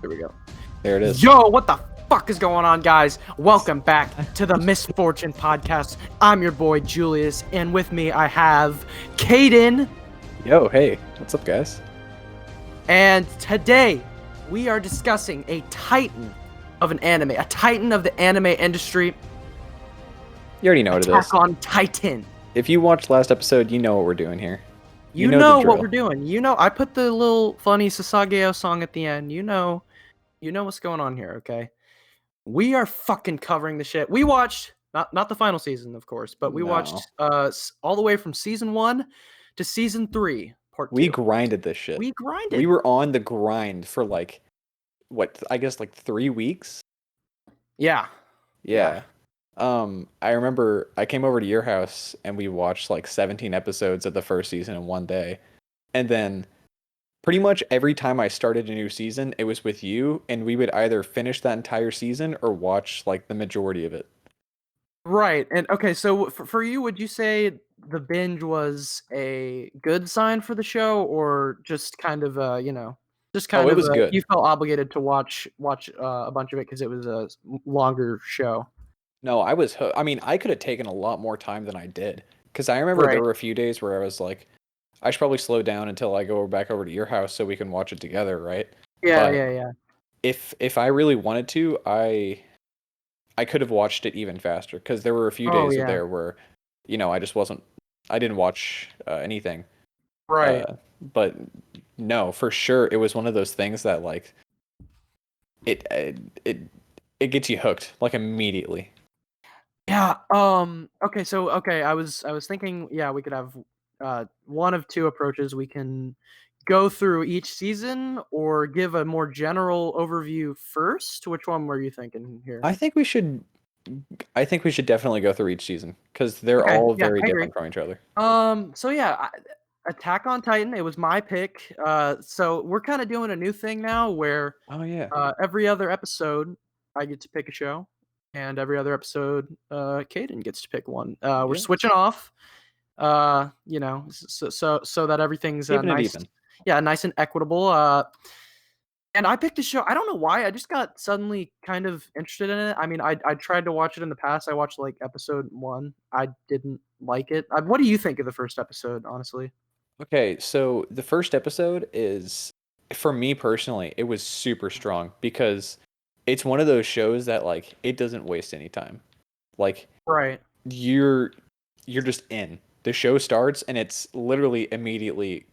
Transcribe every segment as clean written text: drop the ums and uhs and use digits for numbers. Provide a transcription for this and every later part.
There we go. There it is. Yo, what the fuck is going on, guys? Welcome back to the Misfortune Podcast. I'm your boy Julius, and with me I have Caden. Yo, hey, what's up, guys? And today we are discussing a titan of an anime, a titan of the anime industry. You already know what it is. Attack on Titan. If you watched last episode, you know what we're doing here. You know what we're doing. You know, I put the little funny Sasageo song at the end. You know what's going on here, okay? We are fucking covering the shit. We watched not the final season, of course, but we watched all the way from season 1 to season 3, part 2. We grinded this shit. We grinded. We were on the grind for like I guess like 3 weeks. Yeah. I remember I came over to your house and we watched like 17 episodes of the first season in one day. And then pretty much every time I started a new season, it was with you, and we would either finish that entire season or watch like the majority of it. Right. And okay, so for you, would you say the binge was a good sign for the show, or just kind of it was good. You felt obligated to watch a bunch of it because it was a longer show? No, I mean, I could have taken a lot more time than I did, because I remember there were a few days where I was like, I should probably slow down until I go back over to your house so we can watch it together, right? Yeah. If I really wanted to, I could have watched it even faster, because there were a few days there where, I didn't watch anything. Right. But no, for sure, it was one of those things that like it gets you hooked like immediately. Yeah. Okay. I was thinking. Yeah, we could have one of two approaches. We can go through each season or give a more general overview first. Which one were you thinking here? I think we should definitely go through each season, because they're all very different from each other. So yeah, Attack on Titan. It was my pick. So we're kind of doing a new thing now where every other episode I get to pick a show, and every other episode Caden gets to pick one. We're switching off. So that everything's nice. Even. Yeah, nice and equitable. And I picked a show. I don't know why. I just got suddenly kind of interested in it. I mean, I tried to watch it in the past. I watched like episode 1. I didn't like it. What do you think of the first episode, honestly? Okay, so the first episode is, for me personally, it was super strong, because it's one of those shows that like it doesn't waste any time. Like, right, you're just in. The show starts and it's literally immediately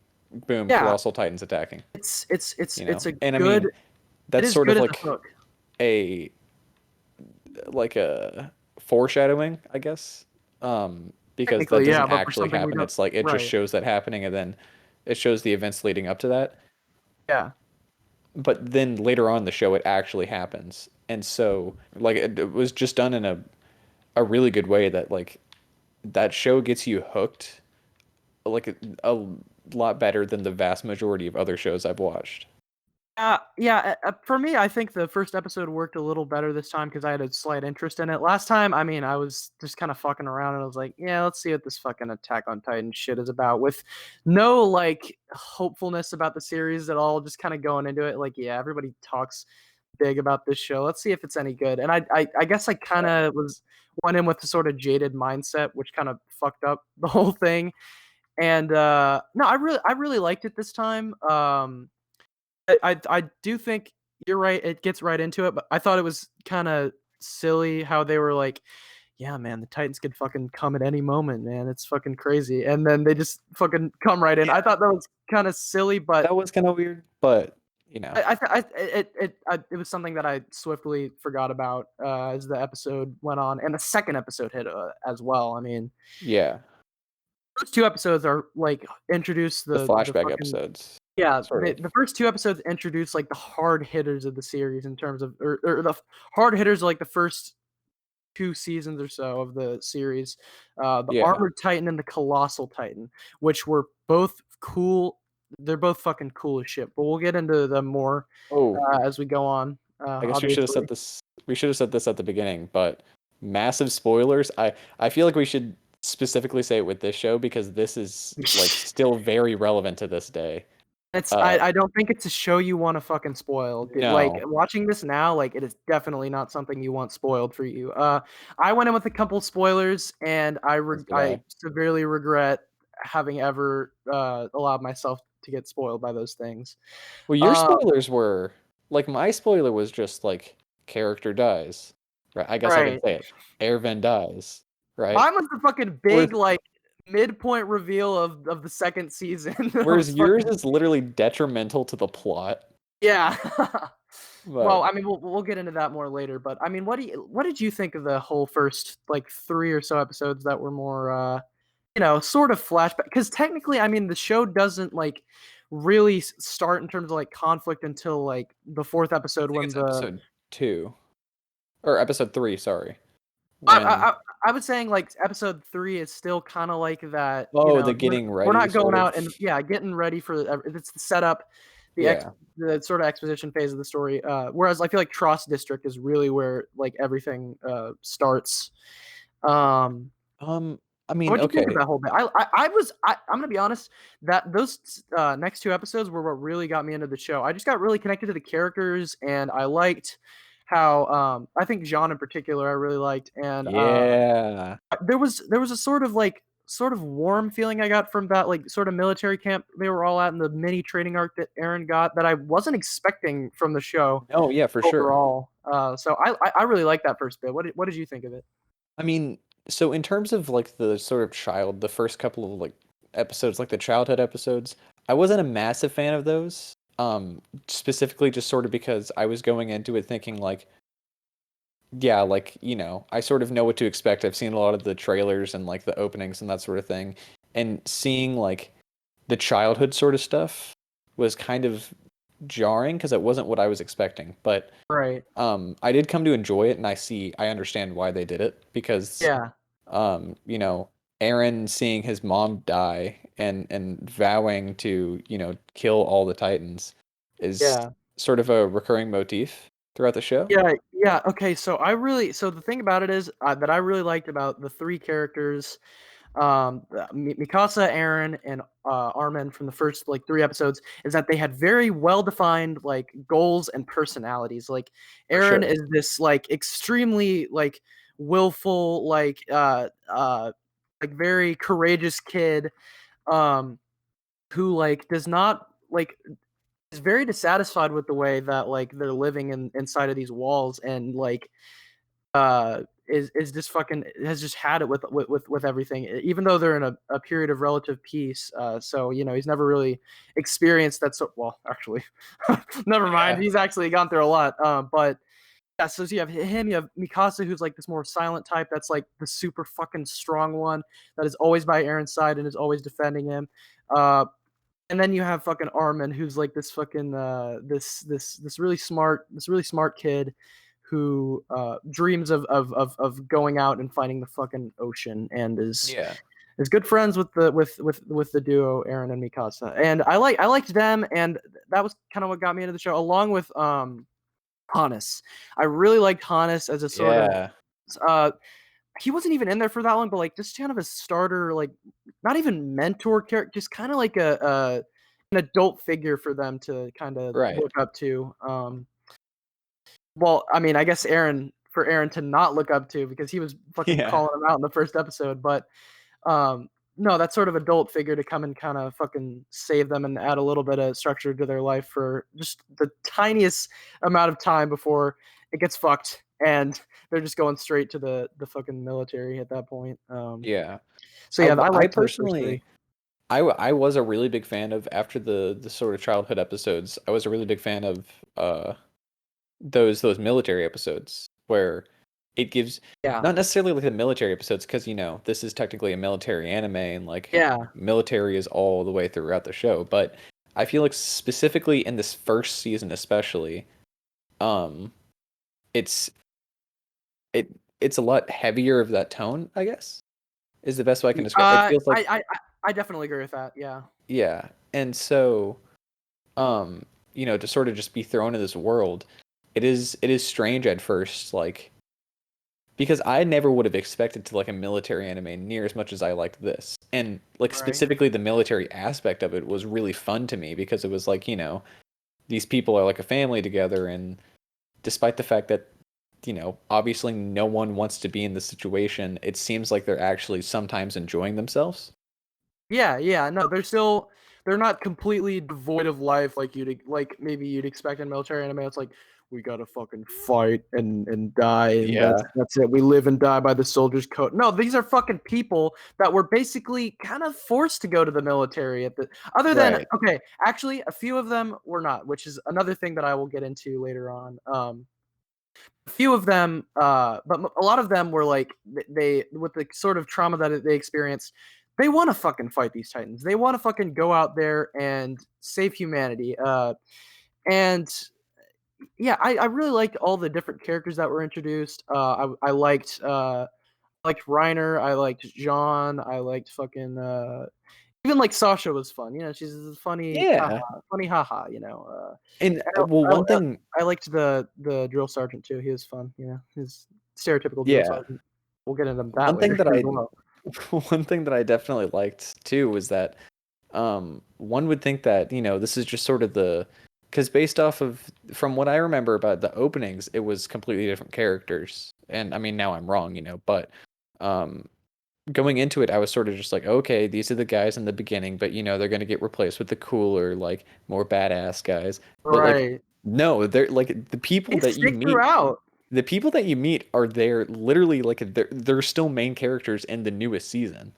boom, Colossal Titans attacking. It's a and good. I mean, that's sort of like a foreshadowing, I guess. Because that doesn't actually happen. It's like it just shows that happening, and then it shows the events leading up to that. Yeah. But then later on in the show, it actually happens, and so like it was just done in a really good way that like that show gets you hooked, like a lot better than the vast majority of other shows I've watched. For me, I think the first episode worked a little better this time because I had a slight interest in it. Last time, I mean, I was just kind of fucking around and I was like, yeah, let's see what this fucking Attack on Titan shit is about, with no like hopefulness about the series at all. Just kind of going into it like, yeah, everybody talks big about this show. Let's see if it's any good. And I guess I kind of went in with a sort of jaded mindset, which kind of fucked up the whole thing. And no, I really liked it this time. I do think you're right. It gets right into it, but I thought it was kind of silly how they were like, "Yeah, man, the Titans could fucking come at any moment, man. It's fucking crazy." And then they just fucking come right in. I thought that was kind of silly, but that was kind of weird. But it was something that I swiftly forgot about as the episode went on, and the second episode hit as well. I mean, those 2 episodes are like introduce the flashback episodes. Yeah, the first 2 episodes introduce like the hard hitters of the series in terms of, or the hard hitters like the first 2 seasons or so of the series. The Armored Titan and the Colossal Titan, which were both cool. They're both fucking cool as shit. But we'll get into them more as we go on. I guess we should have said this. We should have said this at the beginning, but massive spoilers. I feel like we should specifically say it with this show, because this is like still very relevant to this day. Uh, I don't think it's a show you want to fucking spoil. Like no, watching this now, like it is definitely not something you want spoiled for you. I went in with a couple spoilers, and as did I I. severely regret having ever allowed myself to get spoiled by those things. Well, your Um, spoilers were like my spoiler was just like character dies, right? I guess I can right. say it. Ervin dies, right? Mine was the fucking Whereas big like midpoint reveal of the second season. That whereas was yours fucking is literally detrimental to the plot. yeah. Well, But I mean, we'll get into that more later, but I mean, what did you think of the whole first like 3 or so episodes that were more sort of flashback? Because technically, I mean, the show doesn't like really start in terms of like conflict until like the fourth I episode think when it's the episode 2 or episode 3, sorry. I, When I was saying like episode 3 is still kind of like that, oh, the getting we're ready not sort going of. out and yeah, getting ready for it's the setup, Yeah. the sort of exposition phase of the story. Whereas I feel like Tross District is really where like everything starts. Um, Um I mean, What'd you think of okay. that whole bit? I'm gonna be honest that those next 2 episodes were what really got me into the show. I just got really connected to the characters, and I liked how I think Jean in particular I really liked, and Yeah. there was a sort of warm feeling I got from that like sort of military camp they were all at in the mini training arc that Aaron got that I wasn't expecting from the show No, yeah, for sure. overall. So I really like that first bit. What did you think of it? I mean, so in terms of like the sort of the first couple of like episodes, like the childhood episodes, I wasn't a massive fan of those. Specifically just sort of because I was going into it thinking like, yeah, like, I sort of know what to expect. I've seen a lot of the trailers and like the openings and that sort of thing. And seeing like the childhood sort of stuff was kind of jarring because it wasn't what I was expecting. But Right. I did come to enjoy it, and I understand why they did it because Yeah. um, you know, Aaron seeing his mom die and vowing to, kill all the Titans is Yeah. sort of a recurring motif throughout the show. Yeah, yeah. Okay, so the thing about it is that I really liked about the three characters, Mikasa, Aaron, and Armin from the first like 3 episodes, is that they had very well defined like goals and personalities. Like For Aaron sure. is this like extremely like willful, like very courageous kid, um, who like does not like is very dissatisfied with the way that like they're living inside of these walls and like is just fucking has just had it with everything even though they're in a period of relative peace so he's never really experienced that so well actually never mind Yeah. he's actually gone through a lot but yeah so you have him you have Mikasa who's like this more silent type that's like the super fucking strong one that is always by Aaron's side and is always defending him uh and then you have fucking Armin, who's like this fucking this really smart kid who dreams of going out and finding the fucking ocean and Yeah. is good friends with the duo Aaron and Mikasa. And I liked them, and that was kind of what got me into the show, along with Hannes. I really liked Hannes as a sort of Yeah. uh he wasn't even in there for that long, but like just kind of a starter, like not even mentor character, just kind of like an adult figure for them to kind of Right. look up to. Well, I mean, I guess Aaron to not look up to because he was fucking Yeah. calling him out in the first episode, but um, no, that sort of adult figure to come and kind of fucking save them and add a little bit of structure to their life for just the tiniest amount of time before it gets fucked and they're just going straight to the fucking military at that point. Yeah. So yeah, I I liked those first personally three. I was a really big fan of after the sort of childhood episodes. I was a really big fan of those military episodes where it gives Yeah, not necessarily like the military episodes because this is technically a military anime and like yeah, military is all the way throughout the show, but I feel like specifically in this first season especially, um it's it it's a lot heavier of that tone, I guess, is the best way I can describe it. It feels like I definitely agree with that. Yeah, yeah. And so to sort of just be thrown in this world, it is strange at first, like because I never would have expected to like a military anime near as much as I liked this. And like Right. specifically the military aspect of it was really fun to me because it was like, these people are like a family together, and despite the fact that, obviously no one wants to be in this situation, it seems like they're actually sometimes enjoying themselves. Yeah, yeah, no, they're not completely devoid of life like like maybe you'd expect in military anime. It's like we gotta fucking fight and die, and Yeah. that's it. We live and die by the soldier's code. No, these are fucking people that were basically kind of forced to go to the military at the other than Right. okay, actually a few of them were not, which is another thing that I will get into later on. A few of them, but a lot of them were like they with the sort of trauma that they experienced, they want to fucking fight these titans. They want to fucking go out there and save humanity. And yeah, I really liked all the different characters that were introduced. I liked Reiner. I liked Jean. I liked fucking even like Sasha was fun. You know, she's funny, Yeah. haha, funny, haha. And I, well, I, one thing, I liked the drill sergeant too. He was fun. His stereotypical drill yeah, sergeant. We'll get into that one later thing that as I, well. one thing that I definitely liked too was that, one would think that, this is just sort of because based off of, from what I remember about the openings, it was completely different characters. And I mean, now I'm wrong, but, um, going into it, I was sort of just like, okay, these are the guys in the beginning, but they're gonna get replaced with the cooler, like more badass guys. But like, Right. no, they're like the people They that you stick meet. throughout. The people that you meet are there literally like they're still main characters in the newest season,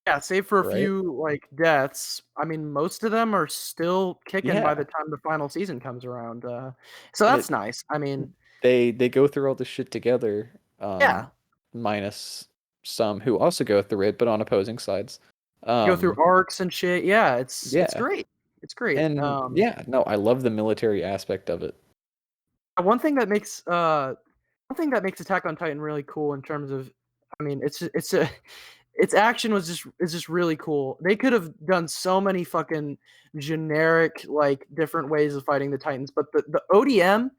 Yeah, save for a right? few like deaths. I mean, most of them are still kicking by the Yeah, time the final season comes around. So and that's nice. I mean, they go through all this shit together, yeah, minus some who also go through it, but on opposing sides. go through Um, arcs and shit. Yeah, it's yeah, great. It's great. and yeah, no, I love the military aspect of it. One thing that makes one thing that makes Attack on Titan really cool in terms of, I mean, it's a its action was just is just really cool. They could have done so many fucking generic like different ways of fighting the Titans, but the ODM,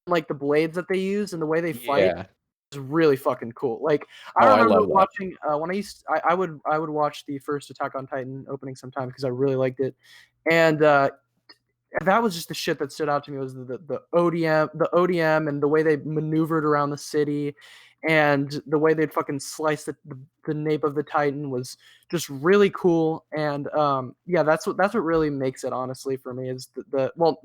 like the blades that they use and the way they fight Yeah. is really fucking cool. Like I Oh, I remember love that. watching when I would watch the first Attack on Titan opening sometime because I really liked it, and that was just the shit that stood out to me was the ODM and the way they maneuvered around the city and the way they'd fucking slice the nape of the Titan was just really cool. And yeah, that's what really makes it honestly for me is the well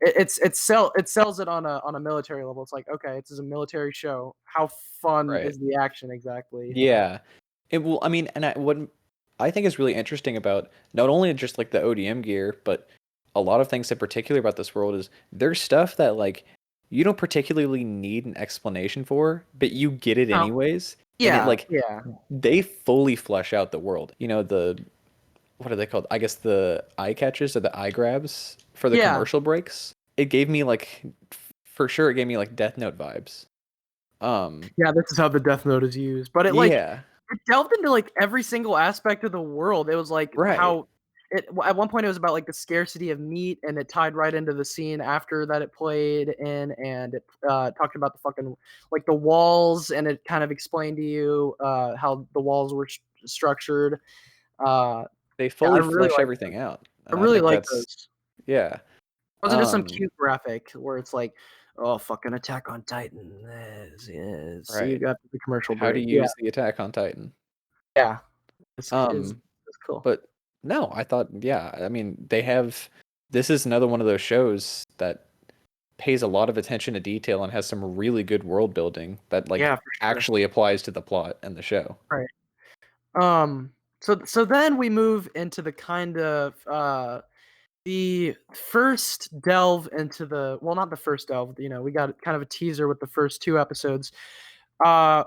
it sells it on a military level. It's like, okay, it's a military show. How fun Right. is the action exactly? Yeah. It will, I mean, and what I think is really interesting about not only just like the ODM gear, but a lot of things in particular about this world is there's stuff that like you don't particularly need an explanation for, but you get it Oh, anyways. And it yeah, like yeah. they fully flesh out the world. What are they called? I guess the eye catches or the eye grabs for the Yeah. commercial breaks. It gave me like for sure it gave me like Death Note vibes. Um, Yeah, this is how the Death Note is used. But yeah, it delved into like every single aspect of the world. It was like right. how it at one point it was about like the scarcity of meat, and it tied right into the scene after that it played in, and it talked about the fucking like the walls, and it kind of explained to you how the walls were structured. Uh, They yeah, fully flesh everything out, I and I really think like that's those. yeah. It wasn't just some Um, cute graphic where it's like, oh, fucking Attack on Titan. See you right. got the commercial How to break. Yeah, use the Attack on Titan. yeah, it's Um, it's cool. but no, I thought yeah. I mean, they have. This is another one of those shows that pays a lot of attention to detail and has some really good world building that like Yeah, for sure. actually applies to the plot and the show. Right. Um, so then we move into the kind of the first delve into the well, not the first delve. We got kind of a teaser with the first two episodes. Uh,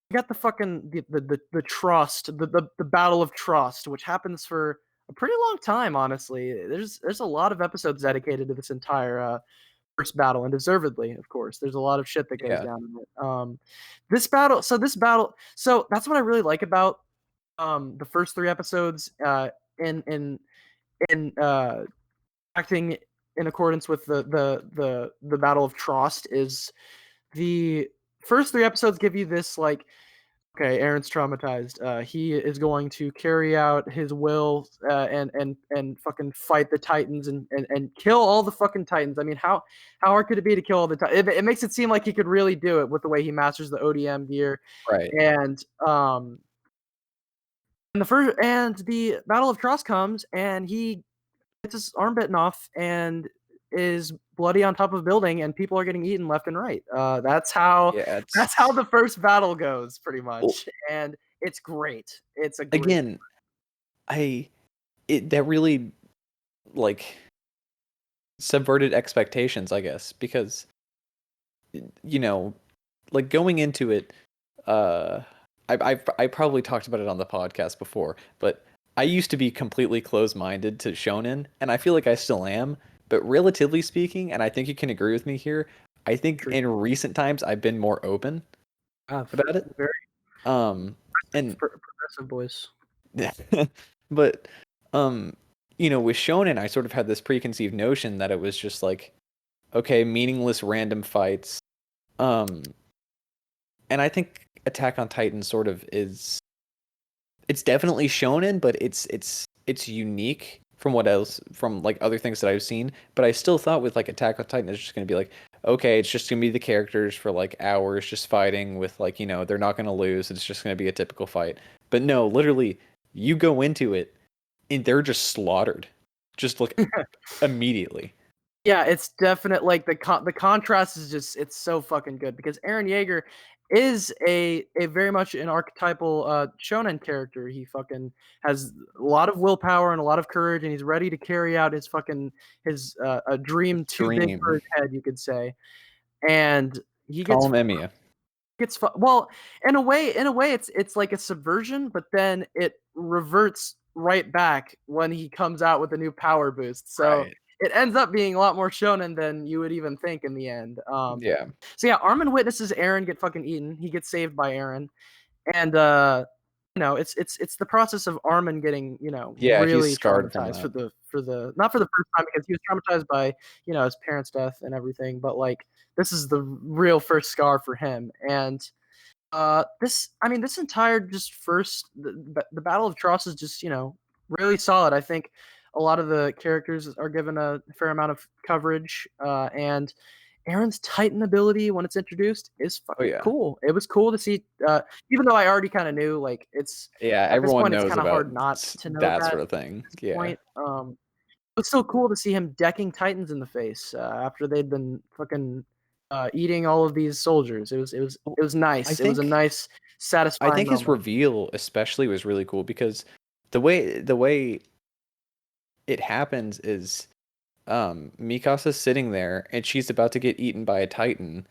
we got the fucking the trust, the battle of trust, which happens for a pretty long time. Honestly, there's a lot of episodes dedicated to this entire first battle, and deservedly, of course. There's a lot of shit that goes Yeah. down in it. This battle, so that's what I really like about the first three episodes in acting in accordance with the battle of Trost is the first three episodes give you this like okay, Aaron's traumatized. He is going to carry out his will and fucking fight the Titans and kill all the fucking Titans. I mean, how hard could it be to kill all the Titans? It makes it seem like he could really do it with the way he masters the ODM gear. Right. And the Battle of Tross comes and he gets his arm bitten off and is bloody on top of a building and people are getting eaten left and right. That's how Yeah, that's how it's the first battle goes, pretty well, much, and it's great. It's a great. again, I it that really like subverted expectations, I guess, because you know, like going into it, uh, I probably talked about it on the podcast before, but I used to be completely closed-minded to shonen, and I feel like I still am. But relatively speaking, and I think you can agree with me here, I think in recent times I've been more open about it. Very Um, and progressive boys. but um, with shonen, I sort of had this preconceived notion that it was just like, okay, meaningless random fights. Um, and I think Attack on Titan sort of is. It's definitely shonen, but it's unique from like other things that I've seen. But I still thought with like Attack on Titan, it's just gonna be like, okay, it's just gonna be the characters for like hours just fighting with like they're not gonna lose. It's just gonna be a typical fight. But no, literally, you go into it and they're just slaughtered, just like immediately. Yeah, it's definite. Like the contrast is just it's so fucking good because Eren Yeager is a very much an archetypal shonen character. He fucking has a lot of willpower and a lot of courage, and he's ready to carry out his a dream too big for Dream. his head, you could say. And he Call gets him Emiya. well, in a way it's like a subversion, but then it reverts right back when he comes out with a new power boost. So Right. it ends up being a lot more shonen than you would even think in the end. Yeah. So yeah, Armin witnesses Eren get fucking eaten. He gets saved by Eren, and it's the process of Armin getting Yeah, he's really scarred from traumatized that. for the not for the first time because he was traumatized by his parents' death and everything, but like this is the real first scar for him. And this entire just first the Battle of Tross is just really solid. I think a lot of the characters are given a fair amount of coverage, and Aaron's Titan ability when it's introduced is Oh fucking yeah. cool. It was cool to see, even though I already kind of knew, like it's Yeah, at this everyone point it's knows kind of about hard not to know that that sort at of thing. this Yeah. point. It's so cool to see him decking Titans in the face after they'd been fucking eating all of these soldiers. Well, It was I nice. It was a think nice, I satisfying think his moment. reveal especially was really cool because the way it happens is Mikasa's sitting there and she's about to get eaten by a Titan,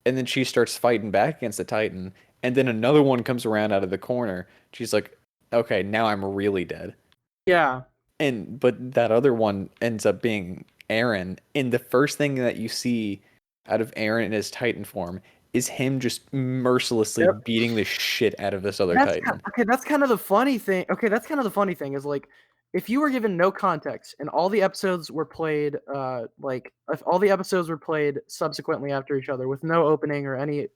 and then she starts fighting back against the Titan, and then another one comes around out of the corner. She's like, "Okay, now I'm really dead." Yeah. And but that other one ends up being Eren, and the first thing that you see out of Eren in his Titan form is him just mercilessly Yep. beating the shit out of this other Titan. Okay. That's kind of the funny thing. Okay, that's kind of the funny thing is like, if you were given no context and all the episodes were played, like if all the episodes were played subsequently after each other with no opening or any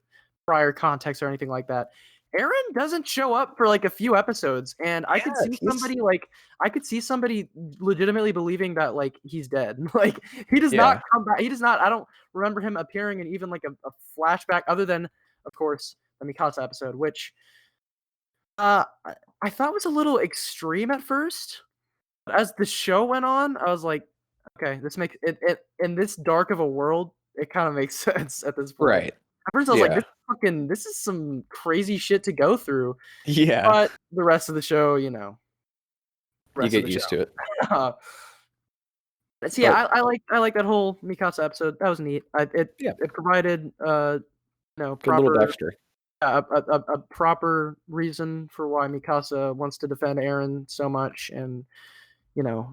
prior context or anything like that, Aaron doesn't show up for like a few episodes, and Yeah, he's I could see somebody legitimately believing that like he's dead. Like he does not yeah, come back. He does not. I don't remember him appearing in even like a flashback, other than of course the Mikasa episode, which I thought was a little extreme at first. But as the show went on, I was like, okay, this makes it in this dark of a world. It kind of makes sense at this point. right. At first, I was like, Yeah. this is some crazy shit to go through. Yeah. But the rest of the show, You rest of get the used to show. it. So yeah, But I like that whole Mikasa episode. That was neat. yeah, It provided good little proper backstory. a proper reason for why Mikasa wants to defend Eren so much, and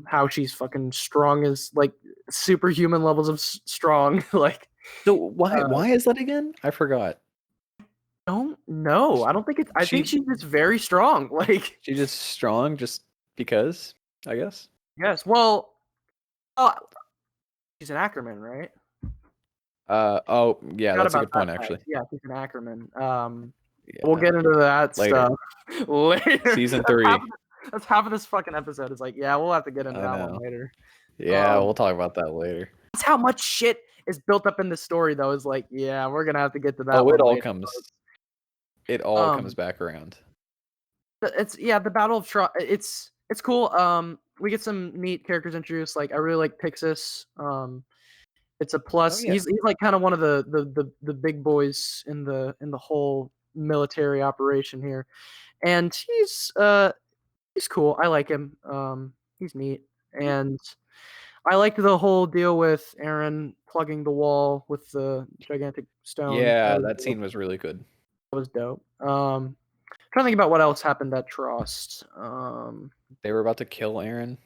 how she's fucking strong as like superhuman levels of strong. Like, So why uh, why is that again? I forgot. don't know. I don't think it's. I think She she's just very strong. Like, she's just strong just because, I guess. yes. Well, uh, she's an Ackerman, right? Oh yeah, Forgot that's a about good that point fact. actually. Yeah, she's an Ackerman. We'll Yeah. get into that Later. stuff later. Season That's half, 3. that's half of this fucking episode. Is like, yeah, we'll have to get into I that one know. later. Yeah, we'll talk about that later. That's how much shit is built up in the story, though. Is like, yeah, we're gonna have to get to that Oh, one later. it all comes Um, back around. it's yeah, the Battle of Tron. It's cool. We get some neat characters introduced. Like, I really like Pixis. It's a Oh plus. yeah. He's like kind of one of the big boys in the whole military operation here, and he's cool. I like him. He's neat, and I liked the whole deal with Aaron plugging the wall with the gigantic stone. Yeah, that scene was really good. That was dope. Trying to think about what else happened at Trost. They were about to kill Aaron.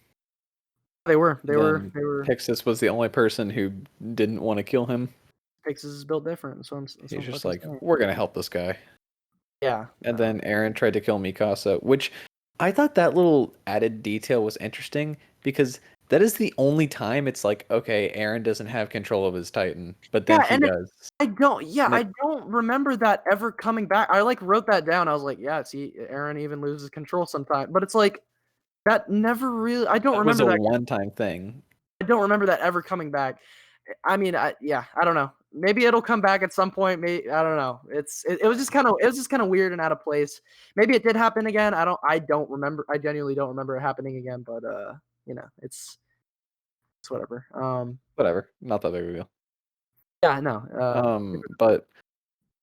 They were, they were, Then they were. Pixis was the only person who didn't want to kill him. Texas is built different. That's what He's I'm just fucking like, saying. we're gonna help this guy. Yeah. And then Aaron tried to kill Mikasa, which I thought that little added detail was interesting because that is the only time it's like, okay, Aaron doesn't have control of his Titan, but then Yeah, he and does. I don't. Yeah, And I it, don't remember that ever coming back. I like wrote that down. I was like, yeah, see, Aaron even loses control sometimes. But it's like that never really. I don't that was remember a that. one-time thing. I don't remember that ever coming back. I mean, yeah, I don't know. Maybe it'll come back at some point. Maybe I don't know. It was just kind of weird and out of place. Maybe it did happen again. I don't remember. I genuinely don't remember it happening again. But it's whatever. Whatever, not that big of a deal. Yeah, no. But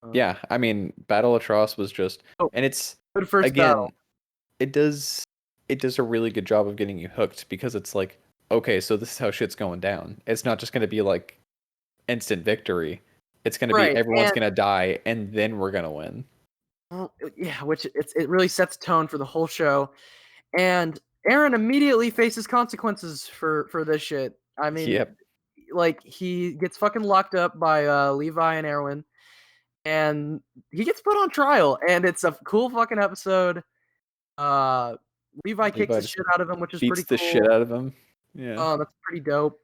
Uh, yeah, I mean, Battle of Tross was just, oh, and it's good first again, battle. it does a really good job of getting you hooked because it's like, okay, so this is how shit's going down. It's not just going to be like instant victory. It's going to be Right, everyone's and going to die and then we're going to win. yeah, which it really sets tone for the whole show. And Aaron immediately faces consequences for this shit. I mean, Yep. like he gets fucking locked up by Levi and Erwin, and he gets put on trial. And it's a cool fucking episode. Uh, Levi kicks Levi the just shit out of him, which is beats pretty the shit cool. out of him. Yeah. That's pretty dope.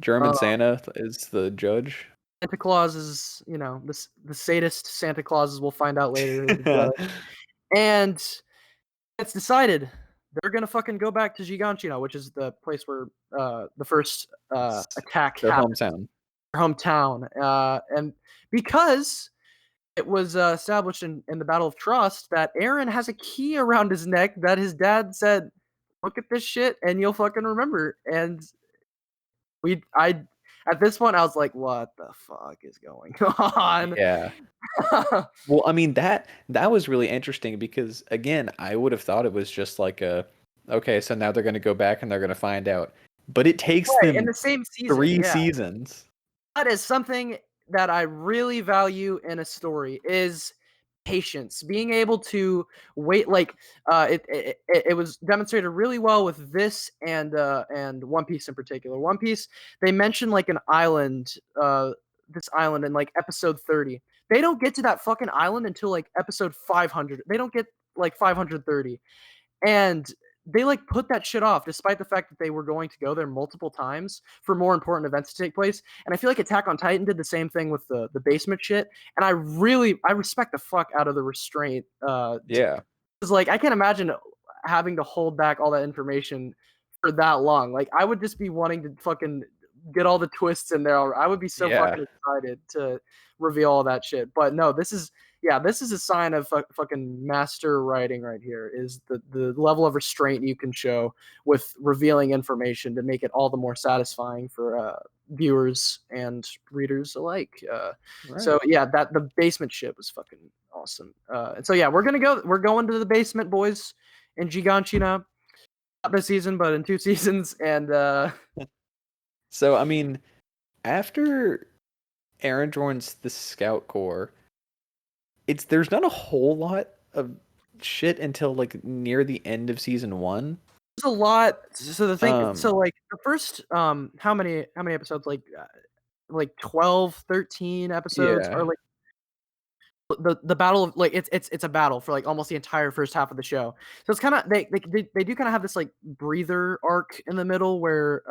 German Uh, Santa is the judge. Santa Claus is, the sadist Santa Clauses. We'll find out later. Is the judge. And it's decided they're gonna fucking go back to Giganchino, which is the place where the first attack Their happened, hometown. their hometown, and because it was established in the Battle of Trust that Aaron has a key around his neck that his dad said, "Look at this shit, and you'll fucking remember." And I at this point I was like, "What the fuck is going on?" Yeah. Well, I mean that was really interesting because again, I would have thought it was just like a okay, so now they're going to go back and they're going to find out. But it takes Right, in them the same season, 3 yeah. seasons. That is something that I really value in a story is patience. Being able to wait, like it was demonstrated really well with this and One Piece in particular. One Piece, they mentioned like an island, this island in like episode 30. They don't get to that fucking island until like episode 500. They don't get like 530, and they like put that shit off despite the fact that they were going to go there multiple times for more important events to take place. And I feel like Attack on Titan did the same thing with the basement shit. And I respect the fuck out of the restraint. Yeah. Because like I can't imagine having to hold back all that information for that long. Like I would just be wanting to fucking get all the twists in there. I would be so Yeah. fucking excited to reveal all that shit. But no, this is a sign of fucking master writing right here. Is the level of restraint you can show with revealing information to make it all the more satisfying for viewers and readers alike. So Right. yeah, that the basement shit was fucking awesome. And so yeah, we're going to the basement, boys, in Giganshina. Not this season, but in 2 seasons. And So, I mean, after Aaron joins the Scout Corps, there's not a whole lot of shit until like near the end of season 1. there's a lot. So Um, like the first how many episodes, like 12, 13 episodes yeah. are like the battle of like it's a battle for like almost the entire first half of the show. So it's kind of they do kind of have this like breather arc in the middle where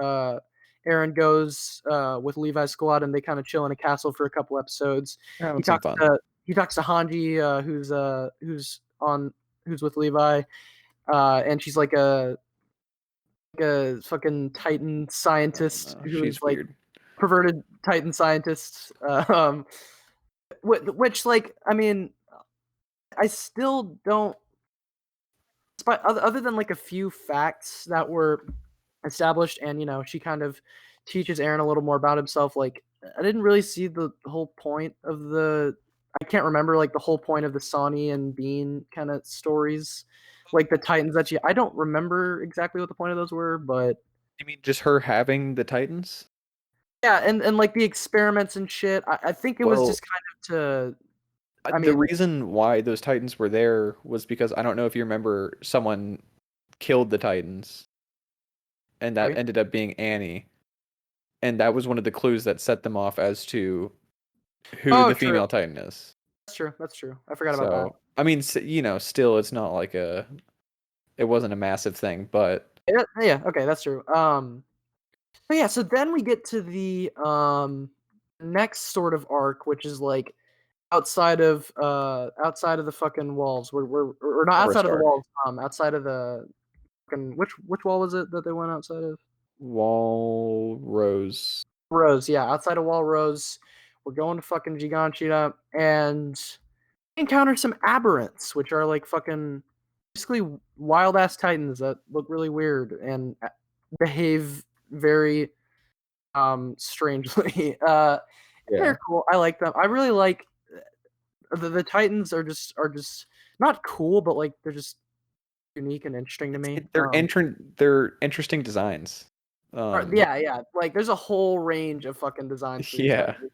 Aaron goes with Levi's squad and they kind of chill in a castle for a couple episodes. We're having He some talks fun. to he talks to Hanji, who's with Levi, and she's like a fucking Titan I don't scientist know. who is She's like weird. perverted Titan scientist. Which like I mean, I still don't. Despite other than like a few facts that were established, and she kind of teaches Aaron a little more about himself. Like I didn't really see the whole point of the. I can't remember like the whole point of the Sonny and Bean kind of stories, like the Titans that I don't remember exactly what the point of those were, but You mean just her having the Titans? yeah, and like the experiments and shit. I think it was Well, just kind of to. I the mean, reason why those Titans were there was because I don't know if you remember someone killed the Titans, and that really? ended up being Annie, and that was one of the clues that set them off as to who Oh, the true. female Titan is. That's true. That's true. I forgot about that. So, I mean, still it's not like it wasn't a massive thing, but Yeah, yeah, okay, that's true. But yeah, so then we get to the next sort of arc, which is like outside of the fucking walls. We're or not outside Forest of the arc, walls. Outside of the fucking which wall was it that they went outside of? Wall Rose. Rose, yeah, outside of Wall Rose. We're going to fucking Giganshida and encounter some aberrants, which are like fucking basically wild ass titans that look really weird and behave very strangely. Yeah. They're cool. I like them. I really like the titans are just not cool, but like they're just unique and interesting to me. They're interesting designs. Yeah, yeah. Like there's a whole range of fucking designs for these Yeah. titans.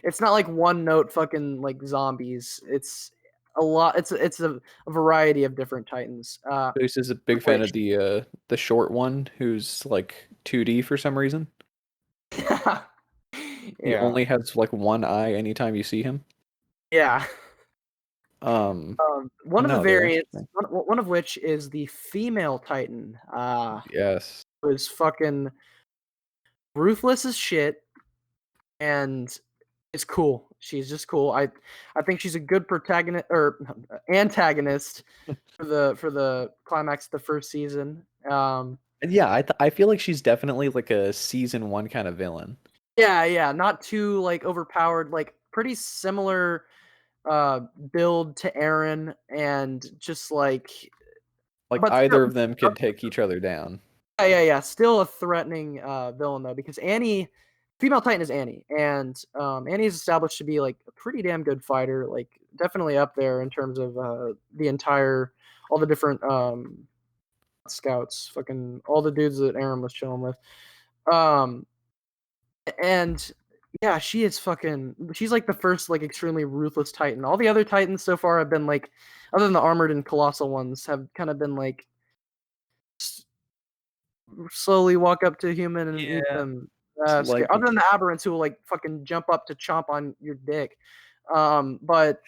It's not like one note fucking like zombies. It's a lot. It's a variety of different titans. Moose is a big fan of Which the short one who's like 2D for some reason. He yeah, only has like one eye anytime you see him. yeah. One of the No, they're variants, interesting. one of which is the female titan. Yes. Was fucking ruthless as shit, and it's cool. She's just cool. I think she's a good protagonist or antagonist for the climax of the first season. And yeah, I feel like she's definitely like a season one kind of villain. Yeah, yeah, not too like overpowered, like pretty similar build to Aaron, and just like, Like but still, either of them could take each other down. yeah, yeah, yeah, still a threatening villain though, because Annie, female Titan is Annie, and Annie is established to be like a pretty damn good fighter, like definitely up there in terms of the entire, all the different scouts, fucking all the dudes that Aaron was chilling with. Um, and yeah, she is fucking. She's like the first like extremely ruthless Titan. All the other Titans so far have been like, other than the armored and colossal ones, have kind of been like slowly walk up to a human and eat Yeah. them. Like Other than the aberrants who will like fucking jump up to chomp on your dick. But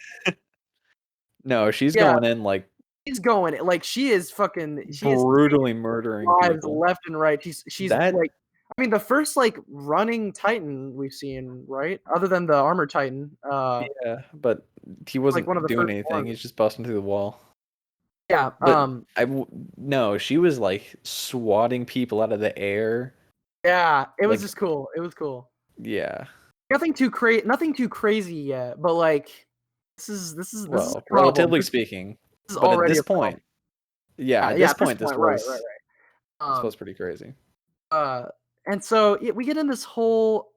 no, she's yeah, going in like she's going like she is fucking. She is brutally murdering lives people. left and right. She's That like, I mean, the first like running Titan we've seen, right? Other than the armored Titan, yeah, but he like one of wasn't the doing first anything. ones. He's just busting through the wall. Yeah. But no, she was like swatting people out of the air. Yeah. It was Like just cool. It was cool. yeah. Nothing too crazy yet, but like this is a Well, problem. relatively This speaking. is But at already this a problem. point, yeah, Yeah. at Yeah. this At this point point, right, right, right. this was pretty crazy. Uh, and so we get in this whole.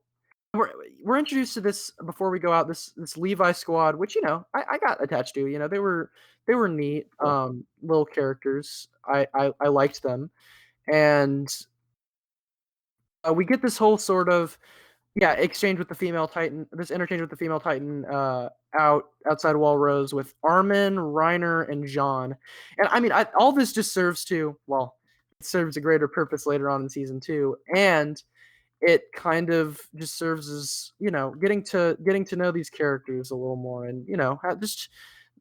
We're, we're introduced to this before we go out. This Levi squad, which I got attached to. They were neat, Cool. little characters. I liked them, and we get this whole sort of exchange with the female Titan. This interchange with the female Titan outside Wall Rose with Armin, Reiner, and Jean. And I mean, all this just serves to it serves a greater purpose later on in season 2, and it kind of just serves as getting to know these characters a little more, and just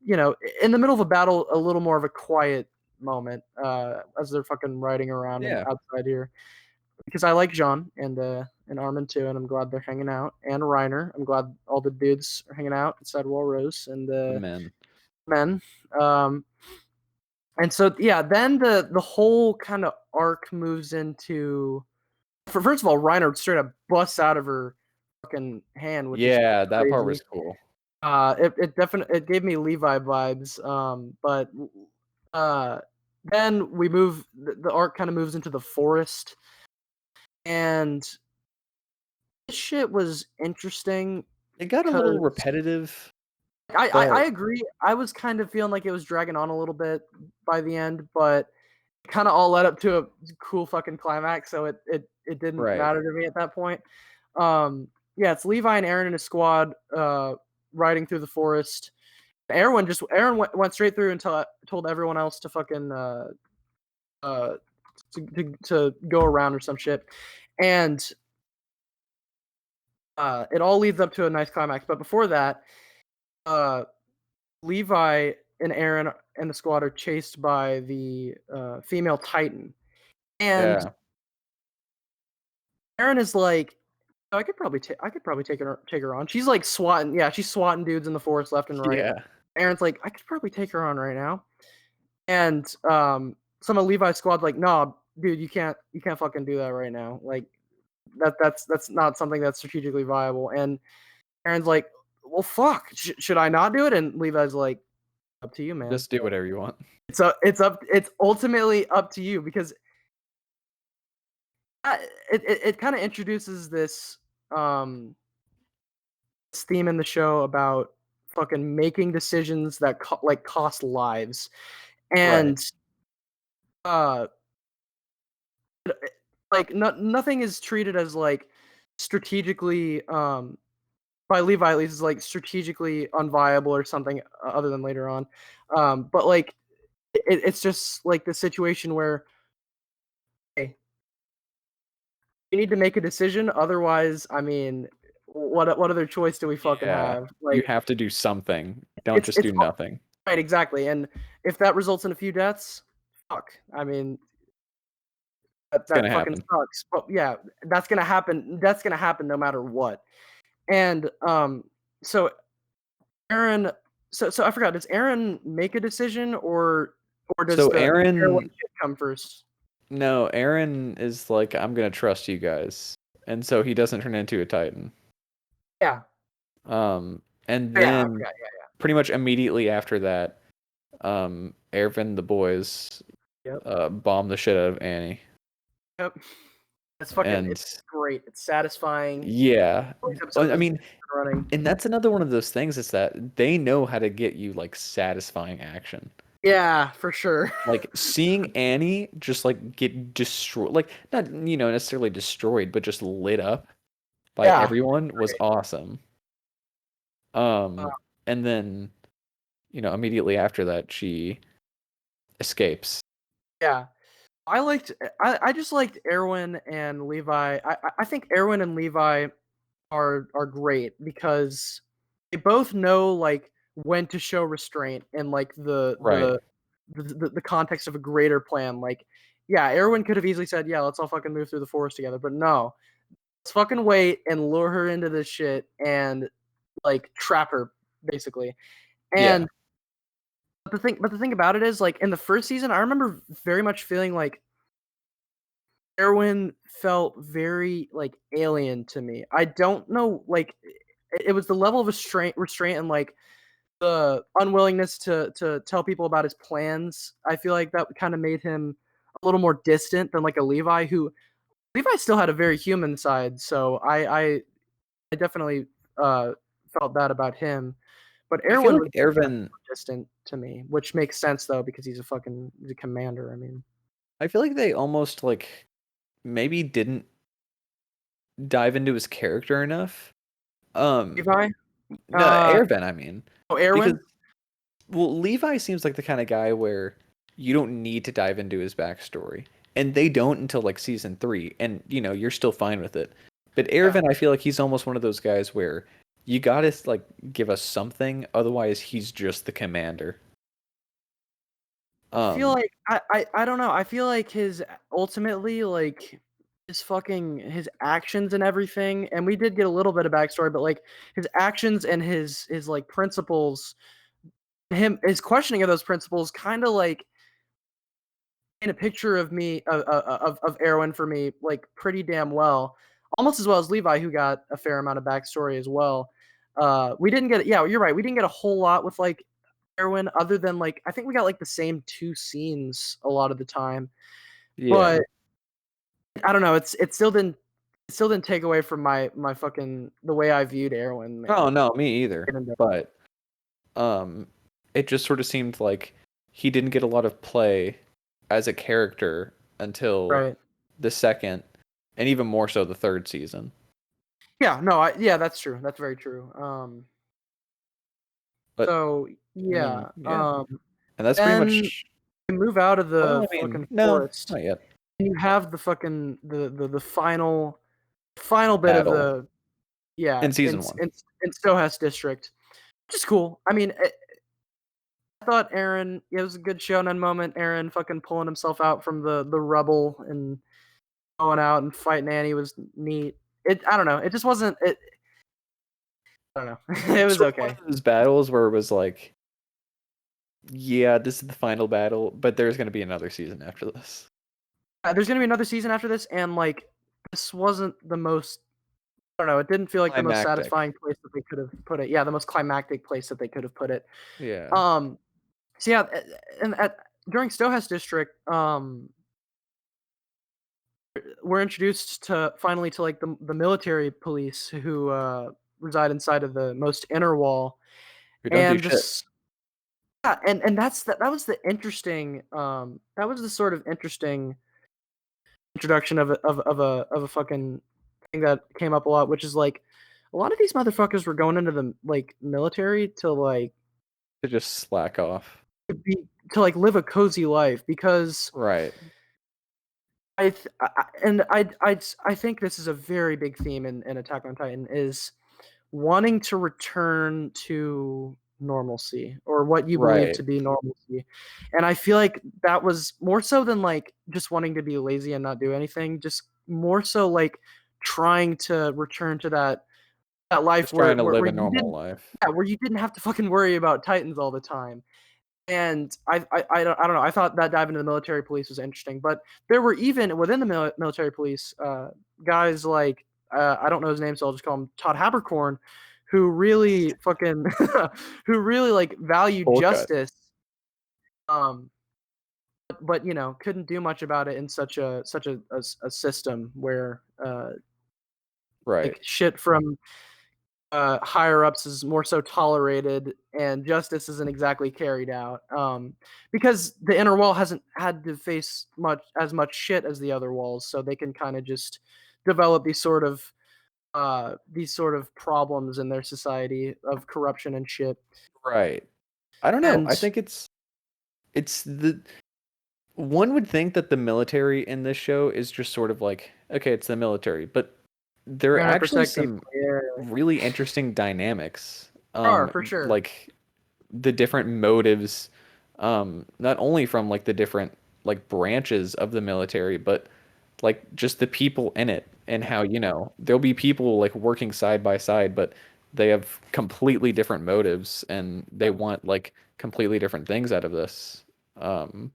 in the middle of a battle, a little more of a quiet moment as they're fucking riding around and Yeah. outside here, because I like Jean and Armin too, and I'm glad they're hanging out. And Reiner, I'm glad all the dudes are hanging out inside Walrose and The the men. men. Um, and so yeah, then the whole kind of arc moves into. First of all, Reiner straight up busts out of her fucking hand, which is Yeah, that part crazy. was cool. It definitely it gave me Levi vibes. But uh, then we move. The arc kind of moves into the forest, and this shit was interesting It got a little because repetitive, I but agree. I was kind of feeling like it was dragging on a little bit by the end, but it kind of all led up to a cool fucking climax, so it didn't right. matter to me at that point. Yeah, it's Levi and Aaron and his squad riding through the forest. Aaron went straight through and told everyone else to fucking uh to go around or some shit, and it all leads up to a nice climax. But before that, uh, Levi and Aaron and the squad are chased by the female Titan, and Yeah. Aaron is like, oh, I could probably take her on. She's like swatting, yeah, she's swatting dudes in the forest left and right. Yeah. Aaron's like, I could probably take her on right now, and some of Levi's squad's like, nah, dude, you can't fucking do that right now. Like that's not something that's strategically viable. And Aaron's like, well, fuck, should I not do it? And Levi's like, up to you, man. Just do whatever you want. It's ultimately up to you because it kind of introduces um this theme in the show about fucking making decisions that cost lives, Right. and uh like nothing is treated as like strategically by Levi at least is like strategically unviable or something other than later on. But like it's just like the situation where hey, you need to make a decision. Otherwise, I mean, what other choice do we fucking Yeah. have? You Like have to do something. Don't just it's do nothing. right, exactly. And if that results in a few deaths, fuck. I mean, It's that gonna fucking happen. sucks. But yeah, that's gonna happen. That's gonna happen no matter what. And so Aaron, so I forgot. Does Aaron make a decision, or does So the heroin Aaron, shit come first? no, Aaron is like, I'm gonna trust you guys. And so he doesn't turn into a Titan. Yeah, And yeah, I then forgot. Yeah, pretty much immediately after that, Ervin the boys yep, bomb the shit out of Annie. yep. It's fucking. And It's great. It's satisfying. yeah. All these episodes I is mean, running. and that's another one of those things is that they know how to get you like satisfying action. Yeah, for sure. Like seeing Annie just like get destroyed, like not necessarily destroyed, but just lit up by Yeah, everyone was great. awesome. Uh, And then immediately after that she escapes. yeah. I just liked Erwin and Levi. I think Erwin and Levi are great because they both know like when to show restraint and like Right. the context of a greater plan. Like, yeah, Erwin could have easily said, "Yeah, let's all fucking move through the forest together," but no, let's fucking wait and lure her into this shit and like trap her basically. Yeah. And but the thing about it is like in the first season, I remember very much feeling like Erwin felt very like alien to me. I don't know, like it was the level of restraint, and like the unwillingness to tell people about his plans. I feel like that kind of made him a little more distant than like a Levi, who Levi still had a very human side. So I definitely uh, felt that about him. But I feel Erwin like was kind of Ervin distant to me, which makes sense though because he's a commander. I mean, I feel like they almost like maybe didn't dive into his character enough. Um Levi. no, Uh, Ervin, I mean. oh, Because Erwin. well, Levi seems like the kind of guy where you don't need to dive into his backstory. And they don't until like season 3 and you're still fine with it. But Yeah. Ervin, I feel like he's almost one of those guys where you gotta like give us something, otherwise he's just the commander. I feel Um like I don't know. I feel like his ultimately like his actions and everything, and we did get a little bit of backstory, but like his actions and his like principles, his questioning of those principles, kind of like in a picture of me of Erwin for me, like pretty damn well, almost as well as Levi, who got a fair amount of backstory as well. We didn't get, yeah, you're right. We didn't get a whole lot with like Erwin, other than like I think we got like the same two scenes a lot of the time, Yeah. but I don't know. It still didn't take away from my fucking the way I viewed Erwin, Oh man. no, me either. But um, it just sort of seemed like he didn't get a lot of play as a character until Right. the second, and even more so the third season. Yeah. No. Yeah. That's true. That's very true. But So I mean, yeah. yeah, and that's pretty Then much. you move out of Well, the I mean, fucking no, forest, not yet. and you have the fucking the final bit of Battle the, yeah, in season one. in Stohas district, which is cool. I mean, I thought Aaron, it was a good shonen moment. Aaron fucking pulling himself out from the rubble and going out and fighting Annie was neat. I don't know. It just wasn't. I don't know. It was Sort of one okay. of those battles where it was like, yeah, this is the final battle, but there's going to be another season after this. There's gonna be another season after this, and like this wasn't the most. I don't know. It didn't feel like the most Climactic. satisfying place that they could have put it. Yeah, the most climactic place that they could have put it. Yeah. Um. So yeah, and during Stohas district, we're introduced to finally to like the military police who reside inside of the most inner wall, We don't do and shit. this, yeah, and that was the interesting that was the sort of interesting introduction of a fucking thing that came up a lot, which is like a lot of these motherfuckers were going into the like military to like To just slack off. to be to like live a cozy life because Right. I think this is a very big theme in Attack on Titan is wanting to return to normalcy or what you believe Right. to be normalcy. And I feel like that was more so than like just wanting to be lazy and not do anything, just more so like trying to return to that life Just trying to live where a you normal didn't, life. yeah, where you didn't have to fucking worry about Titans all the time. And I don't know. I thought that dive into the military police was interesting, but there were even within the military police guys like I don't know his name, so I'll just call him Todd Habercorn, who really fucking who really like valued Full cut. justice, um, but you know couldn't do much about it in such a system where Right. like shit from higher ups is more so tolerated and justice isn't exactly carried out because the inner wall hasn't had to face much shit as the other walls, so they can kind of just develop these sort of problems in their society of corruption and shit. Right. I don't know. I And think it's the one would think that the military in this show is just sort of like, okay, it's the military, but there are they're gonna actually protect people. some Yeah, really interesting dynamics. are for sure. Like the different motives, not only from like the different like branches of the military, but like just the people in it and how, there'll be people like working side by side, but they have completely different motives and they want like completely different things out of this. Um,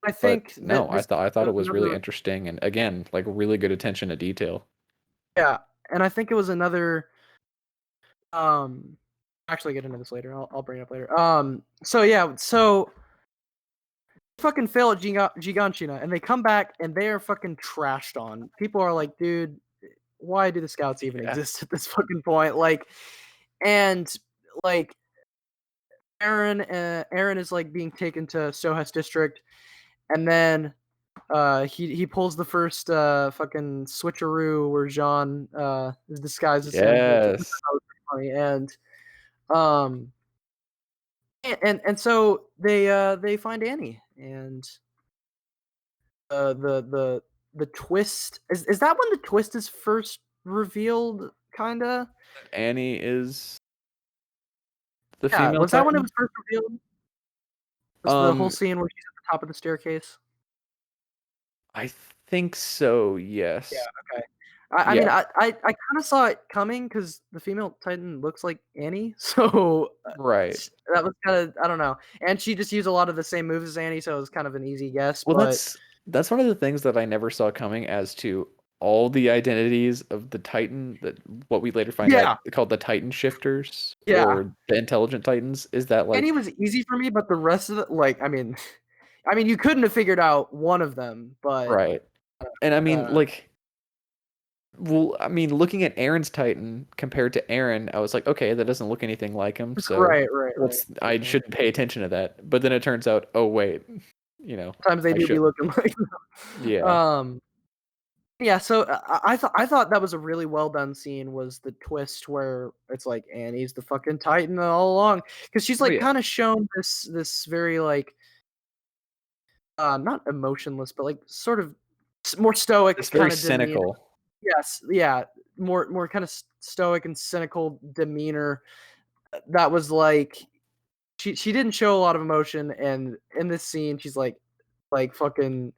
I but think no, that this I thought was it was really another, interesting and again, like really good attention to detail. yeah, and I think it was another um actually get into this later. I'll bring it up later. So yeah, so fucking fail at Giganshina, and they come back and they are fucking trashed on. People are like, dude, why do the scouts even Yeah. exist at this fucking point? Like, and like Aaron is like being taken to Sohas district, and then he pulls the first fucking switcheroo where Jean is disguised as him, which I Yes. thought was pretty funny, um and so they find Annie and the twist is that when the twist is first revealed, kinda? Annie is the Yeah, female was that when it Titan. was first revealed? Was the whole Um, scene where she's at the top of the staircase? I think so, Yeah, yes. okay. I mean, Yeah, I kinda saw it coming because the female Titan looks like Annie, so, right. sh that was kinda I don't know, and she just used a lot of the same moves as Annie, so it was kind of an easy guess, Well, but that's one of the things that I never saw coming as to all the identities of the Titan, that what we later find out yeah, called the Titan shifters yeah. or the intelligent Titans, is that Annie like was easy for me, but the rest of it, like, I mean I mean, you couldn't have figured out one of them, but, right. And I mean, uh like, well, I mean, looking at Aaron's Titan compared to Aaron, I was like, okay, that doesn't look anything like him, so right, right, right, let's I right. shouldn't pay attention to that. But then it turns out, oh wait, Sometimes they I do be should. looking like Yeah. um yeah, so I thought that was a really well done scene was the twist where it's like Annie's the fucking Titan all along because she's Oh like yeah. kind of shown this very like not emotionless but like sort of more It's stoic very kind of demeanor. cynical. Yes, yeah, more kind of stoic and cynical demeanor that was like she didn't show a lot of emotion and in this scene she's like fucking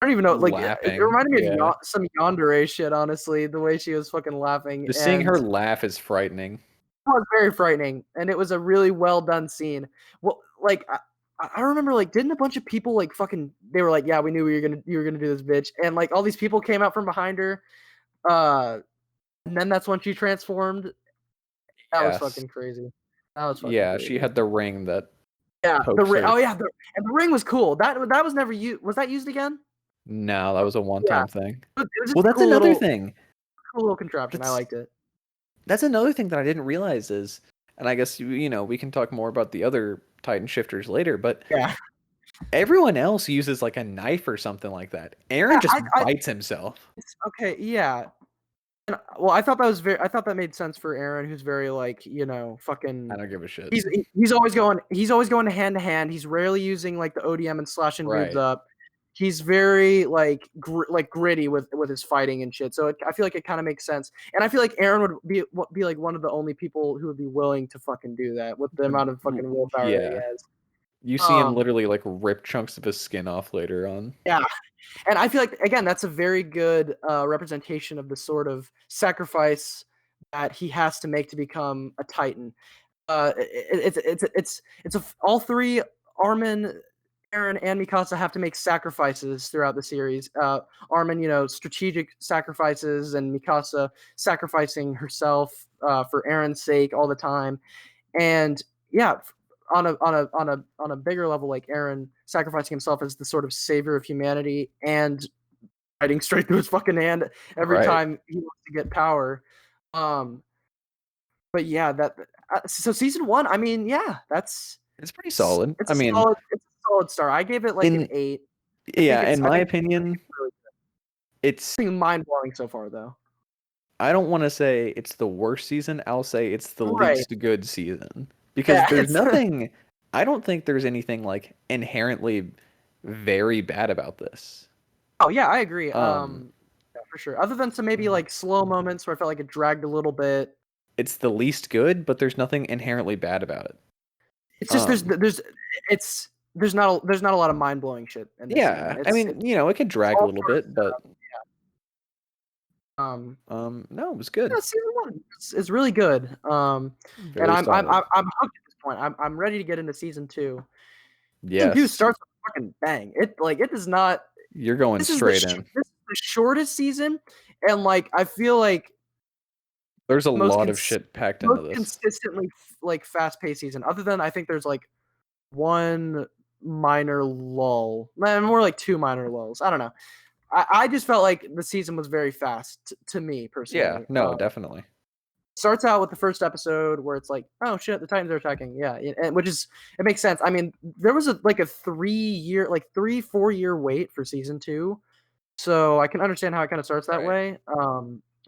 I don't even know, like, it Laughing. reminded me of Yeah. Some yandere shit, honestly, the way she was fucking laughing, Just seeing and her it laugh is frightening. was very frightening, and it was a really well done scene. Well, like, I remember, like, didn't a bunch of people, like, fucking they were like, "Yeah, we knew you were gonna do this, bitch," and, like, all these people came out from behind her, uh, and then that's when she transformed. That was Yes. fucking crazy. That was fucking Yeah, she crazy. had the ring that Yeah, the pokes ring her. oh, yeah, the ring was cool. That was never used was that used again? No, that was a Yeah. one-time thing. It was Well, just a that's another thing. cool little contraption, I That's liked it. that's another thing that I didn't realize is, and I guess we can talk more about the other Titan shifters later, but Yeah. everyone else uses like a knife or something like that. Aaron Yeah, just bites himself. it's okay, yeah. And, well, I thought that made sense for Aaron, who's very like, I fucking don't give a shit. he's always going hand to hand. He's rarely using like the ODM and slashing dudes Right. up. He's very like like gritty with his fighting and shit. So I feel like it kind of makes sense. And I feel like Aaron would be like one of the only people who would be willing to fucking do that with the amount of fucking willpower that he Yeah. has. You see him Um, literally like rip chunks of his skin off later on. yeah. And I feel like again, that's a very good representation of the sort of sacrifice that he has to make to become a Titan. All three Armin, Aaron, and Mikasa have to make sacrifices throughout the series. Armin, strategic sacrifices, and Mikasa sacrificing herself for Aaron's sake all the time. And yeah, on a bigger level, like Aaron sacrificing himself as the sort of savior of humanity and fighting straight through his fucking hand every Right. time he wants to get power. Um, but yeah, so season one. I mean, yeah, It's pretty solid. it's I a mean, solid start. I gave it like an in 8. yeah, in I my think opinion, it's really it's mind blowing so far, though. I don't want to say it's the worst season. I'll say it's the Right? least good season because Yeah. there's nothing. I don't think there's anything like inherently very bad about this. Oh yeah, I agree. Um, Yeah, for sure. Other than some maybe like slow moments where I felt like it dragged a little bit. it's the least good, but there's nothing inherently bad about it. It's just Um, it's there's not a lot of mind blowing shit in this season. yeah, I mean, it could It's drag a all little sort of bit, but no, it was yeah, good. season one is really good. And Very solid. I'm hooked at this point. I'm ready to get into season two. Season two Yes, starts with a fucking bang. It does not. you're going straight in. This is the shortest season, and like I feel like There's a most lot of cons- shit packed into most this. consistently like fast paced season. Other than I think there's like one minor lull, more like two minor lulls. I don't know. I just felt like the season was very fast to me Yeah, personally. no, definitely. Starts out with the first episode where it's like, oh shit, the Titans are attacking. Yeah, which is it makes sense. I mean, there was a 3 year, like 3 4 year wait for season two, so I can understand how it kind of starts that Right. way.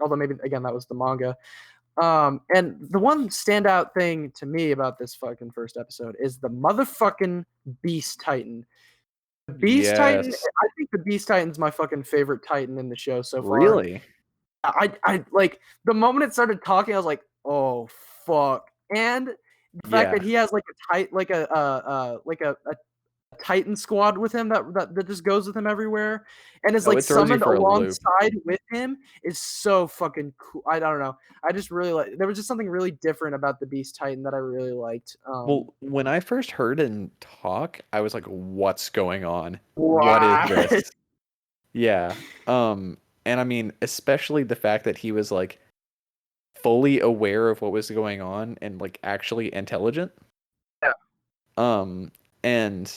Although maybe again that was the manga. And the one standout thing to me about this fucking first episode is the motherfucking Beast Titan. The Beast Titan, Yes. I think the Beast Titan's my fucking favorite Titan in the show so far. Really? I like the moment it started talking, I was like, "Oh fuck!" And the fact Yeah. that he has like a tight, like a Titan squad with him that just goes with him everywhere and is Oh, like it throws you summoned for a loop. alongside with him is so fucking cool. I don't know. I just really like. There was just something really different about the Beast Titan that I really liked. Well, when I first heard him talk, I was like, "What's going on? What is What? this?" Yeah. And I mean, especially the fact that he was like fully aware of what was going on and like actually intelligent. Yeah, And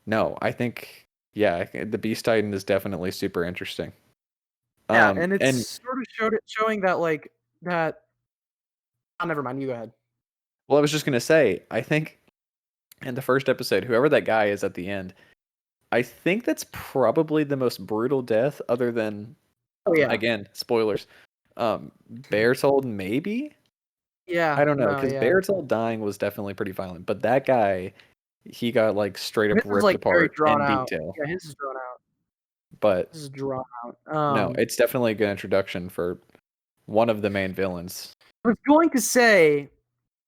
no, I think yeah, the Beast Titan is definitely super interesting. yeah, and it's And sort of showing that like that. Oh, never mind. You go ahead. well, I was just gonna say, I think in the first episode, whoever that guy is at the end, I think that's probably the most brutal death, other than Oh yeah, again spoilers. Bertold maybe. I yeah, don't know, no, because yeah. Bertold dying was definitely pretty violent, but that guy, he got like straight up His is ripped like very apart drawn in out. detail. Yeah, his is drawn out. But His is drawn out. no, it's definitely a good introduction for one of the main villains. I was going to say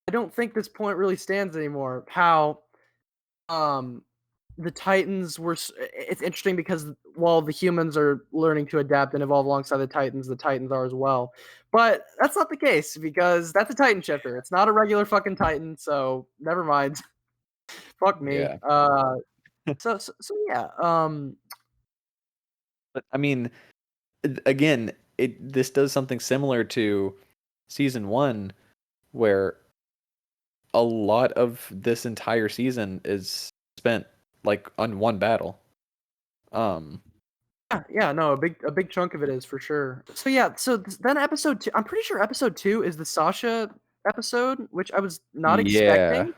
I don't think this point really stands anymore. How um the Titans were. It's interesting because while the humans are learning to adapt and evolve alongside the Titans are as well. But that's not the case because that's a Titan shifter. It's not a regular fucking Titan. So never mind. Fuck me. Yeah. So yeah. But I mean, again, this does something similar to season 1 where a lot of this entire season is spent like on one battle. Um Yeah, no, a big chunk of it is for sure. So yeah, so then episode two. I'm pretty sure episode two is the Sasha episode, which I was not yeah. expecting.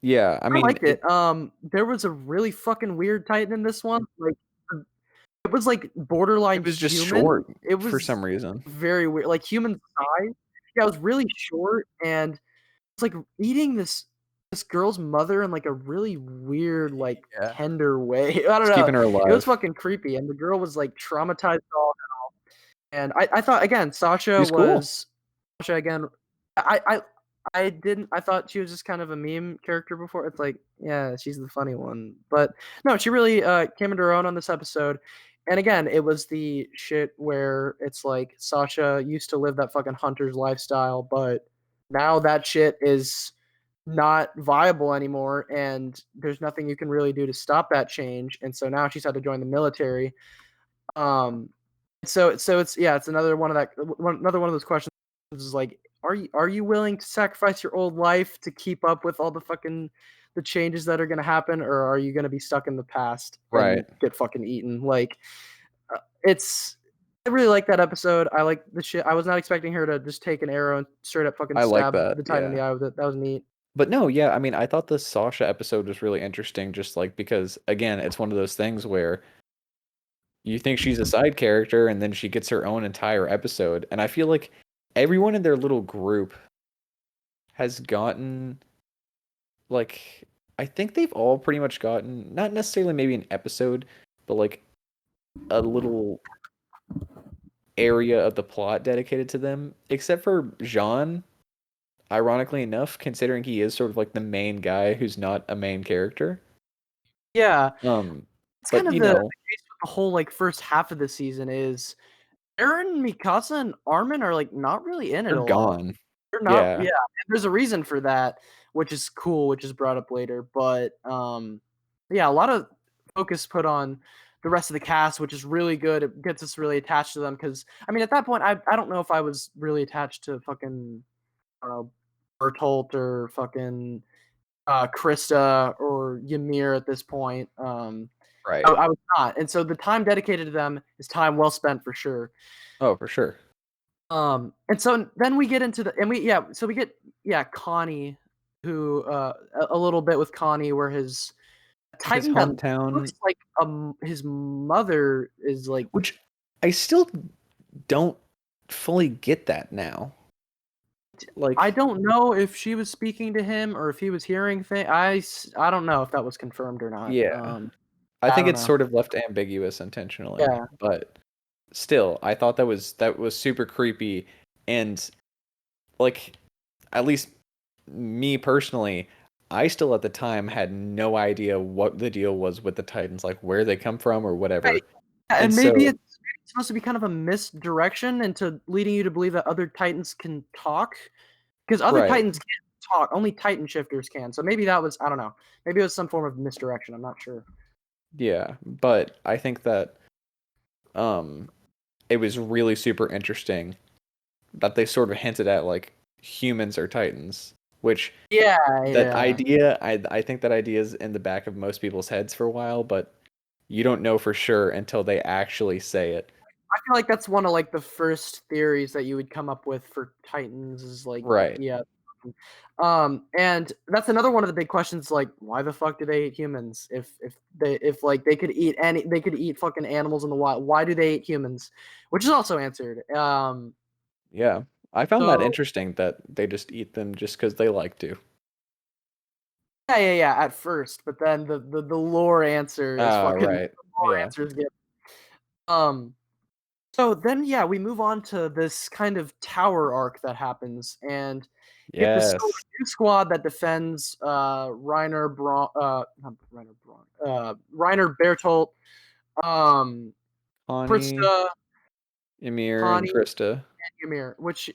Yeah, I I mean liked it it. There was a really fucking weird Titan in this one. Like it was like it borderline was just human. short It for was some reason. very weird, like human size. Yeah, it was really short and it's like eating this girl's mother in like a really weird, like Yeah. tender way. I don't Just know. keeping her It was alive. fucking creepy, and the girl was like traumatized all. And I thought again, Sasha She's cool. was Sasha again. I didn't. I thought she was just kind of a meme character before. It's like, yeah, she's the funny one, but no, she really came into her own on this episode. And again, it was the shit where it's like Sasha used to live that fucking hunter's lifestyle, but now that shit is not viable anymore, and there's nothing you can really do to stop that change. And so now she's had to join the military. Um, so it's yeah, it's another one of those questions is like, are you willing to sacrifice your old life to keep up with all the fucking the changes that are gonna happen, or are you gonna be stuck in the past and Right. get fucking eaten? Like, it's I really like that episode. I like the shit. I was not expecting her to just take an arrow and straight up fucking I like stab that. the Titan in the Yeah. eye with it. That was neat. But no, yeah, I mean, I thought the Sasha episode was really interesting just like because again, it's one of those things where you think she's a side character and then she gets her own entire episode and I feel like everyone in their little group has gotten like I think they've all pretty much gotten not necessarily maybe an episode, but like a little area of the plot dedicated to them, except for Jean, ironically enough, considering he is sort of like the main guy who's not a main character. Yeah, Um, it's kind but of you the know, case with the whole like first half of the season is Eren, Mikasa, and Armin are like not really in it they're a lot. gone. They're not, yeah. Yeah, And there's a reason for that, which is cool, which is brought up later. But yeah, a lot of focus put on the rest of the cast, which is really good. It gets us really attached to them because I mean, at that point, I don't know if I was really attached to fucking uh, Bertolt or fucking Krista or Ymir at this point. right. I was not, and so the time dedicated to them is time well spent for sure. Oh, for sure. And so then we get into the and we yeah, so we get yeah, Connie, who a little bit with Connie where his His Titan that looks hometown, like his mother is like which I still don't fully get that now. I Like, don't know if she was speaking to him or if he was hearing things. I don't know if that was confirmed or not. yeah, I I think don't it's know. sort of left ambiguous intentionally, Yeah. but still, I thought that was super creepy and like at least me personally, I still at the time had no idea what the deal was with the Titans, like where they come from or Right. whatever. Yeah, And and maybe so, it's supposed to be kind of a misdirection into leading you to believe that other Titans can talk, because other right, Titans can't talk. Only Titan shifters can. So maybe that was, I don't know. Maybe it was some form of misdirection. I'm not sure. yeah. But I think that um it was really super interesting that they sort of hinted at like humans are Titans, which Yeah, that yeah. idea, I think that idea is in the back of most people's heads for a while, but you don't know for sure until they actually say it. I feel like that's one of like the first theories that you would come up with for Titans is like, Right. yeah. And that's another one of the big questions, like, why the fuck do they eat humans? If like they could eat fucking animals in the wild. Why do they eat humans? Which is also answered. Yeah. I found that So interesting that they just eat them just because they like to. yeah, at first, but then the lore answer is Ah, fucking right. the lore Yeah. answer is good. Um So then, yeah, we move on to this kind of tower arc that happens, and you get this Yes. new squad that defends Reiner Bertolt, um, Connie, Krista, Emir, and Connie, Krista. and Ymir. Which,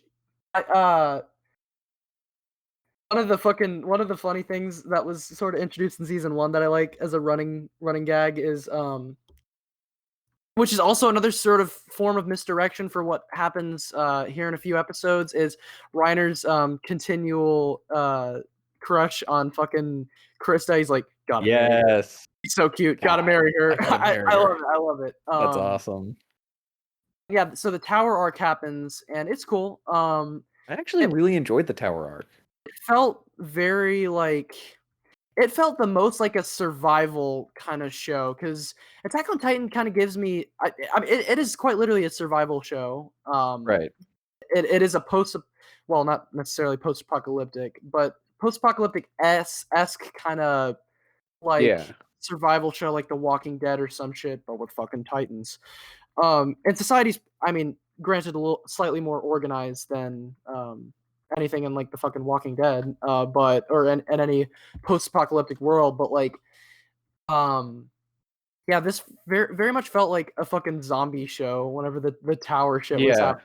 one of the funny things that was sort of introduced in season one that I like as a running gag is which is also another sort of form of misdirection for what happens here in a few episodes is Reiner's continual crush on fucking Krista. He's like, gotta marry her. Yes. He's so cute. Gotta God, marry her. I gotta marry I love her. it. I love it. That's awesome. Yeah. So the tower arc happens, and it's cool. I actually It really enjoyed the Tower arc. felt very like it felt the most like a survival kind of show because Attack on Titan kind of gives me. I mean, it is quite literally a survival show. Right. It is a well, not necessarily post-apocalyptic, but post-apocalyptic esque kind of like Yeah. survival show, like The Walking Dead or some shit, but with fucking titans. And society's, I mean, granted, a little slightly more organized than anything in like the fucking Walking Dead, but or in any post-apocalyptic world, but like, um, yeah, this very much felt like a fucking zombie show whenever the tower shit was Yeah.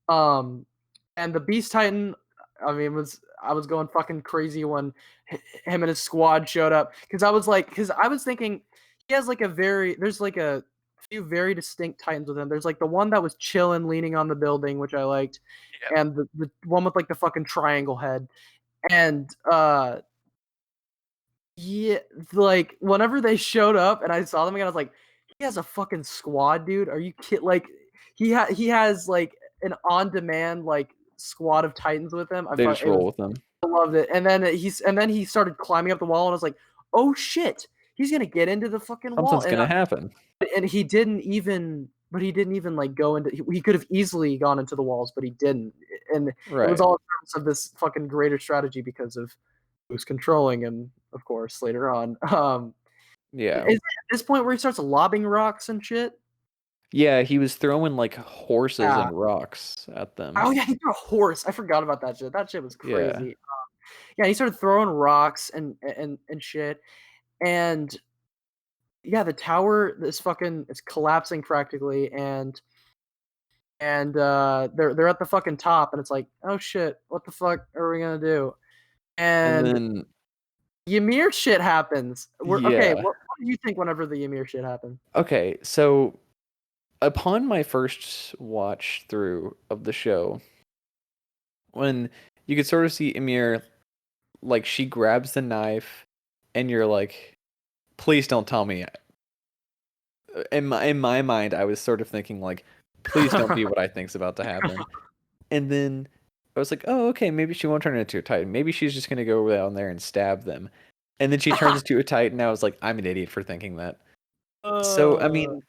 happening. And the Beast Titan, I mean, was I was going fucking crazy when him and his squad showed up because I was thinking he has like there's like a few very distinct Titans with him. There's like the one that was chilling, leaning on the building, which I liked, Yep. and the one with like the fucking triangle head, and yeah, like whenever they showed up and I saw them again, I was like, he has a fucking squad, dude. Are you kid? Like he has like an on demand like squad of Titans with him. They just It roll was with them. I loved it. And then he started climbing up the wall, and I was like, oh shit, he's gonna get into the fucking wall. Something's gonna happen. And he didn't even like go into. He could have easily gone into the walls, but he didn't. And it was Right. all in terms of this fucking greater strategy because of who's controlling him, of course, later on. Is Yeah. it at this point where he starts lobbing rocks and shit? Yeah, he was throwing like horses Yeah. and rocks at them. Oh yeah, he threw a horse. I forgot about that shit. That shit was Yeah. crazy. Yeah, he started throwing rocks and shit. And yeah, the tower is fucking it's collapsing practically, and they're at the fucking top, and it's like, oh shit, what the fuck are we gonna do? And And then Ymir shit happens. We're okay. yeah. What did you think whenever the Ymir shit happened? Okay, so upon my first watch through of the show, when you could sort of see Emir, like she grabs the knife, and you're like, please don't tell me. In my mind, I was sort of thinking like, please don't be what I think's about to happen. And then I was like, oh, okay, maybe she won't turn into a Titan. Maybe she's just gonna go down there and stab them. And then she turns into a Titan. I was like, I'm an idiot for thinking that. So I uh, mean,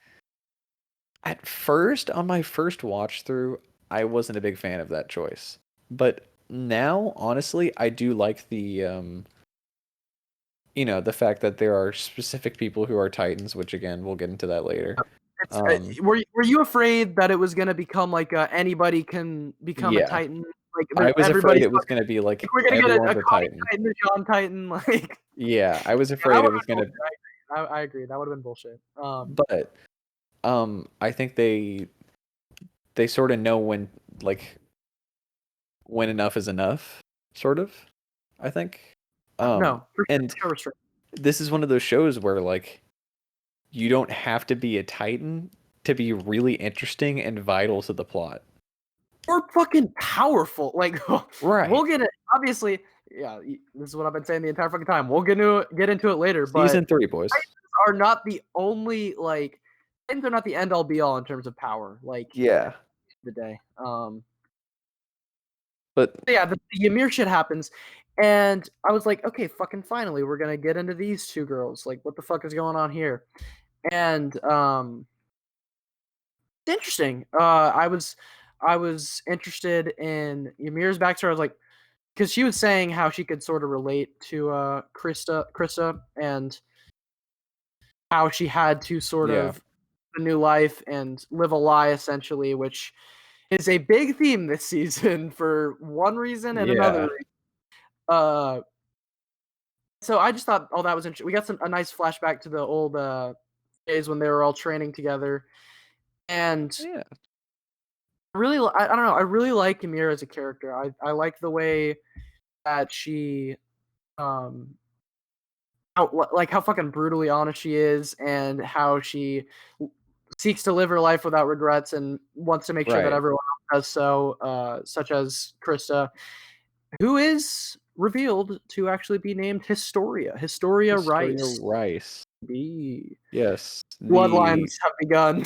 at first, on my first watch through, I wasn't a big fan of that choice. But now, honestly, I do like the fact that there are specific people who are Titans, which again, we'll get into that later. were you afraid that it was gonna become like anybody can become a Yeah. Titan? like I was afraid everybody's it was gonna be like like we're gonna get everyone's a a Connie Titan. Titan, a John Titan, like Yeah, I was yeah, that afraid would it have was been gonna, bullshit. I agree. That would have been bullshit. but I think they sort of know like when enough is enough, sort of. I think. No, for sure, And show restraint. this is one of those shows where like you don't have to be a Titan to be really interesting and vital to the plot. Or fucking powerful. Like we'll Right. get it. Obviously, yeah. This is what I've been saying the entire fucking time. We'll get into it later, but Season 3, boys. Titans are not the only like Titans are not the end all be all in terms of power. Like at Yeah. the end of the day. But Yeah, the Ymir shit happens, and I was like, okay, fucking finally, we're gonna get into these two girls. Like, what the fuck is going on here? And it's interesting. I was interested in Ymir's backstory. I was like, because she was saying how she could sort of relate to Krista, and how she had to sort yeah. of a new life and live a lie essentially, which is a big theme this season for one reason and another Yeah. reason. Uh, so I just thought, oh, that was interesting. We got a nice flashback to the old days when they were all training together, and Yeah. really, I don't know. I really like Amira as a character. I like the way that she, um, how fucking brutally honest she is, and how she seeks to live her life without regrets and wants to make sure that Right. everyone else does so, such as Krista, who is revealed to actually be named Historia. Historia Historia Rice. Rice. The Yes. bloodlines have begun.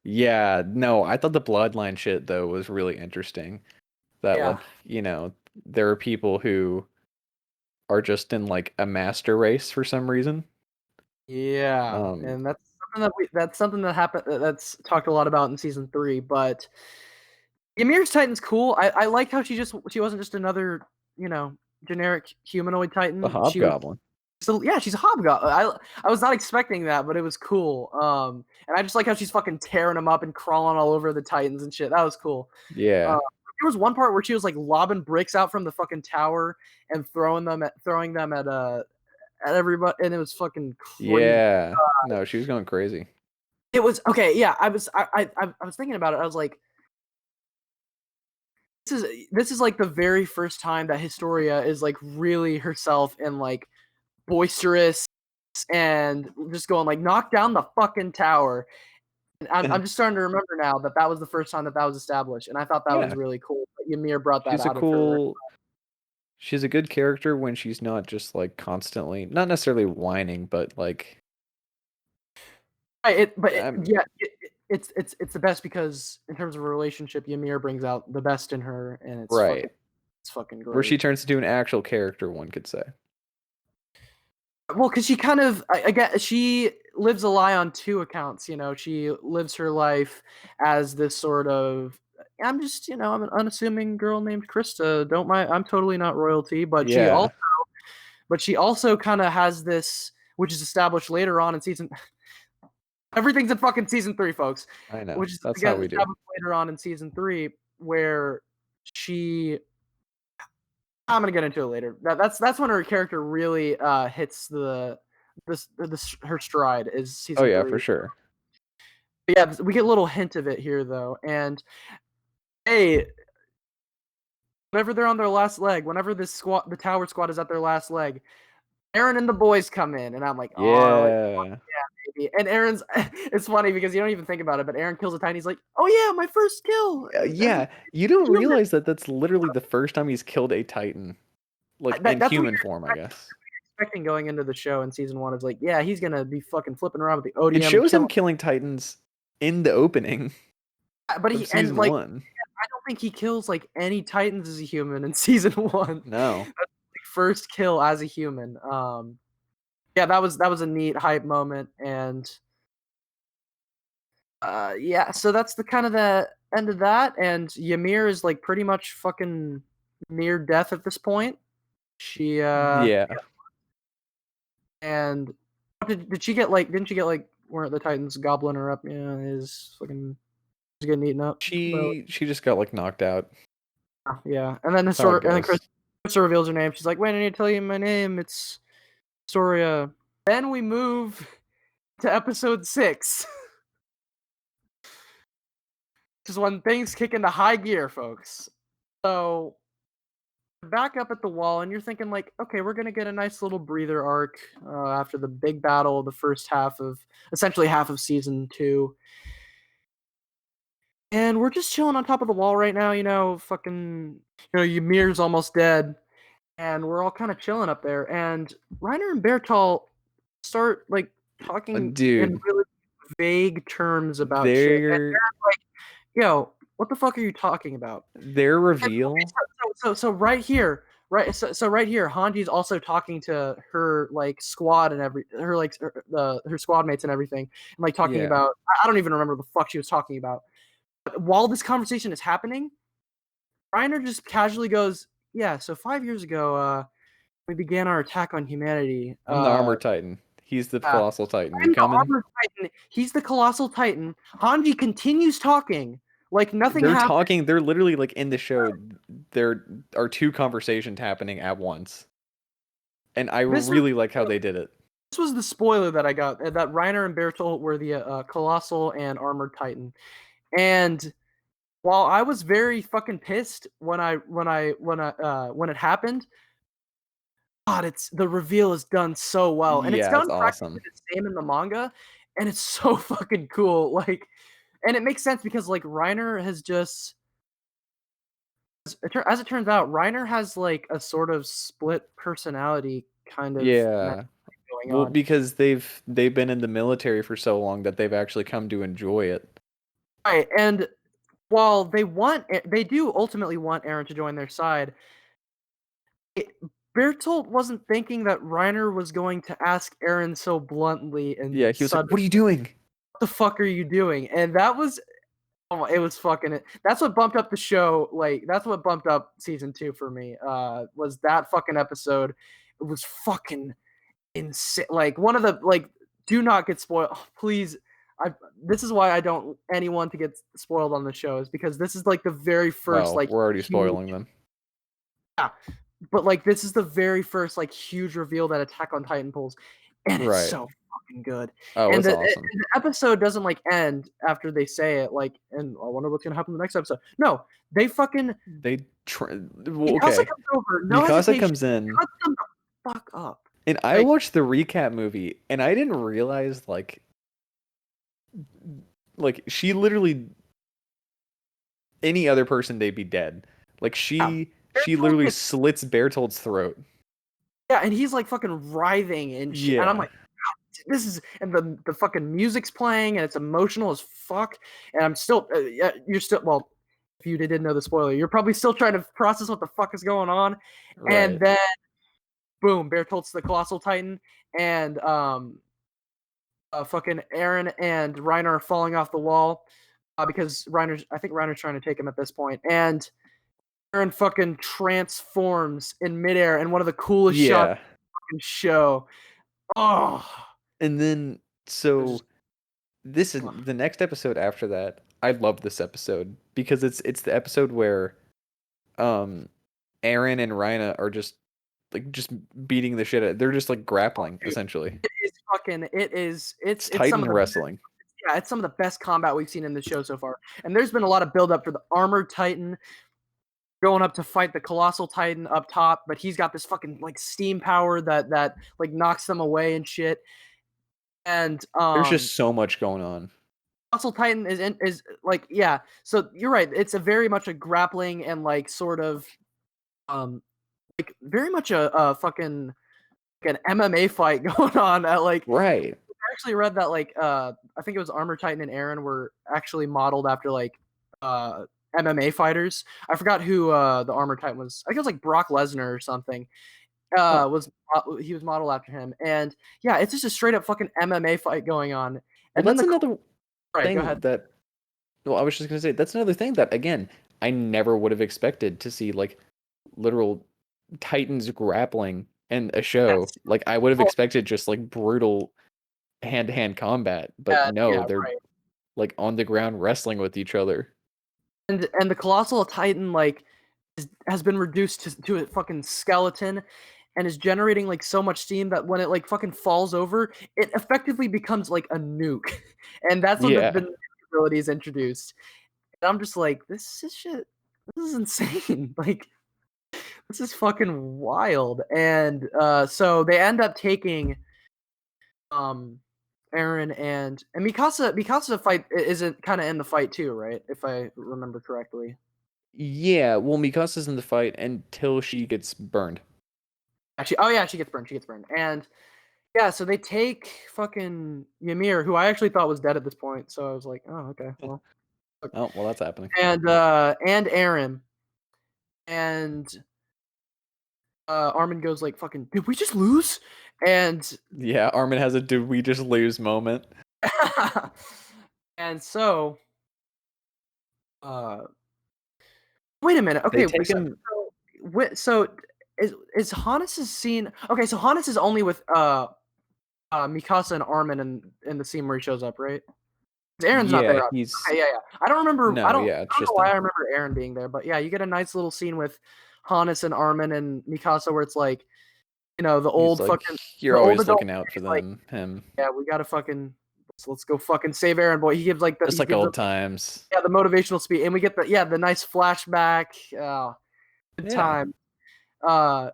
Yeah, no, I thought the bloodline shit though was really interesting. That Yeah. like, there are people who are just in like a master race for some reason. Yeah, Um, and that's something that happened that's talked a lot about in season 3, but Ymir's Titan's cool. I like how she wasn't just another, you know, generic humanoid the Titan. She was Hobgoblin. so yeah, she's a hobgoblin. I was not expecting that, but it was cool. And I just like how she's fucking tearing them up and crawling all over the Titans and shit. That was cool. Yeah. There was one part where she was like lobbing bricks out from the fucking tower and throwing them at everybody, and it was fucking crazy. Yeah. No, she was going crazy. It was okay. Yeah, I was thinking about it. I was like, this is like the very first time that Historia is like really herself and like boisterous and just going like knock down the fucking tower. And I'm just starting to remember now that that was the first time that that was established, and I thought that was Yeah. really cool. But Ymir brought that She's a out of her. cool she's a good character when she's not just like constantly, not necessarily whining, but like Right, um yeah, it's the best because in terms of a relationship, Ymir brings out the best in her, and right. it's fucking Where she great. turns into an actual character, one could say. Well, because she kind of again she lives a lie on two accounts. You know, she lives her life as this sort of I'm just I'm an unassuming girl named Krista. Don't mind, I'm totally not royalty, Yeah, but she also kind of has this, which is established later on in season. Everything's in fucking season 3, folks. I know. Which is That's how again we do. established later on in season 3, where she. I'm gonna get into it later. That's when her character really hits her stride is Oh season yeah, 3. for sure. But yeah, we get a little hint of it here though, and hey, whenever they're on their last leg, whenever the tower squad is at their last leg, Aaron and the boys come in, and I'm like, oh, Yeah. baby. And Aaron's, it's funny because you don't even think about it, but Aaron kills a tiny. He's like, oh yeah, my first kill as a Yeah, you don't human. realize that that's literally the first time he's killed a Titan, like in That's what human you're form, I guess. expecting going into the show in season 1. Is like, yeah, he's gonna be fucking flipping around with the It ODM and shows him killing. killing Titans in the opening But of he and season like, one. I don't think he kills like any Titans as a human in season 1. No. That's like first kill as a human. Yeah, that was a neat hype moment, and yeah, so that's the kind of the end of that, and Ymir is like pretty much fucking near death at this point. She Yeah. and did she get like didn't she get like weren't the Titans gobbling her up? Yeah, is fucking she's getting eaten up. So She just got like knocked out. Yeah, and then That's how it Chris goes. reveals her name. She's like, "Wait, I need to tell you my name. It's Historia." Then we move to episode 6, which is when things kick into high gear, folks. So back up at the wall, and you're thinking like, okay, we're gonna get a nice little breather arc after the big battle of the first half of essentially half of season 2. And we're just chilling on top of the wall right now, fucking, Ymir's almost dead, and we're all kind of chilling up there. And Reiner and Bertal start like talking in Dude, really vague terms about shit. And their like, yo, what the fuck are you talking about? their And reveal. so right here, so right here, Hanji's also talking to her like squad and her like her squad mates and everything, and like talking Yeah. about I don't even remember the fuck she was talking about. But while this conversation is happening, Reiner just casually goes, "Yeah, so 5 years ago, we began our attack on humanity. I'm the armor titan. He's the Yeah, colossal titan. You I'm the coming? armored titan. He's the colossal titan." Hanji continues talking like nothing They're happened. talking. They're literally like in the show. There are two conversations happening at once, and I This was really like how they did it. this was the spoiler that I got that Reiner and Bertolt were the colossal and armored titan. And while I was very fucking pissed when it happened, God, it's the reveal is done so well, and it's Yeah, it's done practically awesome. the same in the manga, and it's so fucking cool. Like, and it makes sense because like Reiner has just, as it turns out, Reiner has like a sort of split personality kind of mess Yeah. going Well, on. because they've been in the military for so long that they've actually come to enjoy it. Right, and while they do ultimately want Eren to join their side, it, Bertolt wasn't thinking that Reiner was going to ask Eren so bluntly and Yeah, he was like, suddenly, "What are you doing?" "What the fuck are you doing?" And that was, oh, it was fucking. That's what bumped up the show. Like that's what bumped up season 2 for me. Was that fucking episode? It was fucking insane. Like one of the like. Do not get spoiled, oh, please. I This is why I don't want anyone to get spoiled on the show is because this is like the very first Well, like we're already huge, spoiling them. yeah, but like this is the very first like huge reveal that Attack on Titan pulls, and it's Right. so fucking good. Oh, And it's awesome. the episode doesn't like end after they say it like, and I wonder what's gonna happen in the next episode. No, they fucking Well, Mikasa okay. comes over, no Mikasa hesitation, comes in, cuts them the fuck up. and I Like, watched the recap movie, and I didn't realize like she literally any other person they'd be dead. Like yeah, she Bertolt literally gets, slits Bertold's throat. yeah, and he's like fucking writhing and shit, and I'm Yeah. like, this is, and the fucking music's playing and it's emotional as fuck, and I'm still, yeah, you're still, well, if you didn't know the spoiler, you're probably still trying to process what the fuck is going on, and Right. then boom, Bertolt's the colossal titan, and fucking Aaron and Reiner are falling off the wall, because I think Reiner's trying to take him at this point, and Aaron fucking transforms in midair in one of the coolest shots Yeah. in the show. Oh, And then it so this is the next episode after that. I love this episode because it's the episode where um Aaron and Rhina are just beating the shit out. They're just like grappling dude, essentially. it's It's some Titan of the, wrestling. yeah, it's some of the best combat we've seen in the show so far. And there's been a lot of build up for the armored Titan going up to fight the colossal Titan up top, but he's got this fucking like steam power that like knocks them away and shit. And There's just so much going on. colossal Titan is like, yeah. So you're right. It's a very much a grappling and like sort of like very much a fucking like an MMA fight going on. Like Right. I actually read that like I think it was Armor Titan and Aaron were actually modeled after like uh MMA fighters. I forgot who the Armor Titan was. I think it was like Brock Lesnar or something. Huh. Was He was modeled after him. And yeah, it's just a straight up fucking MMA fight going on. Well, And then that's another right, go thing ahead. that well, I was just gonna say that's another thing that again I never would have expected to see like literal Titans grappling in a show. Yes. Like I would have Oh, expected just like brutal hand to hand combat, but yeah, no, they're right. like on the ground wrestling with each other. And the colossal Titan like has been reduced to a fucking skeleton and is generating like so much steam that when it like fucking falls over, it effectively becomes like a nuke. And that's when the Yeah. nuke ability is introduced. And I'm just like, this is shit. This is insane. Like, this is fucking wild. And so they end up taking um Aaron and Mikasa fight isn't kind of in the fight too, right? If I remember correctly. Yeah, well, Mikasa's in the fight until she gets burned. Actually, oh yeah, she gets burned. She gets burned. And yeah, so they take fucking Ymir, who I actually thought was dead at this point. So I was like, oh okay, well, fuck. Oh, well, that's happening. And Aaron and Armin goes like, fucking, did we just lose? And Yeah, Armin has a "did we just lose" moment. and so uh wait a minute. They Okay, take him. so is Hannes' scene okay? So Hannes is only with Mikasa and Armin in the scene where he shows up, right? 'Cause Aaron's not Yeah, there. he's Okay, yeah, yeah. I don't remember. no, yeah, it's I don't know just why I him. remember Aaron being there, but yeah, you get a nice little scene with Hannes and Armin and Mikasa where it's like, He's like, the you're old always adult. looking out for He's like, them, him, yeah, we gotta fucking let's go fucking save Aaron, boy. just He like gives them old times. the motivational speech, and we get the nice flashback. Good Yeah. time.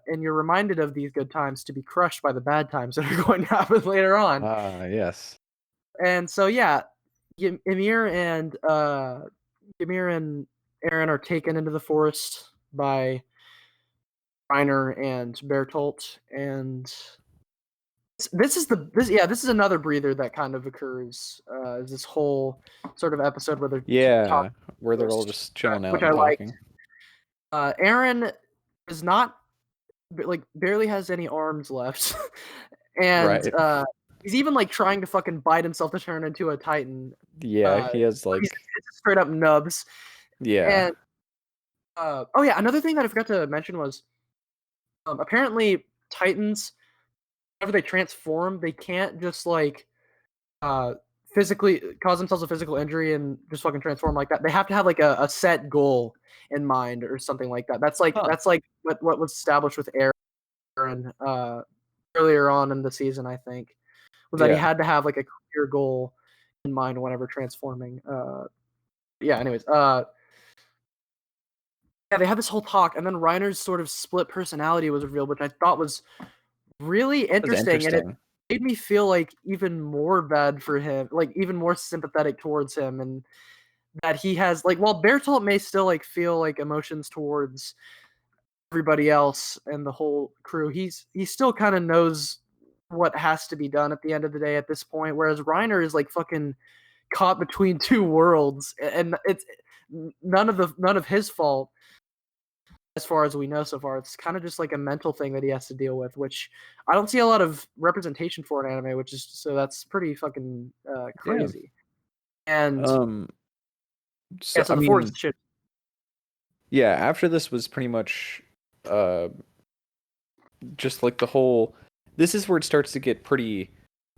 And you're reminded of these good times to be crushed by the bad times that are going to happen later on. Ah, yes. And so yeah, Ymir and Ymir and Aaron are taken into the forest by Reiner and Bertolt, and this is another breather that kind of occurs. Is this whole sort of episode where they're talking Yeah, where they're all first, just chilling out which and I liked. talking. Aaron is not like barely has any arms left, and Right. he's even like trying to fucking bite himself to turn into a Titan. Yeah, he has He's like, it's straight up nubs. yeah. And oh yeah, another thing that I forgot to mention was apparently Titans, whenever they transform, they can't just like uh, physically cause themselves a physical injury and just fucking transform like that. They have to have like a set goal in mind or something like that. Huh. That's like what was established with Aaron earlier on in the season, I think, was that he Yeah. had to have like a clear goal in mind whenever transforming. Yeah. Anyways, yeah, they had this whole talk, and then Reiner's sort of split personality was revealed, which I thought was really That's interesting, and it interesting. made me feel like even more bad for him, like even more sympathetic towards him, and that he has like while Bertolt may still like feel like emotions towards everybody else and the whole crew, he still kind of knows what has to be done at the end of the day at this point, whereas Reiner is like fucking caught between two worlds, and it's none of his fault as far as we know so far. It's kind of just like a mental thing that he has to deal with, which I don't see a lot of representation for in anime, which is so that's pretty fucking Yeah. crazy. And Um, yeah, so so I the forest mean, shit. yeah, after this was pretty much uh just like the whole, this is where it starts to get pretty,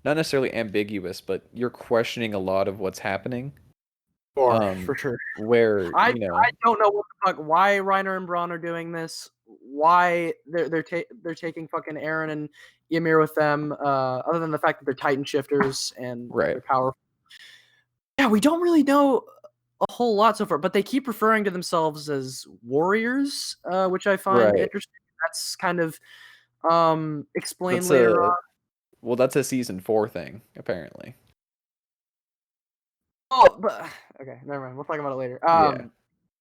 not necessarily ambiguous, but you're questioning a lot of what's happening. For sure. Where, I don't know what the fuck why Reiner and Braun are doing this. Why they're taking fucking Aaron and Ymir with them. Other than the fact that they're Titan shifters and right, they're powerful. Yeah, we don't really know a whole lot so far, but they keep referring to themselves as warriors, which I find right. interesting. That's kind of explained That's later a, on. well, that's a season 4 thing, apparently. Oh, but okay, never mind. We'll talk about it later. Yeah.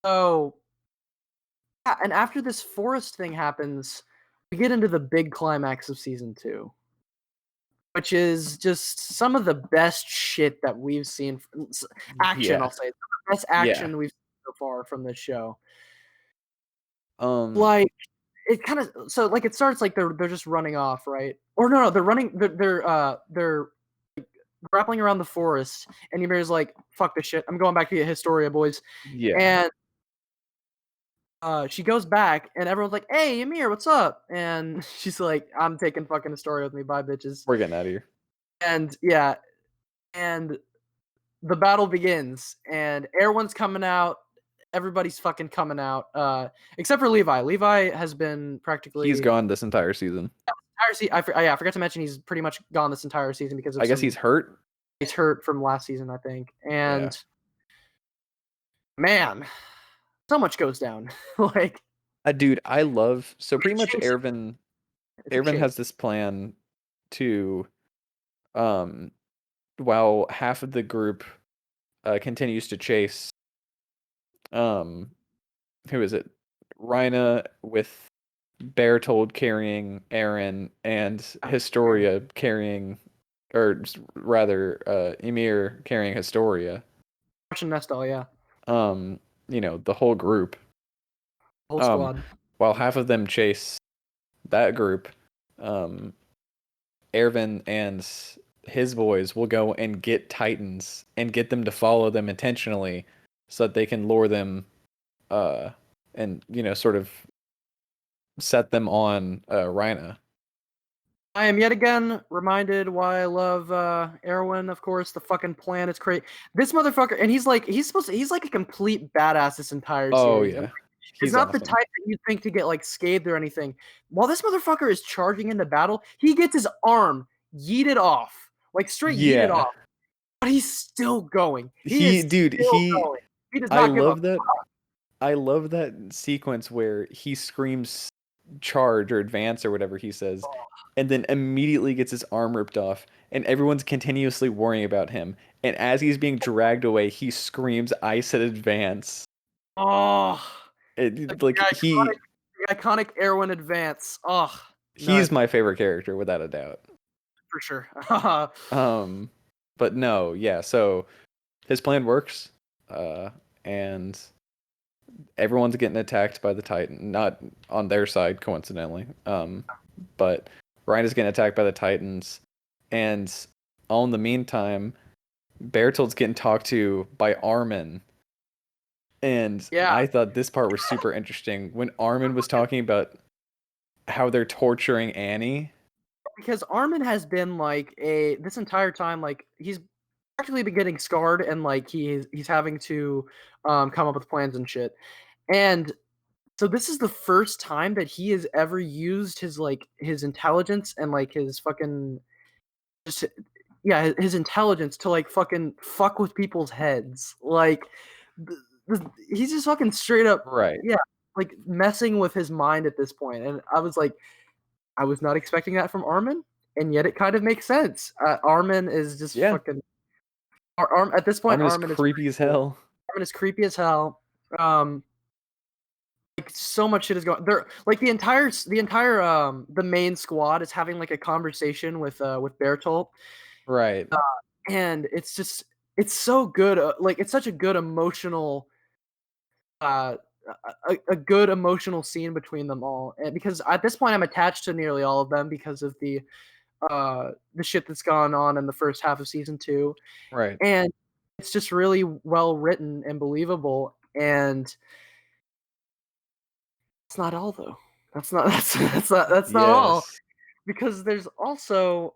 So yeah, and after this forest thing happens, we get into the big climax of season 2, which is just some of the best shit that we've seen. Action, Yeah. I'll say, some of the best Yeah. action we've seen so far from this show. Um, Like it kind of so like it starts like they're just running off, right? Or no, they're running. They're grappling around the forest, and Ymir's like, "Fuck this shit! I'm going back to get Historia, boys." yeah. And she goes back, and everyone's like, "Hey, Ymir, what's up?" And she's like, "I'm taking fucking Historia with me, bye, bitches." We're getting out of here. And yeah, and the battle begins, and everyone's coming out. everybody's fucking coming out. Except for Levi. Levi has been He's practically gone this entire season. entire season. I forgot to mention he's pretty much gone this entire season because I of guess he's some hurt. he's hurt from last season, I think. Yeah. And man, so much goes down. Like Dude, I love so pretty much chasing. It's a Ervin chase. has this plan to um while half of the group continues to chase um who is it? Rhina with Bertold carrying Aaron and Historia carrying or rather Emir carrying Historia. Russian Nestal, yeah. Um, the whole group. Whole Um, squad. while half of them chase that group, um, Ervin and his boys will go and get Titans and get them to follow them intentionally so that they can lure them uh and sort of set them on Rhina. I am yet again reminded why I love Erwin, of course. The fucking plan is crazy. This motherfucker, and he's like a complete badass this entire Oh series. And yeah. it's He's not the awesome. type that you think to get like scathed or anything. While this motherfucker is charging into battle, he gets his arm yeeted off. Like straight yeeted Yeah. off. But he's still going. He He is dude, still he going. He does I not give love up. that I love that sequence where he screams charge or advance or whatever he says, and then immediately gets his arm ripped off, and everyone's continuously worrying about him. And as he's being dragged away, he screams, "I said advance." Oh, the Like the iconic Erwin advance. Oh, he's nut my favorite character without a doubt. for sure. Um, but no, yeah. So his plan works, and everyone's getting attacked by the Titan. Not on their side, coincidentally. But Ryan is getting attacked by the Titans, and all in the meantime, Bertold's getting talked to by Armin. And Yeah, I thought this part was super interesting when Armin was talking about how they're torturing Annie. because Armin has been like a this entire time like he's actually been getting scarred and like he's having to come up with plans and shit. And so this is the first time that he has ever used his like his intelligence and like his fucking just yeah, his intelligence to like fucking fuck with people's heads. Like th- he's just fucking straight up Right. yeah, like messing with his mind at this point. And I was like I was not expecting that from Armin, and yet it kind of makes sense. Armin is just Yeah. fucking at this point, Armin is Armin is creepy pretty as cool. hell. Armin is creepy as hell. Like so much shit is going there. Like the main squad is having like a conversation with Bertolt, Right. and it's just it's so good. Like it's such a good emotional uh a good emotional scene between them all. And because at this point I'm attached to nearly all of them because of the shit that's gone on in the first half of season 2. Right. And it's just really well written and believable, and it's not all though. That's not that's not all Yes. because there's also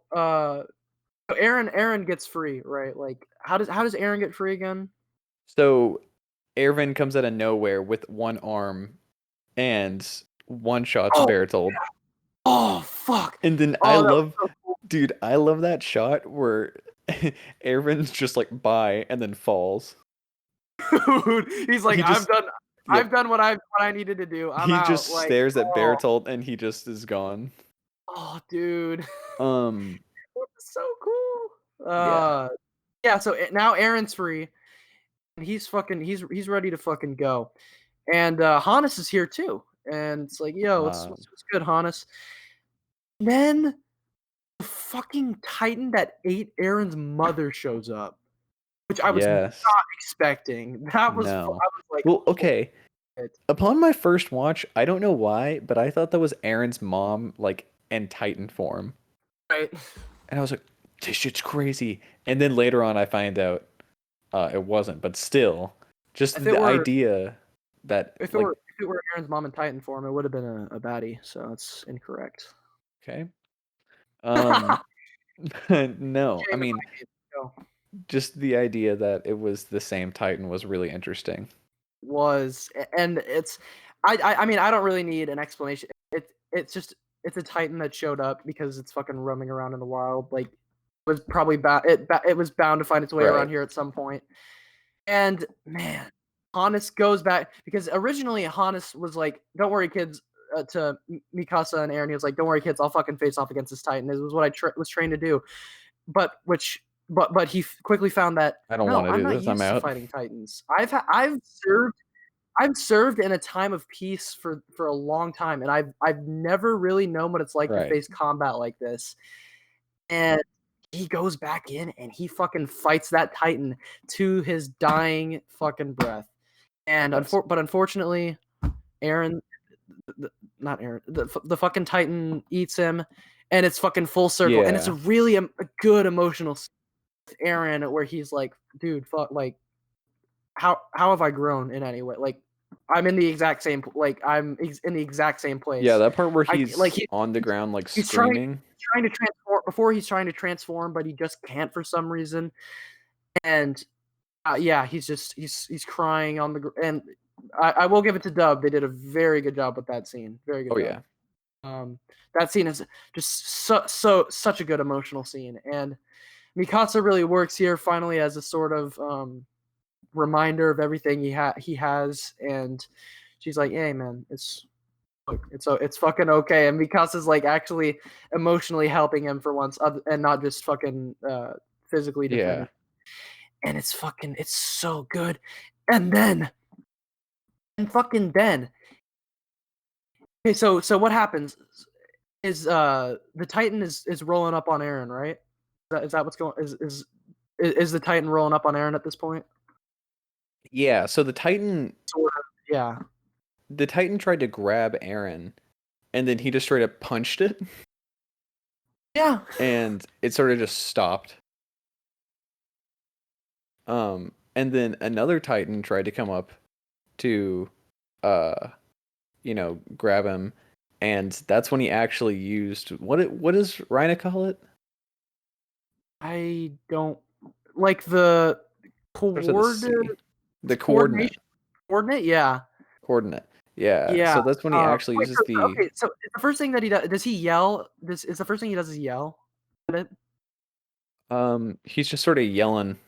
Aaron gets free, right? Like how does Aaron get free again? So Ervin comes out of nowhere with one arm and one shots Oh, Bertold. oh fuck. And then Oh, that was so cool. dude, I love that shot where Ervin's just like by and then falls. Dude, he's like He just, I've yep. done what I needed to do. I'm He out. just Like, stares at oh, Bertolt and he just is gone. oh dude. Um, That was so cool. yeah. Yeah, so now Aaron's free and he's ready to fucking go. And Hannes is here too. And it's like, yo, what's good, Hannes? Then the fucking Titan that ate Aaron's mother shows up, which I was not Yes. expecting. That was I No. was like, Well, holy okay. shit. Upon my first watch, I don't know why, but I thought that was Aaron's mom, like in Titan form. Right. And I was like, this shit's crazy. And then later on, I find out it wasn't. But still, just If it the were idea that, like, if it were Aaron's mom in Titan form, it would have been a baddie, so that's incorrect. okay. Um, no, I Shame in mean, my game. Go. just the idea that it was the same Titan was really interesting. and I mean I don't really need an explanation. It's just it's a Titan that showed up because it's fucking roaming around in the wild. Like was probably it was bound to find its way around Right. here at some point. And man, Hannes goes back because originally Hannes was like, "Don't worry, kids." To Mikasa and Eren, he was like, "Don't worry, kids. I'll fucking face off against this Titan." This was what I was trained to do. But which but he quickly found that I don't no, want to I'm do not this. I'm used to out. fighting Titans. I've served in a time of peace for a long time, and I've never really known what it's like to Right. face combat like this. And he goes back in and he fucking fights that Titan to his dying fucking breath. And Yes. but unfortunately, Aaron, not Aaron, the fucking Titan eats him, and it's fucking full circle. And it's a Yeah. really a good emotional scene with Aaron where he's like, dude, fuck, like, how have I grown in any way? Like, I'm in the exact same, like, in the exact same Yeah, place. that part where I like he's on the ground like he's screaming. trying to transform before he's trying to transform, but he just can't for some reason. And yeah, he's crying on the and I will give it to Dub. They did a very good job with that scene. Very good Oh job. yeah. Um, that scene is just such a good emotional scene, and Mikasa really works here finally as a sort of reminder of everything he has, and she's like, "Hey man, it's fucking okay." And Mikasa's like actually emotionally helping him for once, and not just fucking physically Yeah. defending. And it's so good. And then and fucking then, okay, so what happens is the Titan is rolling up on Aaron, right? Is that what's going is the Titan rolling up on Aaron at this point? Yeah, so Sort of, yeah. the Titan tried to grab Aaron and then he just straight up punched it Yeah. and it sort of just stopped. And then another Titan tried to come up to uh grab him and that's when he actually used what does Reina call it? I don't like the Starts with a C. The coordination coordinate. coordinate, yeah. Coordinate. Yeah. Yeah. So that's when he actually Wait, uses the okay, so the first thing that he does he yell? This is the first thing he does is yell? Is it? he's just sort of yelling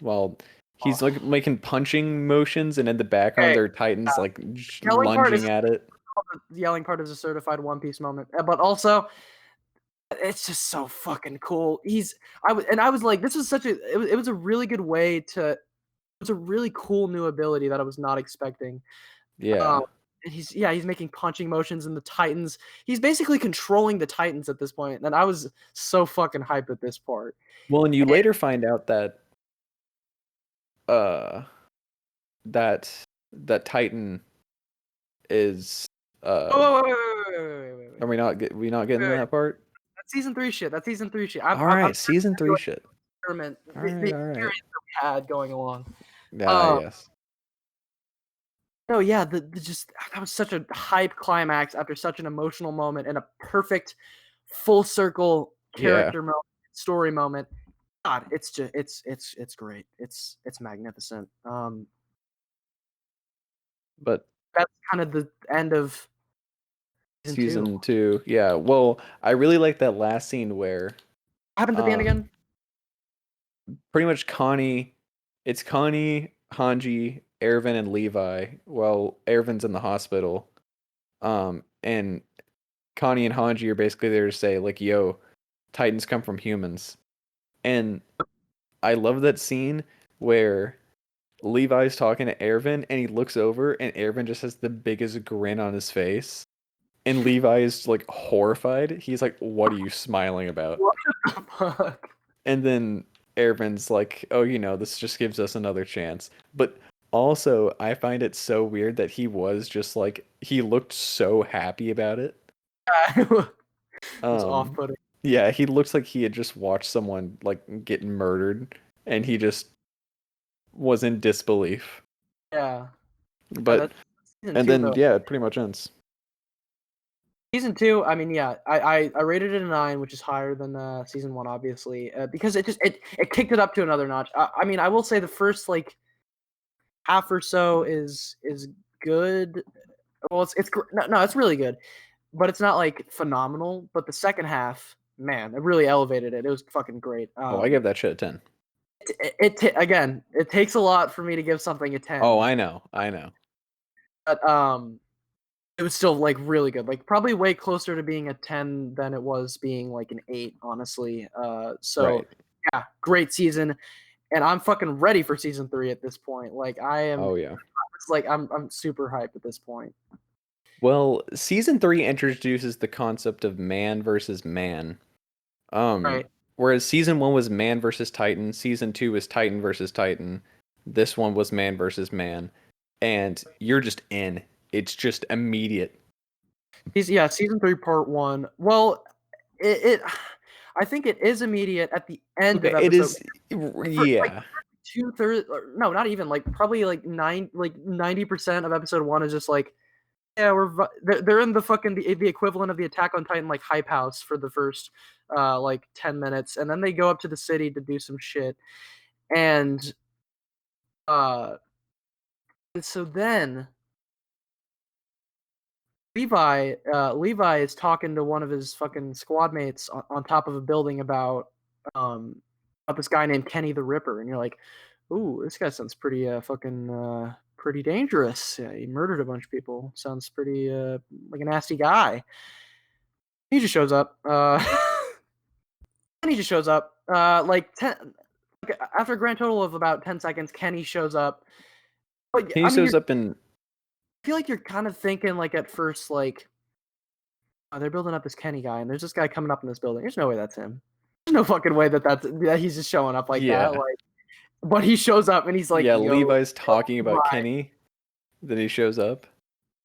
while he's like Oh, making punching motions and in the background okay. there are Titans Yeah. like Yelling part is lunging at it. the yelling part is a certified One Piece moment, but also it's just so fucking cool. I was like, this is such a it was a really good way to it was a really cool new ability that I was not expecting. Um, Yeah. and he's making punching motions and the Titans. He's basically controlling the Titans at this point, and I was so fucking hyped at this part. Well, and you And, later find out that uh that that Titan is uh oh, wait, are we not getting to wait. that part? That's season 3 shit. That's season 3 shit. All I'm right, trying season to do 3 an shit. experiment. All The right, all right. experience that we had going along. Yeah, Um, yes. no, yeah, the just that was such a hype climax after such an emotional moment and a perfect full circle Yeah. character moment, story moment. God, it's just it's great. It's magnificent. But That's kind of the end of season 2. What season 2, yeah. Well, I really like that last scene where happens at the end um again? pretty much it's Connie, Hanji, Ervin, and Levi. Well, Ervin's in the hospital. And Connie and Hanji are basically there to say, like, yo, Titans come from humans. And I love that scene where Levi's talking to Ervin and he looks over and Ervin just has the biggest grin on his face. And Levi is like horrified. He's like, what are you smiling about? What the fuck? And then Ervin's like, oh, this just gives us another chance. But also, I find it so weird that he was just like, he looked so happy about it. It was Um, off-putting. yeah, he looks like he had just watched someone like get murdered and he just was in disbelief. Yeah. But, That's season and 2 then, though. yeah, it pretty much ends. Season 2, I mean, yeah, I rated it a 9, which is higher than season 1, obviously, because it kicked it up to another notch. I mean, I will say the first like half or so is good. Well, no, it's really good, but it's not like phenomenal. But the second half, man, it really elevated it. It was fucking great. Oh, I give that shit a 10. Again, it takes a lot for me to give something a Oh, 10, I know. I know. but it was still like really good. Like probably way closer to being a 10 than it was being like an 8, honestly. So Right. yeah, great season, and I'm fucking ready for season 3 at this point. Like I am, Oh yeah. it's like I'm super hyped at this point. Well, season 3 introduces the concept of man versus man. Um, Right. Whereas season 1 was man versus Titan, season 2 was Titan versus Titan. This one was man versus man, and you're just in. It's just immediate. Yeah, season 3 part 1. Well, it I think it is immediate at the end Okay, of it episode. is. For like Yeah. 2/3, no, not even, like probably like 90% of episode 1 is just like, yeah, they're in the fucking the equivalent of the Attack on Titan like hype house for the first like 10 minutes, and then they go up to the city to do some shit. And uh and so then Levi is talking to one of his fucking squad mates on top of a building um about this guy named Kenny the Ripper, and you're like, ooh, this guy sounds pretty fucking pretty dangerous. Yeah, he murdered a bunch of people. Sounds pretty like a nasty guy. He just shows up. Kenny just shows up. Like 10, like after a grand total of about 10 seconds, Kenny shows up. But He I mean, shows up in. I feel like you're kind of thinking like at first like, oh, they're building up this Kenny guy, and there's this guy coming up in this building. There's no way that's him. There's no fucking way that he's just showing up like that. Yeah. Like, but he shows up and he's like, Yeah, "Yo, Levi's talking about Levi." Kenny. Then he shows up.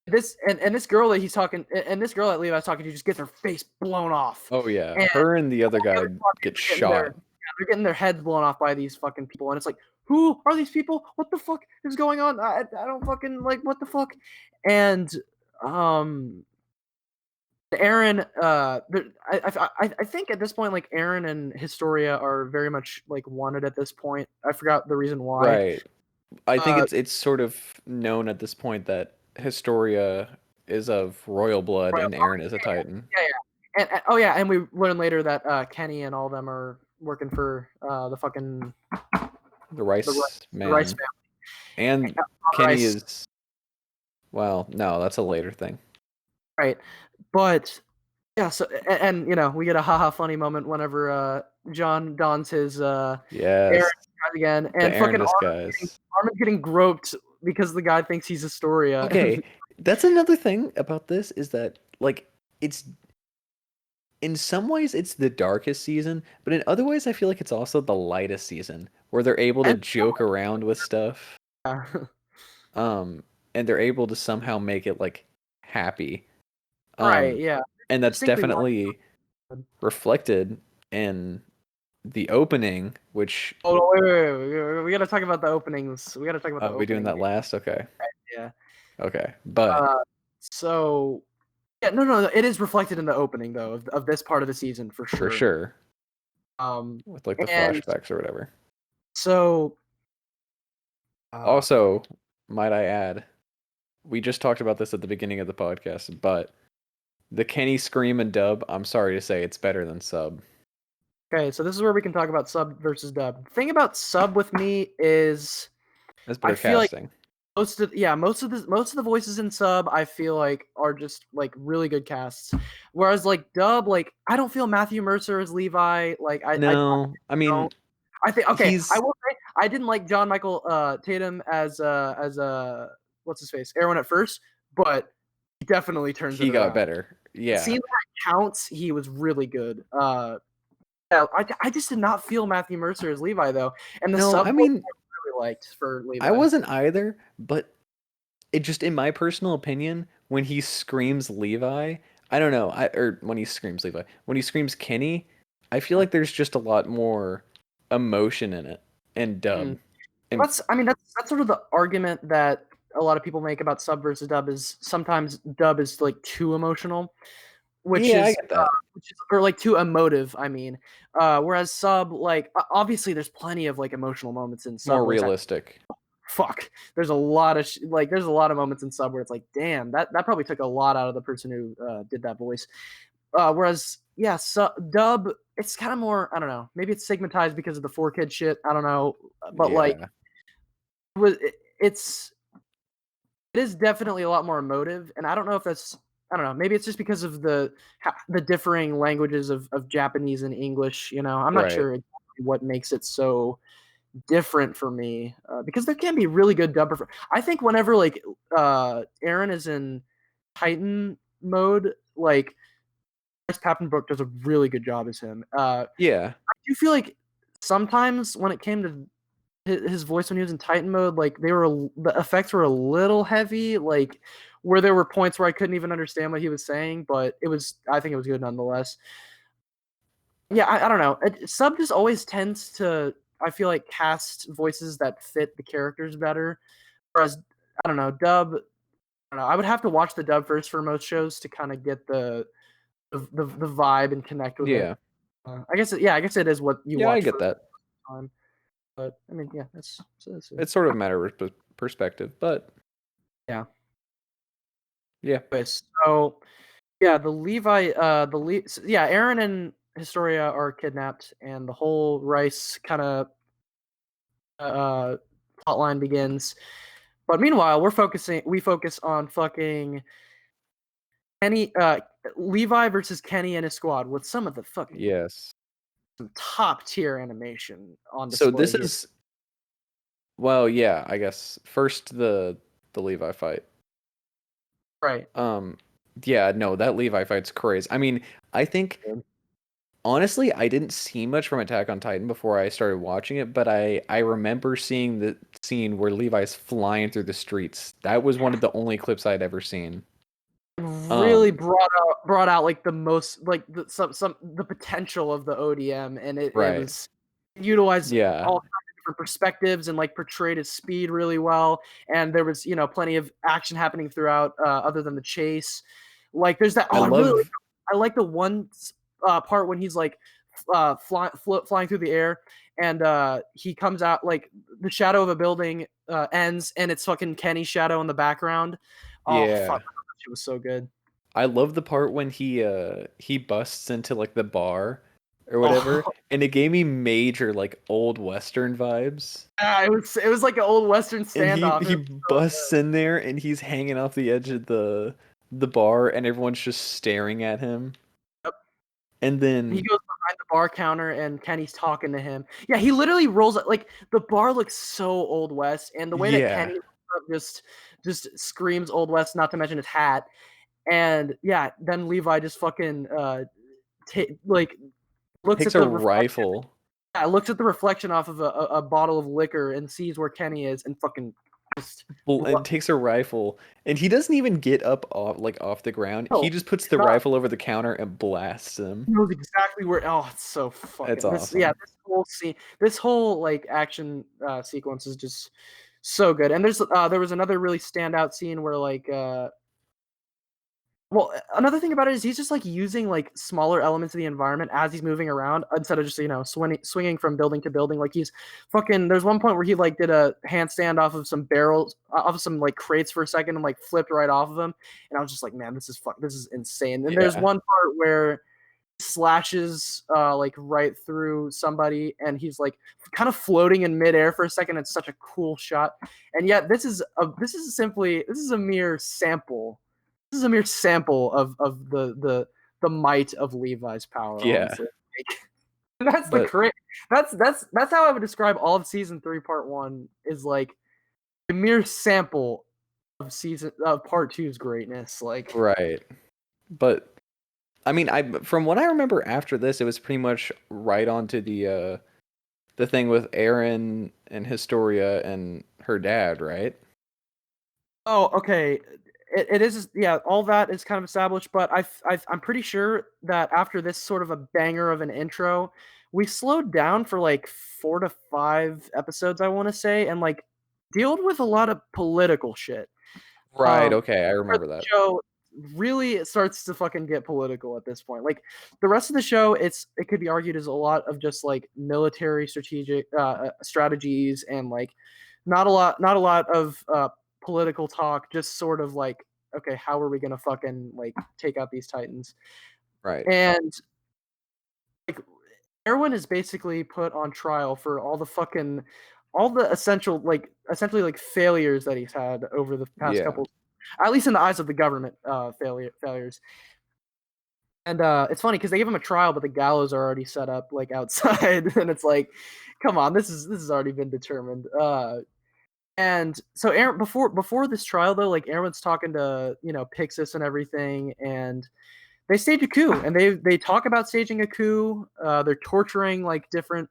This and this girl that he's talking, and this girl that Levi's talking to just gets her face blown off, Oh yeah. and Her and the other the guy other squadmates get are getting their shot. yeah, they're getting their heads blown off by these fucking people, and it's like, who are these people? What the fuck is going on? I don't fucking like what the fuck, and um Aaron, I think at this point, like Aaron and Historia are very much like wanted at this point. I forgot the reason why. Right. I think Uh, it's sort of known at this point that Historia is of royal blood right, and Aaron is a Titan. yeah, yeah, and oh yeah, and we learn later that Kenny and all of them are working for the fucking The the Rice Rice, the Rice Man. family. And Kenny Rice, is, well, no, that's a later thing. right? But yeah, so and you know we get a haha funny moment whenever John dons his Aaron Yes. again, The and Aaron fucking disguise. Armin's getting groped because the guy thinks he's Astoria. Okay, that's another thing about this is that like it's in some ways it's the darkest season, but in other ways I feel like it's also the lightest season where they're able to And joke around with stuff. yeah, Um and they're able to somehow make it like happy. right, Um yeah, and that's distinctly definitely lighthearted. reflected in the opening, which Oh, no, we gotta talk about the openings. We gotta talk about the are we doing opening. that last? Okay. Yeah. Okay. But Uh, so yeah, no, it is reflected in the opening though of this part of the season for for sure. sure, Um, with like the and flashbacks or whatever. so fuck. Also, might I add, we just talked about this at the beginning of the podcast, but the Kenny scream and dub, I'm sorry to say, it's better than sub. Okay, so this is where we can talk about sub versus dub. The thing about sub with me is That's I better feel like casting. most of the voices in sub I feel like are just like really good casts, whereas like dub, like I don't feel Matthew Mercer as Levi. Like I No, I mean, don't. I think okay. I he's will say I didn't like John Michael Tatum as what's his face Aaron at first, but he definitely turns it he got around. better. The Yeah. scene where it counts, he was really good. Yeah, I just did not feel Matthew Mercer as Levi though, and the No, sub I voice mean, I really liked for I Levi. wasn't either, but it just in my personal opinion, when he screams Levi, I don't know, or when he screams Levi, when he screams Kenny, I feel like there's just a lot more emotion in it and Mm. dub. And I mean that's sort of the argument that a lot of people make about sub versus dub is sometimes dub is like too emotional, which yeah, I is get that. or like too emotive. I mean, whereas sub like obviously there's plenty of like emotional moments in sub More voice acting realistic. fuck. There's a lot of there's a lot of moments in sub where it's like, damn, that probably took a lot out of the person who did that voice. Whereas, yeah, dub, it's kind of more, I don't know, maybe it's stigmatized because of the 4 kid shit. I don't know, but like, Yeah. it's it is definitely a lot more emotive, and I don't know if that's, I don't know, maybe it's just because of the differing languages of Japanese and English. I'm not Right. sure exactly what makes it so different for me, because there can be really good dub. I think whenever like Aaron is in Titan mode, like Bryce Papenbrook does a really good job as him. Yeah. I do feel like sometimes when it came to his voice when he was in Titan mode, like the effects were a little heavy, like where there were points where I couldn't even understand what he was saying, but I think it was good nonetheless. Yeah, I don't know. Sub just always tends to, I feel like, cast voices that fit the characters better, whereas I don't know, dub. I don't know. I would have to watch the dub first for most shows to kind of get the vibe and connect with it. Yeah. I guess it is what you Yeah, I watch get for that. time. But I mean, yeah, that's It's sort of a matter of perspective, but yeah. yeah. Anyway, so yeah, yeah, Aaron and Historia are kidnapped, and the whole Rice kind of uh plotline begins. But meanwhile, we focus on fucking Kenny, Levi versus Kenny and his squad with some of the fucking Yes. some top tier animation on So display this here. is, well, yeah, I guess first the Levi fight. Right. Um, yeah, no, that Levi fight's crazy. I mean, I think honestly, I didn't see much from Attack on Titan before I started watching it, but I remember seeing the scene where Levi's flying through the streets. That was one of the only clips I'd ever seen. Really Um, brought out like the most, like the potential of the ODM, and it right. was utilized Yeah. all kinds of different perspectives and like portrayed his speed really well. And there was plenty of action happening throughout, other than the chase. Like there's that. I Oh, love, I like the one part when he's like flying through the air, and he comes out, like the shadow of a building ends, and it's fucking Kenny's shadow in the background. Oh fuck, yeah. it was so good. I love the part when he busts into like the bar or Oh, whatever, and it gave me major like old western vibes. yeah, it was like an old western And standoff. he It was so busts in there and he's hanging off the edge of the bar and everyone's just staring at him. good. And He then goes behind the bar counter and Kenny's talking to him. Yeah, he literally rolls up, like the bar looks so old west, and the way that yeah, Kenny just screams old west, not to mention his hat. And yeah, then Levi just fucking like looks takes at a the reflection. rifle. Yeah, looks at the reflection off of a bottle of liquor and sees where Kenny is, and fucking just And takes a rifle and he doesn't even get up off the ground. He no, just puts it's the not. rifle over the counter and blasts him. He knows exactly where. Oh, it's so It's fucking this. Yeah, awesome. this whole scene, this whole like action sequence is just so good. And there was another really standout scene where like well, another thing about it is he's just like using like smaller elements of the environment as he's moving around instead of just swinging from building to building. Like he's fucking. There's one point where he like did a handstand off of some barrels, off of some like crates for a second, and like flipped right off of them. And I was just like, man, this is insane. And there's Yeah. one part where slashes like right through somebody, and he's like kind of floating in midair for a second. It's such a cool shot. And yet this is a mere sample. This is a mere sample of the might of Levi's power, Yeah. honestly. And that's the But crit. That's how I would describe all of season 3 part 1, is like a mere sample of part two's greatness. Like, right. But I mean, I from what I remember after this, it was pretty much right onto the thing with Aaron and Historia and her dad, right? oh, okay. It is, yeah. All that is kind of established, but I'm pretty sure that after this sort of a banger of an intro, we slowed down for like 4 to 5 episodes, I want to say, and like dealt with a lot of political shit. Right, okay, I Where remember the that. show really starts to fucking get political at this point. Like the rest of the show, it could be argued is a lot of just like military strategic strategies and like not a lot of political talk, just sort of like, okay, how are we gonna fucking like take out these titans? Right. And like Erwin is basically put on trial for all the essentially like failures that he's had over the past Yeah. couple, at least in the eyes of the government, failures. And it's funny because they give him a trial, but the gallows are already set up like outside, and it's like, come on, this has already been determined. And so Aaron, before this trial though, like Aaron's talking to Pixis and everything, and they stage a coup, and they talk about staging a coup. They're torturing like different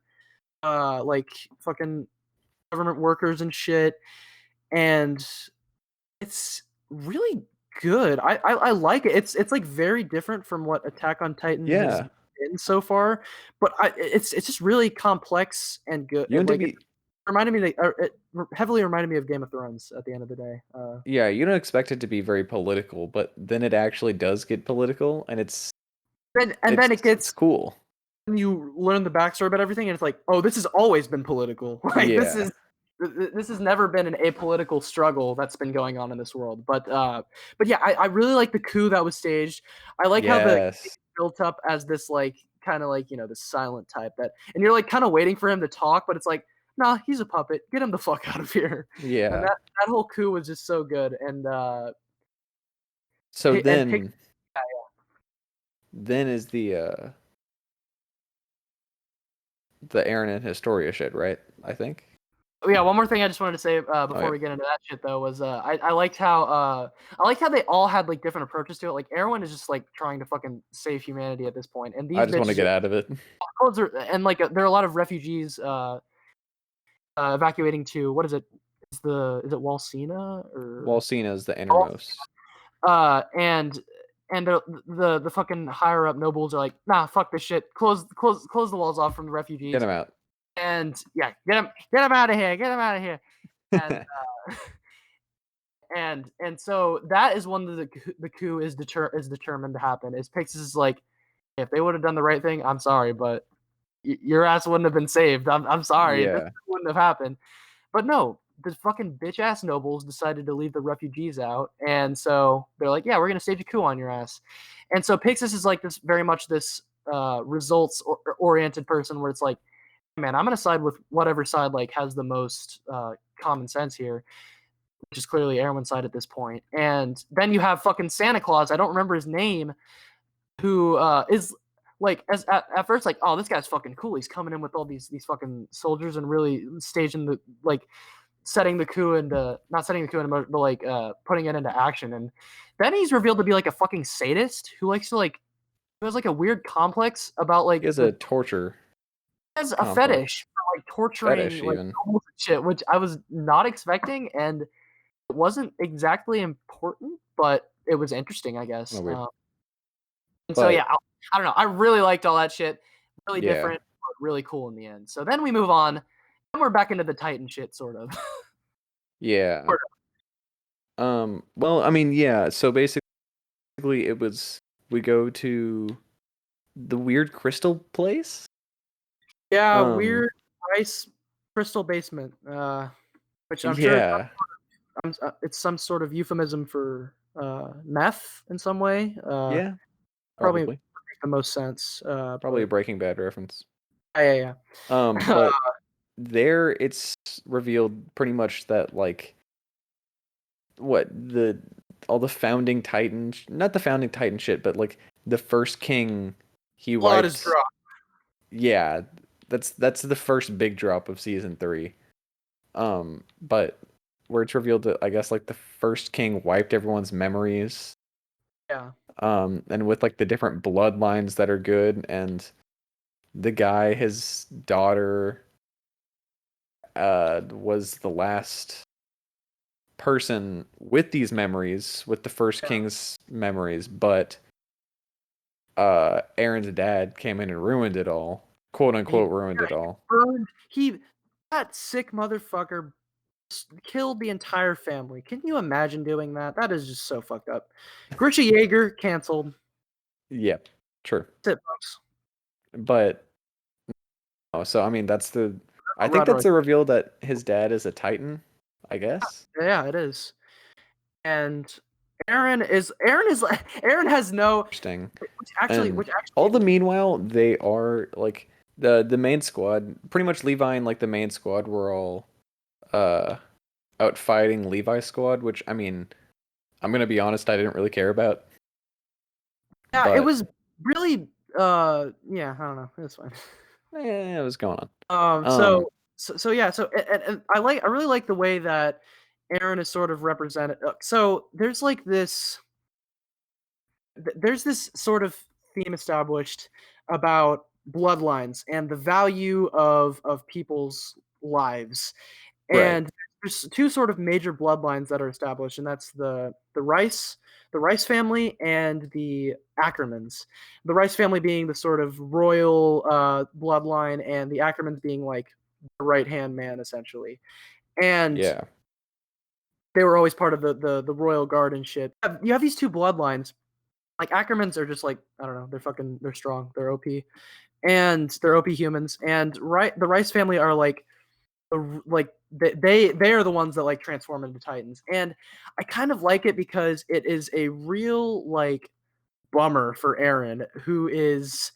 like fucking government workers and shit, and it's really good. I like it. It's like very different from what Attack on Titan has Yeah. been so far, but it's just really complex and good. You want to Like it be reminded me, it heavily reminded me of Game of Thrones at the end of the day. Yeah, you don't expect it to be very political, but then it actually does get political, and Then it it's gets, cool. you learn the backstory about everything, and it's like, oh, this has always been political. Like Yeah. this has never been an apolitical struggle that's been going on in this world. But yeah, I really like the coup that was staged. I like how the king Yes. built up as this like kind of like this silent type that, and you're like kind of waiting for him to talk, but it's like, nah, he's a puppet. Get him the fuck out of here. And Yeah. that whole coup was just so good. And So and pick. then is the Aaron and Historia shit, right? I think. Oh, yeah, one more thing I just wanted to say Oh before yeah. we get into that shit though was I liked how they all had like different approaches to it. Like Erwin is just like trying to fucking save humanity at this point, and I these just want to bitches get out of it. and like there are a lot of refugees evacuating to, what is it? Is it Walsina or Walsina is the innermost. and the fucking higher up nobles are like, nah, fuck this shit. Close the walls off from the Get refugees, him out. and yeah, get him out of here, get him out of here, and. And so that is when the coup is determined to happen. Is Pixis is like, if they would have done the right thing, I'm sorry, but your ass wouldn't have been saved. I'm sorry, this Yeah. wouldn't have happened. But no, the fucking bitch ass nobles decided to leave the refugees out, and so they're like, yeah, we're gonna stage a coup on your ass. And so Pixis is like this very much this results oriented person where it's like, man, I'm gonna side with whatever side like has the most common sense here, which is clearly Erwin's side at this point. And then you have fucking Santa Claus. I don't remember his name. Who is like at first like, oh, this guy's fucking cool. He's coming in with all these fucking soldiers and really staging the like setting the coup into, not setting the coup into, but like putting it into action. And then he's revealed to be like a fucking sadist who likes to like, who has like a weird complex about He like has the, a torture has a complex. fetish for like torturing Fetish like even. nobles and shit, which I was not expecting. And it wasn't exactly important, but it was interesting, I Oh, guess. weird. And so yeah, But I don't know. I really liked all that shit. Really yeah. different, but really cool in the end. So then we move on. And we're back into the Titan shit, sort of. Yeah. Sort Well, I mean, yeah, so basically it was we go to the weird crystal place. Yeah, Um, weird ice crystal basement, which I'm sure yeah. it's some sort of euphemism for meth in some way. Yeah, Probably make probably. the most sense. Probably a But Breaking Bad reference. yeah, yeah. But there it's revealed pretty much that like what the all the founding Titan, not the founding Titan shit, but like the first king he Blood is wiped. dropped. Yeah, that's the first big drop of season 3. But where it's revealed that I guess like the first king wiped everyone's memories. Yeah, And with like the different bloodlines that are good, and the guy, his daughter, was the last person with these memories, with the first yeah. king's memories, but Aaron's dad came in and ruined it all, quote He, unquote, ruined it all. burned. That sick motherfucker killed the entire family. Can you imagine doing that? That is just so fucked up. Grisha Jaeger canceled. Yep, true. That's it, folks. But oh, so I mean, that's the I think Rod that's Royce. a reveal that his dad is a Titan, I guess. Yeah, it is. And Aaron has no Interesting. which And all actually the meanwhile, they are like the main squad, pretty much Levi and like the main squad were all uh out fighting Levi's squad, which I mean, I'm gonna be honest, I didn't really care about. yeah, it But was really yeah, I don't know. It's fine. it was going on. Um Um, so so yeah, so and I really like the way that Aaron is sort of represented. So there's this sort of theme established about bloodlines and the value of people's lives. right. And there's two sort of major bloodlines that are established, and that's the Rice family, and the Ackermans. The Rice family being the sort of royal bloodline, and the Ackermans being like the right hand man, essentially. And Yeah. they were always part of the royal guard and shit. You have these two bloodlines. Like Ackermans are just like I don't know, they're strong, they're OP, and they're OP humans. And the Rice family are like they are the ones that like transform into titans, and I kind of like it because it is a real like bummer for Aaron, who is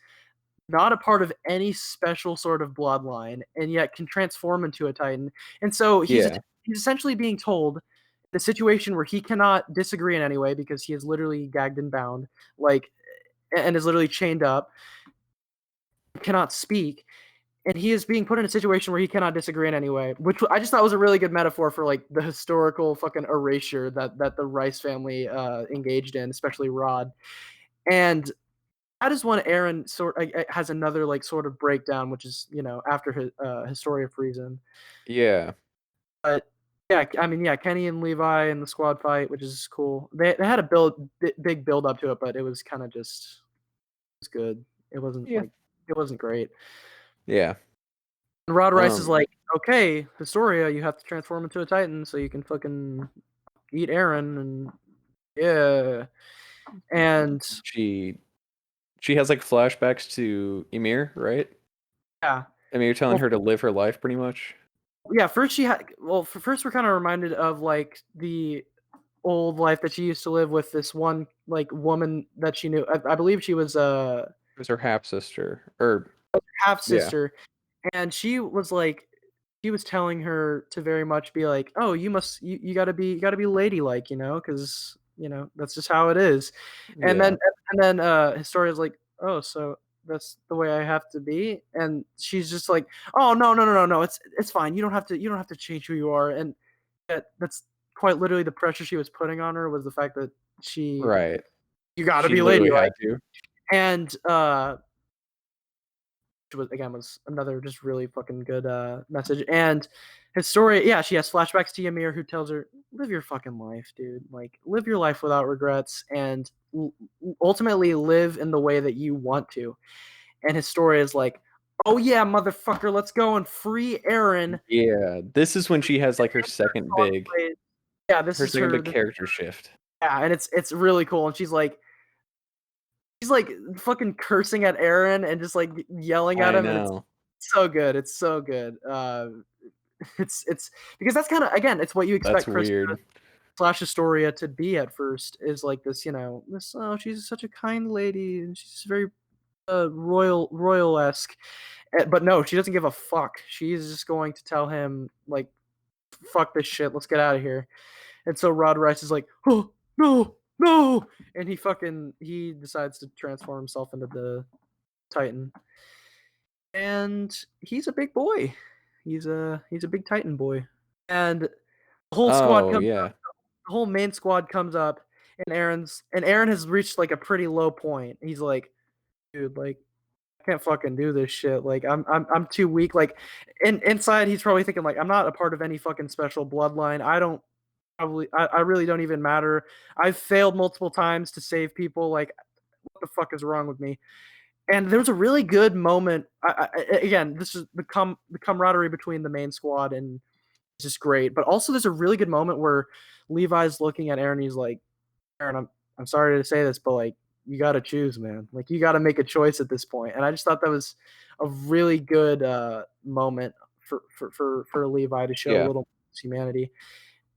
not a part of any special sort of bloodline and yet can transform into a titan. And so Yeah. he's essentially being told the situation where he cannot disagree in any way because he is literally gagged and bound, like, and is literally chained up, cannot speak, and he is being put in a situation where he cannot disagree in any way, which I just thought was a really good metaphor for like the historical fucking erasure that the Rice family engaged in, especially Rod. And that is when Aaron has another like sort of breakdown, which is after his Historia of Reason. Yeah. But yeah, I mean yeah, Kenny and Levi and the squad fight, which is cool. They had a big build up to it, but it was kind of just it was good. It wasn't Yeah. like it wasn't great. Yeah. And Rod Rice is Um, like, okay, Historia, you have to transform into a Titan so you can fucking eat Aaron, and yeah, and she she has like flashbacks to Ymir, right? yeah, I mean, you're telling well, her to live her life pretty much. yeah. First she had, well, first we're kind of reminded of like the old life that she used to live with this one like woman that she knew. I believe she was a It was her half sister, or half yeah, sister, and she was telling her to very much be like, oh, you you gotta be ladylike, because that's just how it is. And then yeah, Historia's like, oh, so that's the way I have to be. And she's just like, oh, no, it's fine, you don't have to change who you are. And that's quite literally the pressure she was putting on her, was the fact that she right. you gotta She be literally ladylike. had to. And was another just really fucking good message. And Historia, yeah, she has flashbacks to Ymir, who tells her, "Live your fucking life, dude. Like, live your life without regrets, and ultimately live in the way that you want to." And Historia is like, "Oh yeah, motherfucker, let's go and free Aaron." Yeah, this is when she has like Yeah, her second big character shift. yeah, and it's really cool. And she's like fucking cursing at Aaron and just like yelling at I him, and it's know. so good. It's so good. It's because that's kind of, again, it's what you That's expect Krista weird. slash Astoria to be at first, is like this, this, oh, she's such a kind lady and she's very royal esque, but no, she doesn't give a fuck. She's just going to tell him like, fuck this shit, let's get out of here. And so Rod Rice is like, oh no, no, and he decides to transform himself into the Titan, and he's a big boy. He's a big Titan boy, and Oh yeah, the whole main squad comes up, and Aaron has reached like a pretty low point. He's like, dude, like, I can't fucking do this shit. Like, I'm too weak. Like, inside he's probably thinking like, I'm not a part of any fucking special bloodline. I really don't even matter. I've failed multiple times to save people. Like, what the fuck is wrong with me? And there was a really good moment. Again, this is the camaraderie between the main squad, and it's just great. But also, there's a really good moment where Levi's looking at Aaron. He's like, Aaron, I'm sorry to say this, but like, you got to choose, man. Like, you got to make a choice at this point. And I just thought that was a really good moment for Levi to show a Yeah. little humanity.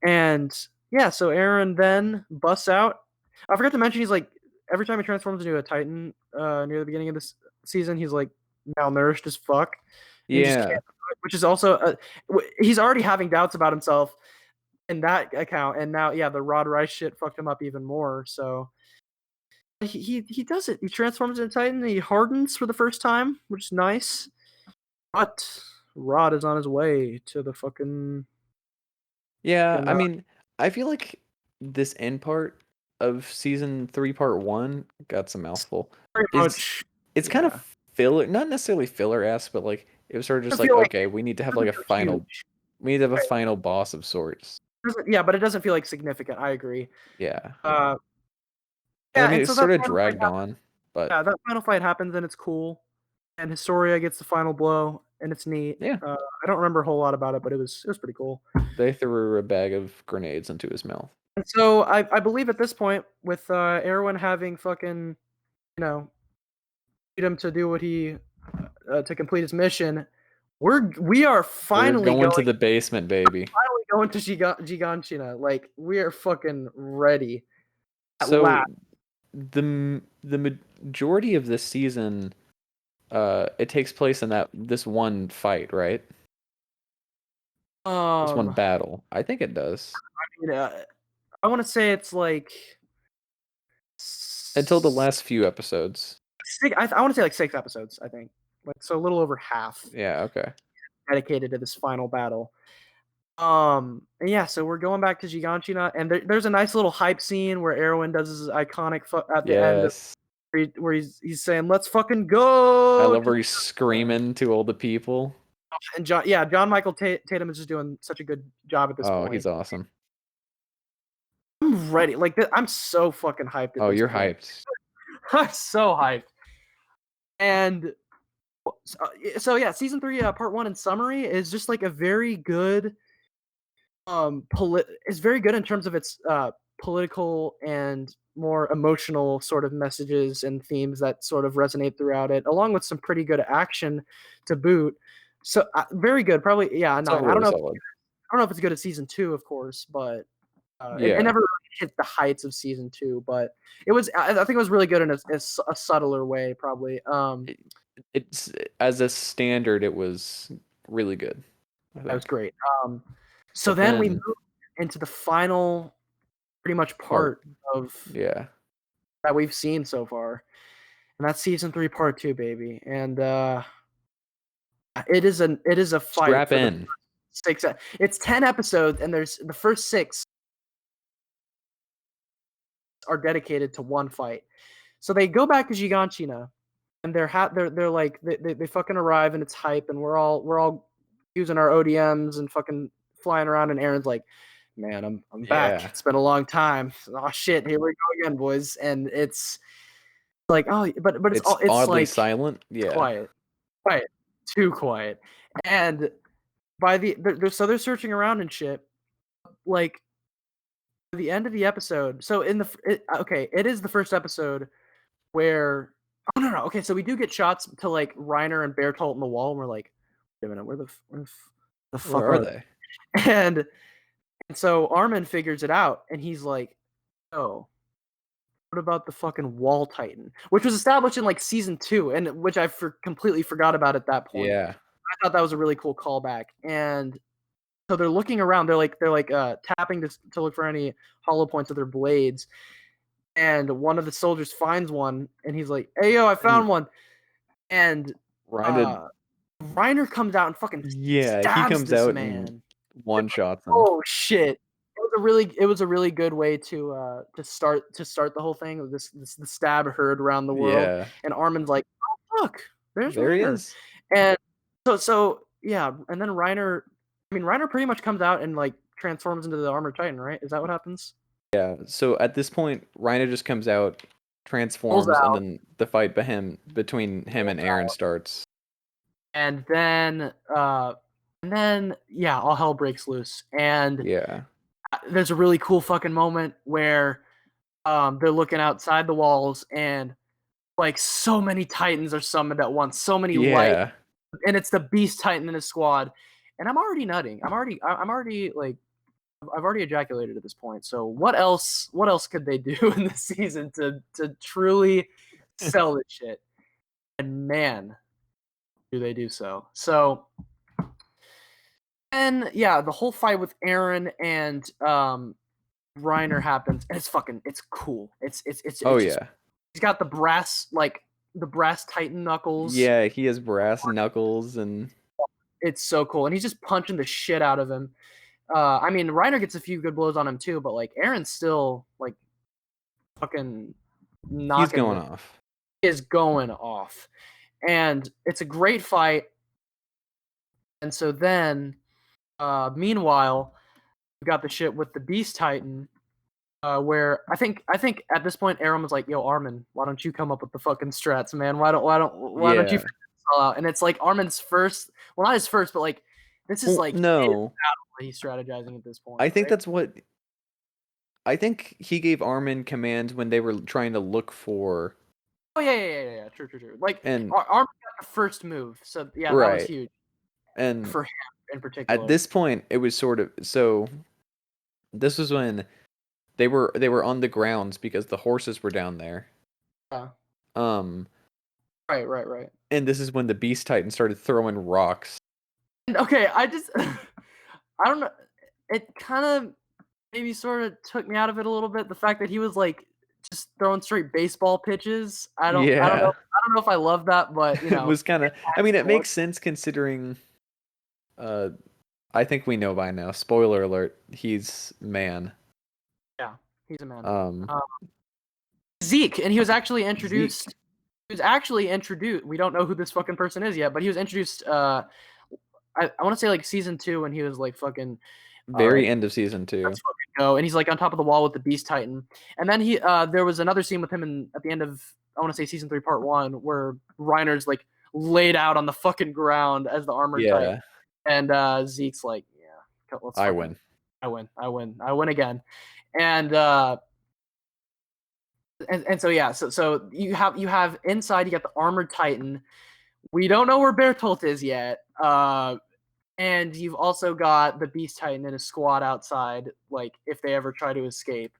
And yeah, so Aaron then busts out. I forgot to mention he's like every time he transforms into a Titan near the beginning of this season, he's like malnourished as fuck. And he just can't, Yeah. which is also he's already having doubts about himself in that account, and now yeah, the Rod Rice shit fucked him up even more. So he does it. He transforms into Titan. He hardens for the first time, which is nice. But Rod is on his way to the Yeah, fucking I mean, I feel like this end part of season 3 part 1, got some mouthful. very It's much it's kind yeah. of filler, not necessarily filler-esque, but like it was sort of I just like, feel like okay, we need to it have like doesn't a feel final huge. we need to have a Right. final boss of sorts. Yeah, but it doesn't feel like significant. I agree. Yeah. Uh, And I yeah, mean, and it's so that sort of final fight dragged happens. on, but Yeah, that final fight happens and it's cool. And Historia gets the final blow and it's neat. yeah, I don't remember a whole lot about it, but it was pretty cool. they threw a bag of grenades into his mouth. And so I believe at this point, with Erwin having fucking freedom to do what he to complete his mission, we are We're finally going to going the basement, baby. to Giganshina. Like we are fucking ready at So last. the majority of this season, it takes place in this one fight, right? This one I battle. I think it does. mean, I want to say it's like Until the six. last few episodes. I want to say like 6 episodes. I think like so a little over half Yeah, okay. dedicated to this final battle. And yeah, so we're going back to Giganshina, and there's a nice little hype scene where Erwin does his iconic at the end of Yes. where he's saying, "Let's fucking I go!" love where he's screaming to all the people. And John Michael Tatum is just doing such a good job at this Oh, point. he's awesome. I'm ready. Like I'm so fucking hyped at Oh, this you're point. hyped. I'm so hyped. And so yeah, season 3, part 1 in summary is just like a very good is very good in terms of its political and more emotional sort of messages and themes that sort of resonate throughout it, along with some pretty good action to boot. So very good, probably yeah, 9. Solid, solid. I don't know if it's good as season 2, of course, but it Yeah. never hit the heights of season 2. But it was I think it was really good in a subtler way, probably. It- It's as a standard, it was really good, I That was think. great. Um, so But then we then move into the final, pretty much part, part of yeah. that we've seen so far, and that's season 3, part 2, baby. And it is a fight Strap for the in. 6. It's 10 episodes, and there's the first 6 are dedicated to one fight. So they go back to Giganshina, and they're like they fucking arrive, and it's hype, and we're all using our ODMs and fucking flying around, and Aaron's like, "Man, I'm back. Yeah. It's been a long time. Oh shit, here we go again, boys." And it's like, oh, but It's it's oddly like silent. Yeah. quiet, quiet, too quiet. And by they're searching around and shit. Like the end of the episode. So okay, it is the first episode where oh no, okay, so we do get shots to like Reiner and Bertolt in the wall, and we're like, wait a minute, where the Where fuck are are they? they? And so Armin figures it out, and he's like, oh, what about the fucking Wall Titan, which was established in like season 2, and which I completely forgot about at that point. Yeah. I thought that was a really cool callback, and so they're looking around. They're like tapping to look for any hollow points of their blades, and one of the soldiers finds one, and he's like, "Hey yo, I And found one." And Reiner, uh, Reiner comes out and fucking yeah, he stabs comes this out and man. one shots him. Oh shit! It was a really good way to start the whole thing. This the stab heard around the world, Yeah. and Armin's like, "Oh look, there's There he Reiner," is. and so yeah, and then Reiner. I mean, Reiner pretty much comes out and like transforms into the Armored Titan, right? Is that what happens? Yeah. So at this point, Reiner just comes out, Pulls transforms, and out, then the fight between him and Aaron starts. and then yeah, all hell breaks loose, and Yeah. there's a really cool fucking moment where they're looking outside the walls, and like so many Titans are summoned at once, so many light, Yeah. and it's the Beast Titan in his squad, and I'm already nutting. I'm already like I've already ejaculated at this point. So what else? What else could they do in this season to truly sell this shit? And man, do they do so? So and yeah, the whole fight with Aaron and Reiner happens, and it's cool. Oh It's just yeah. he's got the brass Titan knuckles. Yeah, he has brass knuckles and It's so cool, and he's just punching the shit out of him. I mean, Reiner gets a few good blows on him too, but like Aaron's still like fucking he's knocking going the off. is going off, and it's a great fight. And so then, meanwhile, we got the shit with the Beast Titan, where I think at this point Aaron was like, "Yo, Armin, why don't you come up with the fucking strats, man? Why don't you Yeah. figure this all out?" And it's like Armin's first, well, not his first, but like this is Well, like his no. battle that he's strategizing at this I point, think right? that's what I think he gave Armin commands when they were trying to look for Oh yeah. True. Like and Armin got the first move, so yeah, that was right. huge And for him in at particular. this point it was sort of so this was when they were on the grounds because the horses were down there. Yeah. Um Right. and this is when the Beast Titan started throwing rocks. And, okay, I just I don't know. It kind of maybe sort of took me out of it a little bit. The fact that he was like just throwing straight baseball pitches. I don't know. Yeah. I don't know if I love that, but It was kind of I mean it makes sense considering uh I think we know by now. Spoiler alert, he's man. yeah, he's a man. Um Um, Zeke, and he was actually Zeke. introduced. He was actually introduced. We don't know who this fucking person is yet, but he was introduced. I want to say like season 2 when he was like fucking. All Very right, end of season 2. let's fucking go. And he's like on top of the wall with the Beast Titan. And then there was another scene with him at the end of I want to say season 3 part 1 where Reiner's like laid out on the fucking ground as the armored Titan, Yeah, and Zeke's like, yeah, let's I fucking win. I win again, and so yeah, so you have inside you got the armored Titan. We don't know where Bertolt is yet. And you've also got the Beast Titan in a squad outside, like if they ever try to escape.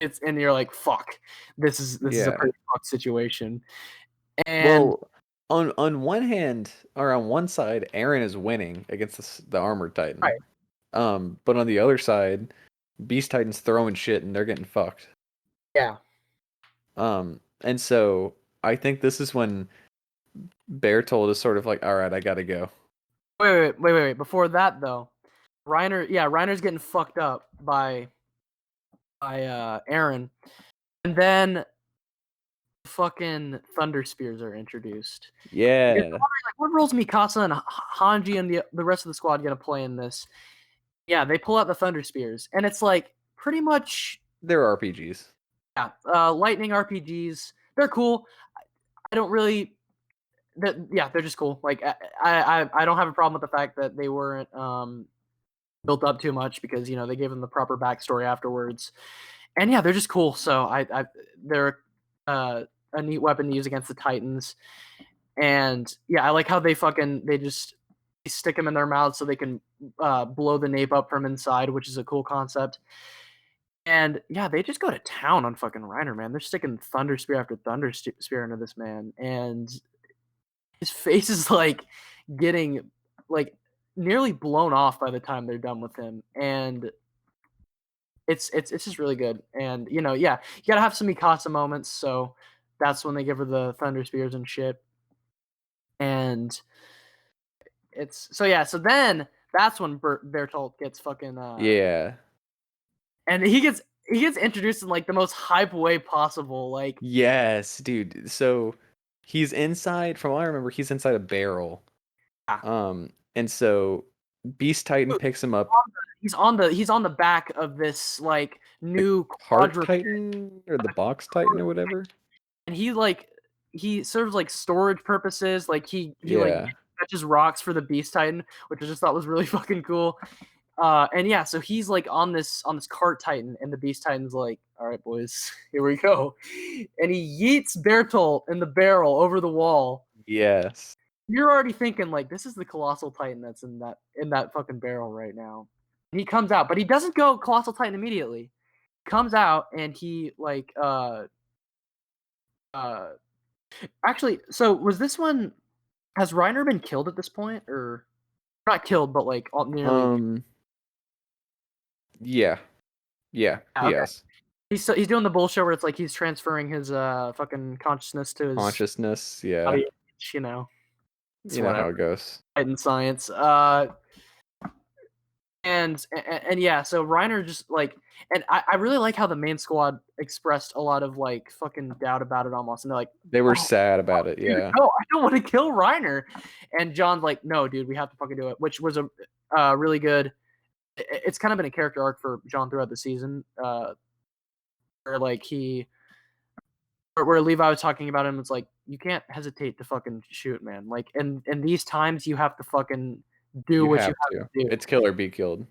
And you're like, fuck, this is a Yeah. pretty fucked situation. And Well, on one hand or on one side, Aaron is winning against the armored Titan. right, But on the other side, Beast Titan's throwing shit and they're getting fucked. yeah. And so I think this is when Bertold is sort of like, all right, I gotta go. Wait. Before that though, Reiner's getting fucked up by Aaron, and then fucking Thunder Spears are introduced. You're Yeah, wondering, like, what roles Mikasa and Hanji and the rest of the squad gonna play in this? Yeah, they pull out the Thunder Spears, and it's like pretty much they're RPGs. lightning RPGs. They're cool. I don't really. They're just cool. Like I don't have a problem with the fact that they weren't built up too much because they gave them the proper backstory afterwards, and yeah, they're just cool. So they're a neat weapon to use against the Titans, and yeah, I like how they stick them in their mouths so they can blow the nape up from inside, which is a cool concept. And yeah, they just go to town on fucking Reiner, man. They're sticking Thunder Spear after Thunder Spear into this man, and his face is like getting like nearly blown off by the time they're done with him, and it's just really good. And yeah, you gotta have some Mikasa moments, so that's when they give her the Thunder Spears and shit. And so then that's when Bertolt gets fucking Yeah. and he gets introduced in like the most hype way possible. Like Yes, dude. So he's inside, from what I remember, he's inside a barrel. ah, And so Beast Titan picks him up. he's on the back of this like The new Cart quadruped, Titan or the Box Titan or whatever. and he serves like storage purposes. Like he like Yeah. fetches rocks for the Beast Titan, which I just thought was really fucking cool. And yeah, so he's like on this cart Titan, and the Beast Titan's like, all right, boys, here we go, and he yeets Bertolt in the barrel over the wall. Yes. you're already thinking like this is the colossal titan that's in that fucking barrel right now. And he comes out, but he doesn't go colossal titan immediately. Comes out and he like uh actually, so was this one, has Reiner been killed at this point, or not killed, but like all, nearly? Um, yeah, yeah, Okay. yes. He's doing the bullshit where it's like he's transferring his fucking consciousness to his Consciousness, yeah. body. You know, it's You know how whatever. it goes. Titan science. And yeah, so Reiner just like, and I really like how the main squad expressed a lot of like fucking doubt about it almost, and they're like, They were oh, sad about it, dude, yeah. no, I don't want to kill Reiner. And John's like, no, dude, we have to fucking do it, which was a really good. It's kind of been a character arc for John throughout the season, where like where Levi was talking about him. It's like you can't hesitate to fucking shoot, man. Like in these times, you have to fucking do You what you have have to. to do. It's kill or be killed.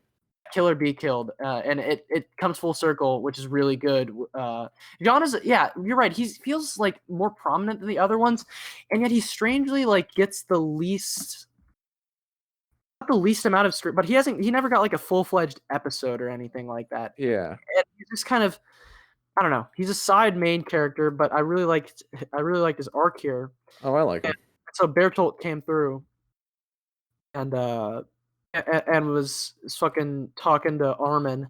Kill or be killed, and it comes full circle, which is really good. John is, yeah, you're right. He feels like more prominent than the other ones, and yet he strangely like gets the least, not the least amount of script, but he never got like a full fledged episode or anything like that. Yeah. And he's just kind of, I don't know. He's a side main character, but I really liked his arc here. Oh, I like And him. so Bertolt came through and and was fucking talking to Armin,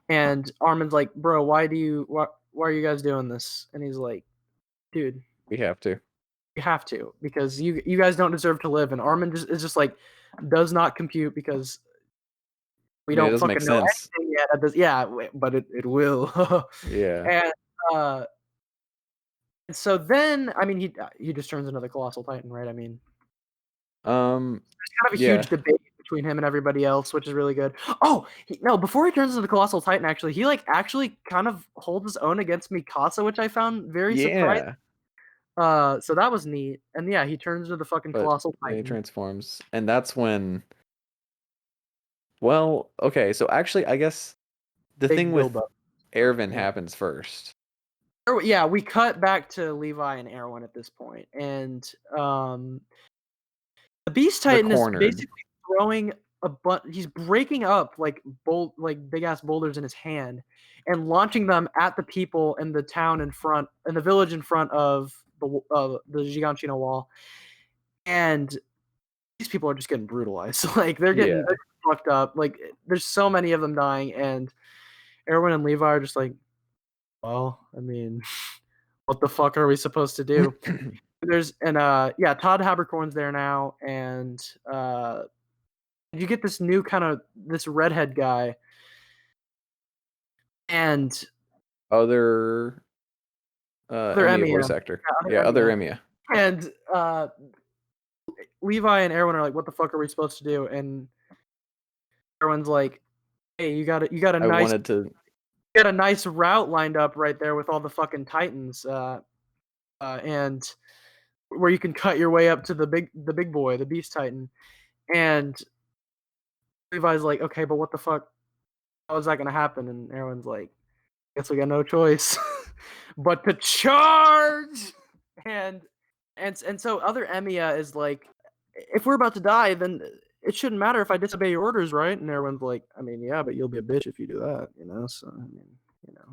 and Armin's like, "Bro, why are you guys doing this?" And he's like, "Dude, We have to. you have to, because you guys don't deserve to live." And Armin just is just like, does not compute, because I we mean, it don't doesn't make fucking know sense. anything yet. Yeah, but it will. Yeah. And uh so then, I mean, he just turns into the colossal titan, right? I mean, Um, kind of a huge yeah. debate between him and everybody else, which is really good. Oh, no, before he turns into the colossal titan, actually, he like actually kind of holds his own against Mikasa, which I found very surprising. Yeah. So that was neat. And yeah, he turns into the fucking But colossal then he titan. transforms. And that's when, well, okay, so actually I guess the thing Big build with up. Erwin Yeah. happens first. Yeah, we cut back to Levi and Erwin at this point, and the Beast The Titan is cornered. basically throwing he's breaking up like big ass boulders in his hand, and launching them at the people in the town in front, in the village in front of the Giganchino wall, and these people are just getting brutalized. Like they're Yeah. fucked up. Like there's so many of them dying, and Erwin and Levi are just like, well, I mean, what the fuck are we supposed to do? There's and yeah, Todd Habercorn's there now, and you get this new kind of this redhead guy, and Other other Emiya Emiya, voice actor. yeah, other Yeah, other Emiya, Emiya. and Levi and Erwin are like, "What the fuck are we supposed to do?" And Erwin's like, "Hey, I wanted to you got a nice route lined up right there with all the fucking Titans, and where you can cut your way up to the big boy, the Beast Titan." And Levi's like, "Okay, but what the fuck? How is that gonna happen?" And Erwin's like, "Guess we got no choice but to charge." And so other Emiya is like, "If we're about to die, then it shouldn't matter if I disobey your orders, right?" And everyone's like, "I mean, yeah, but you'll be a bitch if you do that, you know. So I mean,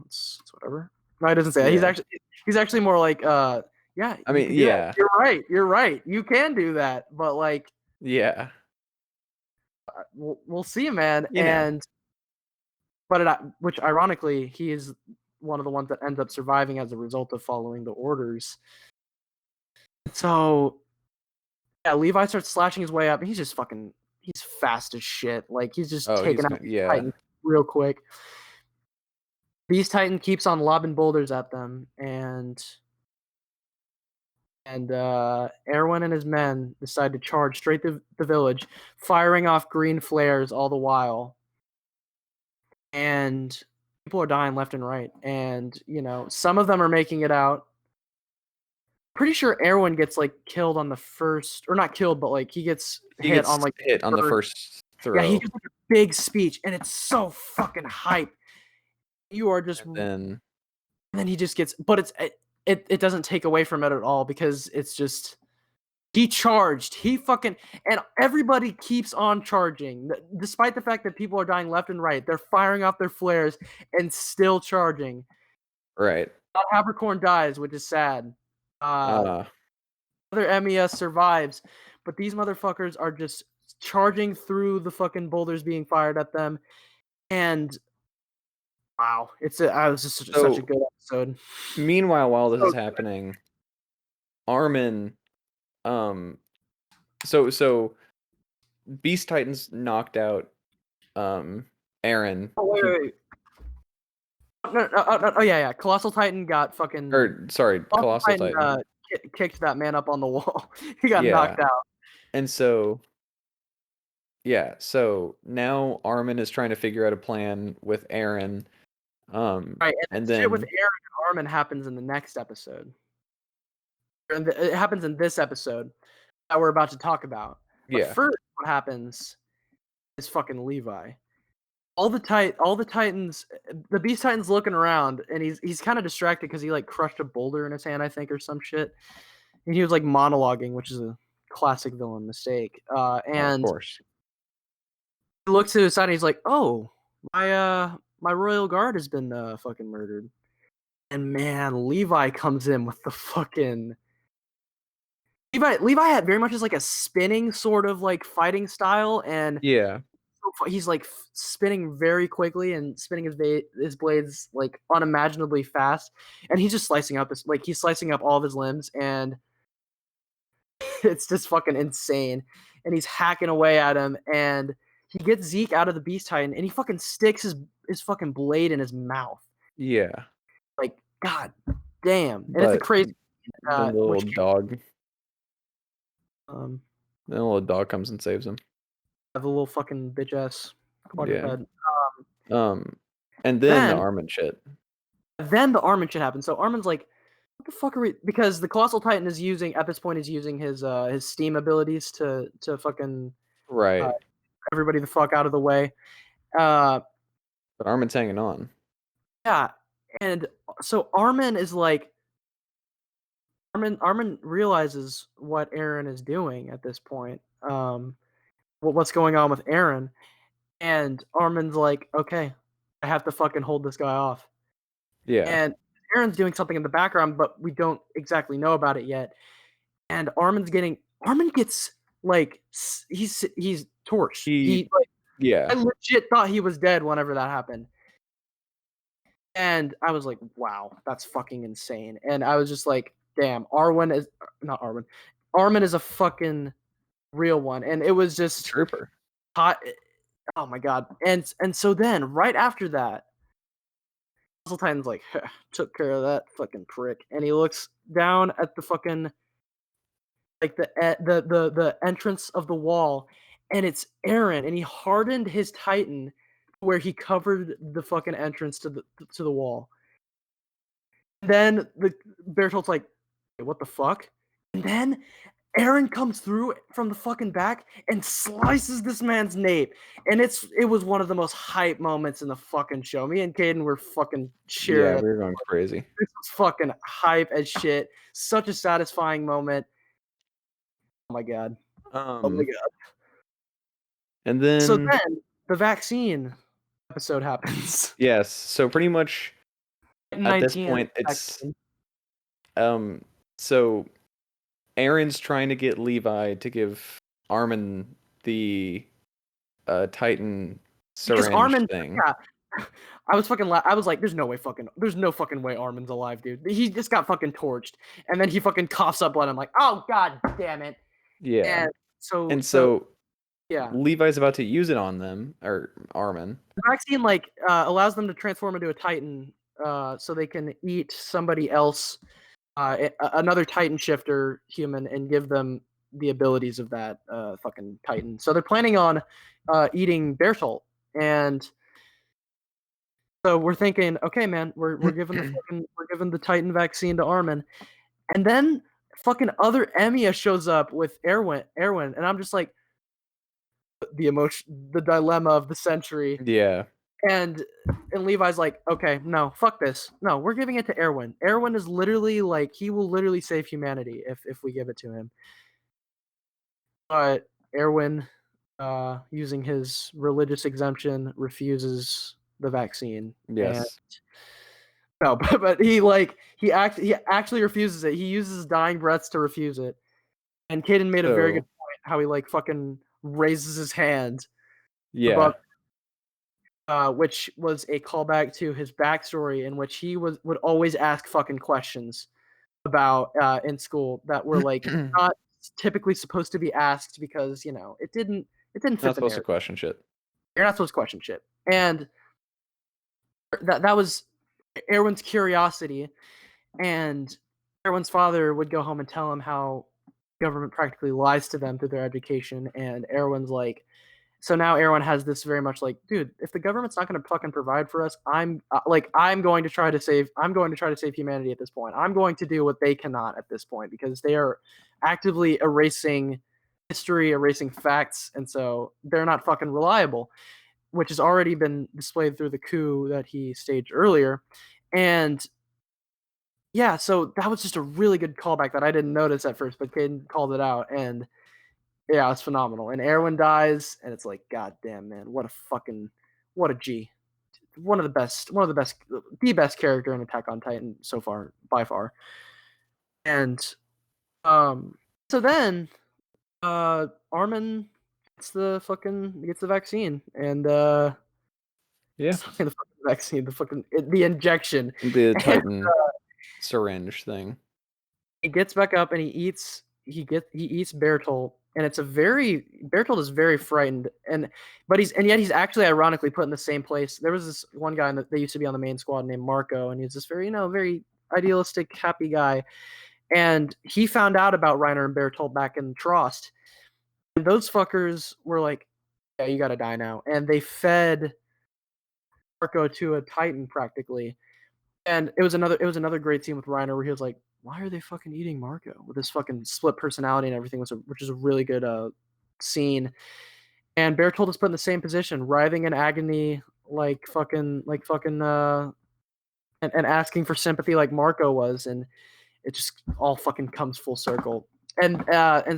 it's whatever." No, he doesn't say that. yeah. He's actually more like, "Yeah, I you mean, can do that. yeah. You're right. You can do that, but like, Yeah. we'll see, man." You know. And which ironically, he is one of the ones that ends up surviving as a result of following the orders. So yeah, Levi starts slashing his way up, and he's fast as shit. Like he's just Oh, taking out these yeah. Titans real quick. Beast Titan keeps on lobbing boulders at them, and Erwin and his men decide to charge straight through the village, firing off green flares all the while. And people are dying left and right. And some of them are making it out. Pretty sure Erwin gets like killed on the first, or not killed, but like he gets He hit gets on like hit on the first. first Yeah, he throw. gives like a big speech, and it's so fucking hype. You are just, And and then then he just gets, but it doesn't take away from it at all, because it's just He charged. He fucking and everybody keeps on charging, despite the fact that people are dying left and right. They're firing off their flares and still charging. Right. Habercorn dies, which is sad. Uh, Uh, other MES survives, but these motherfuckers are just charging through the fucking boulders being fired at them, and wow, it was just such a so good episode. meanwhile, while this So is happening, Armin, um, so Beast Titans knocked out Aaron. oh, wait. No, oh yeah. Colossal Titan got fucking. Or sorry, Colossal Colossal Titan Titan. kicked that man up on the wall. He got Yeah. knocked out. And so yeah, so now Armin is trying to figure out a plan with Aaron. Right, And and the shit with then Aaron and Armin happens in the next episode. It happens in this episode that we're about to talk about. But yeah. first, what happens is fucking Levi. All the Titans, the Beast Titan's looking around, and he's kind of distracted because he like crushed a boulder in his hand, I think, or some shit. And he was like monologuing, which is a classic villain mistake. Of And course. he looks to his side and he's like, "Oh, my royal guard has been fucking murdered." And man, Levi comes in with the fucking Levi had very much as like a spinning sort of like fighting style, and Yeah. he's like spinning very quickly and spinning his blades like unimaginably fast, and he's just slicing up he's slicing up all of his limbs, and it's just fucking insane. And he's hacking away at him, and he gets Zeke out of the Beast Titan, and he fucking sticks his fucking blade in his mouth. Yeah. Like, god damn. And it's a But crazy then the little which dog um then the little dog comes and saves him. the little fucking bitch ass Yeah. quadruped. And then the Then Armin shit. the Armin shit happens. So Armin's like, what the fuck are we? Because the Colossal Titan is using at this point is using his steam abilities to fucking uh, Right. everybody the fuck out of the way. Uh, But Armin's hanging on. yeah, and so Armin realizes what Aaron is doing at this point. What's going on with Aaron, and Armin's like, okay, I have to fucking hold this guy off. Yeah. And Aaron's doing something in the background, but we don't exactly know about it yet. And Armin gets like he's torched. He I yeah. legit thought he was dead whenever that happened. And I was like, wow, that's fucking insane. And I was just like, damn, Armin is a fucking real one. And it was just Trooper. hot. Oh my god. And so then right after that, Puzzle Titan's like, took care of that fucking prick. And he looks down at the fucking like the entrance of the wall, and it's Aaron, and he hardened his Titan where he covered the fucking entrance to the wall. And then the Bertolt's like, what the fuck? And then Aaron comes through from the fucking back and slices this man's nape. And it was one of the most hype moments in the fucking show. Me and Caden were fucking Yeah, cheering. we were going crazy. This was fucking hype as shit. Such a satisfying moment. Oh my god. Oh my god. And So then then the vaccine episode happens. yes, so pretty much at this 19 point it's vaccine. so Aaron's trying to get Levi to give Armin the Titan Because syringe Armin, thing. yeah, I was fucking. I was like, there's no fucking way Armin's alive, dude. He just got fucking torched, and then he fucking coughs up blood. I'm like, oh god damn it. Yeah. And And so yeah, Levi's about to use it on them, or Armin. the vaccine like allows them to transform into a Titan, so they can eat somebody else, another Titan shifter human, and give them the abilities of that fucking Titan. So they're planning on eating Bertolt, and so we're thinking, okay, man, we're giving the Titan vaccine to Armin, and then fucking other Emiya shows up with Erwin, and I'm just like, the dilemma of the century, Yeah. and Levi's like, okay, no, fuck this, no, we're giving it to Erwin. Erwin is literally like, he will literally save humanity if we give it to him. but Erwin, using his religious exemption, refuses the vaccine. And Yes. no, but he actually refuses it. He uses his dying breaths to refuse it. And Caden made a very good So point how he like fucking raises his hand above, yeah. which was a callback to his backstory in which he would always ask fucking questions about in school that were like not typically supposed to be asked because it didn't fit Not the supposed to narrative. question shit. You're not supposed to question shit, and that was Erwin's curiosity. And Erwin's father would go home and tell him how government practically lies to them through their education, and Erwin's like, so now Erwin has this very much like, dude, if the government's not going to fucking provide for us, I'm going to try to save humanity at this point. I'm going to do what they cannot at this point because they are actively erasing history, erasing facts, and so they're not fucking reliable, which has already been displayed through the coup that he staged earlier. And yeah, so that was just a really good callback that I didn't notice at first, but Caden called it out, and yeah, it's phenomenal. And Erwin dies, and it's like, God damn, man, what a G. The best character in Attack on Titan so far, by far. And um, so then Armin gets the vaccine, and Yeah. the fucking vaccine, the injection, The and Titan syringe thing. he gets back up and he eats Bertolt, and Bertolt is very frightened, and yet he's actually ironically put in the same place. There was this one guy that they used to be on the main squad named Marco, and he's this very idealistic, happy guy, and he found out about Reiner and Bertolt back in Trost, and those fuckers were like, yeah, you gotta die now, and they fed Marco to a Titan practically. And it was another great scene with Reiner where he was like, "Why are they fucking eating Marco with his fucking split personality and everything?" Which is a really good scene. And Bertold is put in the same position, writhing in agony, and asking for sympathy like Marco was, and it just all fucking comes full circle. And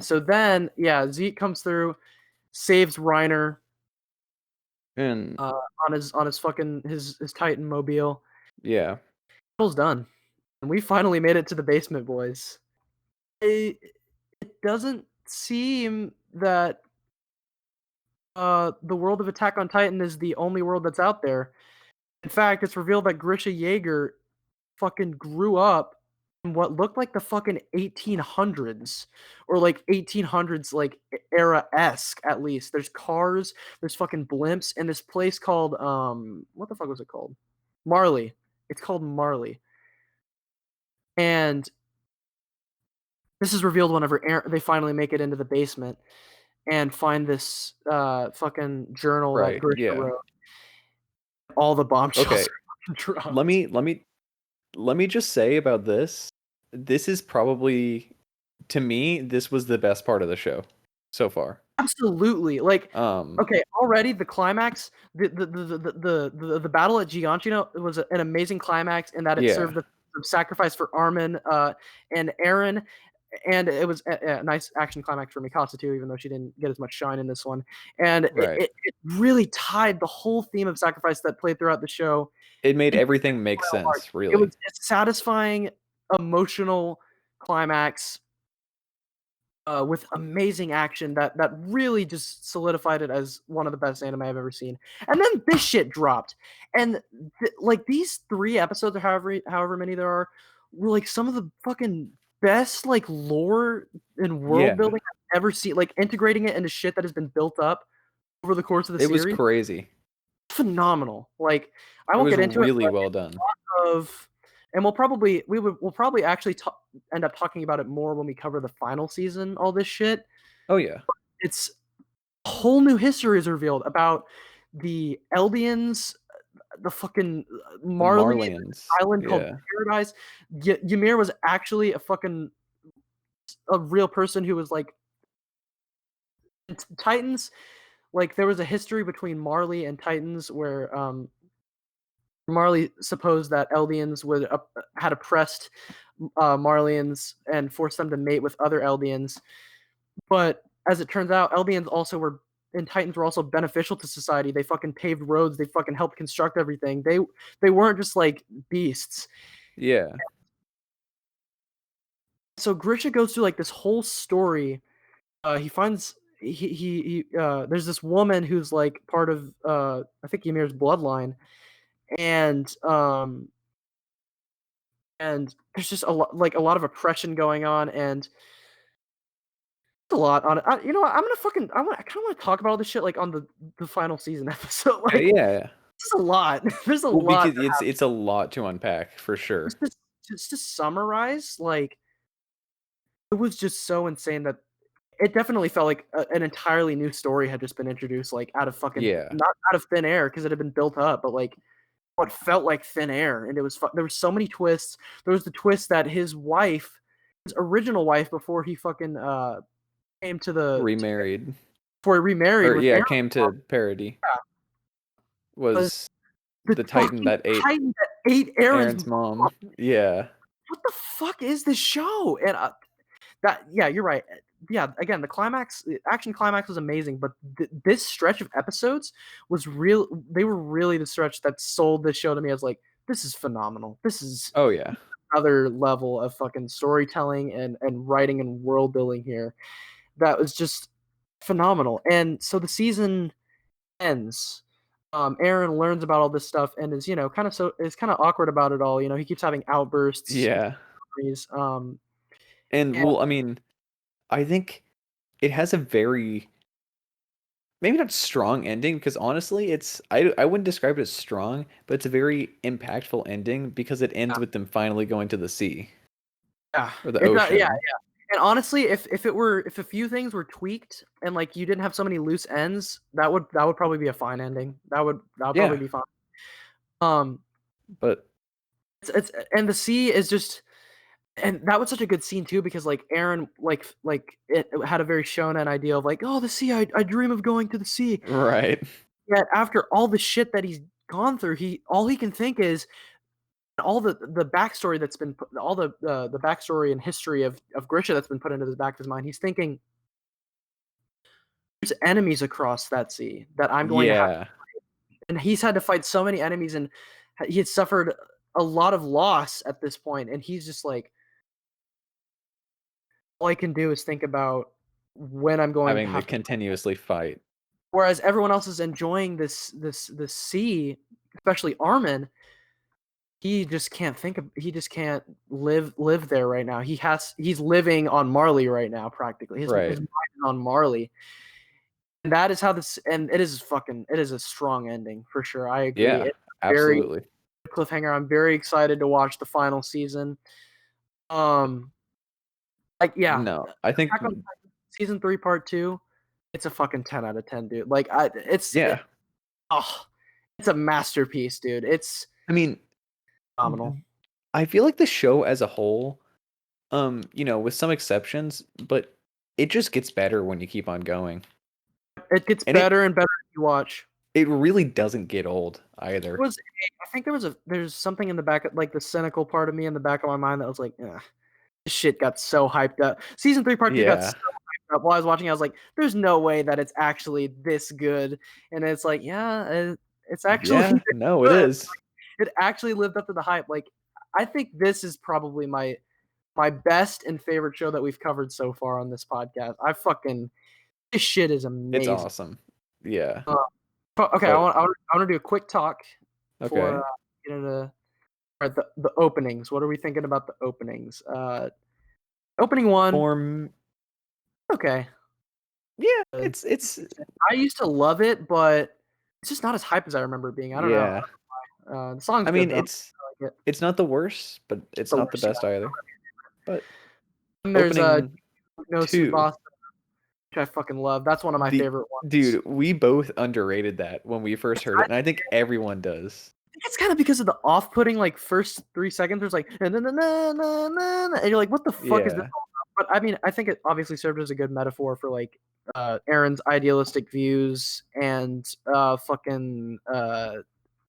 so then Zeke comes through, saves Reiner And on his fucking his Titan mobile. yeah. Battle's done, and we finally made it to the basement, boys. It doesn't seem that the world of Attack on Titan is the only world that's out there. In fact, it's revealed that Grisha Jaeger fucking grew up in what looked like the fucking 1800s or like 1800s like era esque at least. There's cars, there's fucking blimps, and this place called what the fuck was it called? Marley. It's called Marley, and this is revealed whenever they finally make it into the basement and find this fucking journal that Right. Grisha Yeah. wrote. All the bombshells Okay. are fucking Let dropped. me let me let me just say about this. This is probably, to me, this was the best part of the show so far. Absolutely. Like, Um, okay, already the climax, the battle at Giganchino was an amazing climax in that it yeah, served the sacrifice for Armin and Aaron, and it was a nice action climax for Mikasa too, even though she didn't get as much shine in this one. And right. it really tied the whole theme of sacrifice that played throughout the show. It made Into everything make the arc. sense, It was really. a satisfying, emotional climax with amazing action that really just solidified it as one of the best anime I've ever seen. And then this shit dropped, and like these 3 episodes or however many there are were like some of the fucking best like lore and world Yeah, building I've ever seen. Like integrating it into shit that has been built up over the course of the it was series, crazy. phenomenal. Like I It won't was get into it, really but well done. of and we'll probably actually end up talking about it more when we cover the final season. All this shit, Oh yeah, it's a whole new history is revealed about the Eldians, the fucking the Marley Marlians. island called Yeah, Paradise. Ymir was actually a real person who was like Titans. Like there was a history between Marley and Titans where Marley supposed that Eldians had oppressed Marlians and forced them to mate with other Eldians, but as it turns out, Eldians also were and Titans were also beneficial to society. They fucking paved roads. They fucking helped construct everything. They weren't just like beasts. Yeah. So Grisha goes through like this whole story. He finds there's this woman who's like part of I think Ymir's bloodline, and there's just a lot of oppression going on, and a lot on it. You know what? I kind of want to talk about all this shit like on the final season episode. Like, Yeah. there's a lot. There's a Well, lot because it's a lot to unpack for sure. just to summarize, like it was just so insane that it definitely felt like an entirely new story had just been introduced, like out of fucking Yeah. not out of thin air because it had been built up, but like what felt like thin air, and there were so many twists. There was the twist that his wife, his original wife, before he fucking came Remarried. before he remarried Or with yeah, Aaron, came to parody. was Was the the Titan fucking that ate Titan that ate Aaron's Aaron's mom. mom. Yeah. What the fuck is this show? And that yeah, you're right. Yeah, again, the action climax was amazing, but this stretch of episodes was real. They were really the stretch that sold this show to me as like, this is phenomenal. This is Oh yeah. another level of fucking storytelling and writing and world building here. That was just phenomenal. And so the season ends. Aaron learns about all this stuff and is, is kind of awkward about it all. He keeps having outbursts. Yeah. Um, And and well, I mean, I think it has a very maybe not strong ending because honestly, I wouldn't describe it as strong, but it's a very impactful ending because it ends with them finally going to the sea yeah, or the yeah. ocean. And honestly, if a few things were tweaked and like you didn't have so many loose ends, that would probably be a fine ending. That would probably Yeah, be fine. Um, but it's and the sea is just and that was such a good scene too because like Aaron it had a very shonen idea of like, oh, the sea, I dream of going to the sea. right. Yet after all the shit that he's gone through, all he can think is all the backstory that's been put, all the backstory and history of Grisha that's been put into the back of his mind. He's thinking there's enemies across that sea that I'm going to have, Yeah. and he's had to fight so many enemies, and he had suffered a lot of loss at this point, and he's just like, all I can do is think about when I'm going to Having to have to. continuously fight. Whereas everyone else is enjoying this sea, especially Armin, he just can't live there right now. He's living on Marley right now practically. His Right. mind is on Marley. And that is how this and it is a strong ending for sure. I agree. Yeah, It's very absolutely. cliffhanger. I'm very excited to watch the final season. Um like yeah, No, I think Attack on Titan season 3 part 2, it's a fucking 10 out of 10, dude. Like yeah. oh, it's a masterpiece, dude. It's I mean, phenomenal. I feel like the show as a whole, with some exceptions, but it just gets better when you keep on going. It gets And better and better as you watch. it really doesn't get old either. I think there's something in the back of like the cynical part of me in the back of my mind that was like, "Ugh, this shit got so hyped up." Season 3 part 2 got so Yeah. hyped up. While I was watching, I was like, there's no way that it's actually this good. And it's like, yeah, it's actually Yeah, no, it good. is. It actually lived up to the hype. Like I think this is probably my best and favorite show that we've covered so far on this podcast. This shit is It's amazing. awesome. Yeah. Uh, okay, But I want to do a quick talk before okay. get into the openings. What are we thinking about the openings? Opening one, Form okay. yeah, Good. it's I used to love it, but it's just not as hype as I remember it being. I don't know. yeah. The song's I good mean, though. I like it. it's not the worst, but It's it's the not the worst. best either. But And there's opening No 2, Tsubasa, which I fucking love. That's one of my the favorite ones. dude, we both underrated that when we first heard it, and I think everyone does. Think it's kind of because of the off-putting like first 3 seconds. There's like na na na na na na, and you're like, what the fuck is this Yeah. all about? But I mean, I think it obviously served as a good metaphor for like Aaron's idealistic views and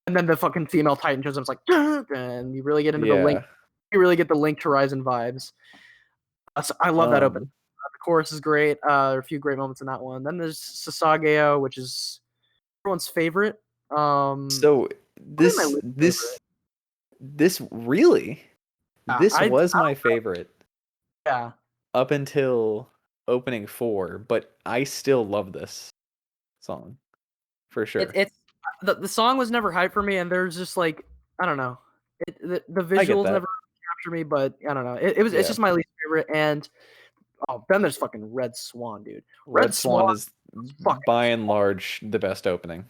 and then the fucking female Titan shows up. It's like, and you really get into the link. Yeah. You really get the Link to Horizon vibes. So I love that open. Um chorus is great. There are a few great moments in that one. Then there's Sasageo, which is everyone's favorite. So Probably my this least this favorite. this really Yeah, this was my favorite yeah. up until opening 4, but I still love this song for sure. It's the song was never hype for me, and there's just like I don't know, the I get visuals that. never capture me, but I don't know. It's Yeah. just my least favorite, and oh, then there's fucking Red Swan, dude. Red Red Swan Swan is is fucking by and large the best opening.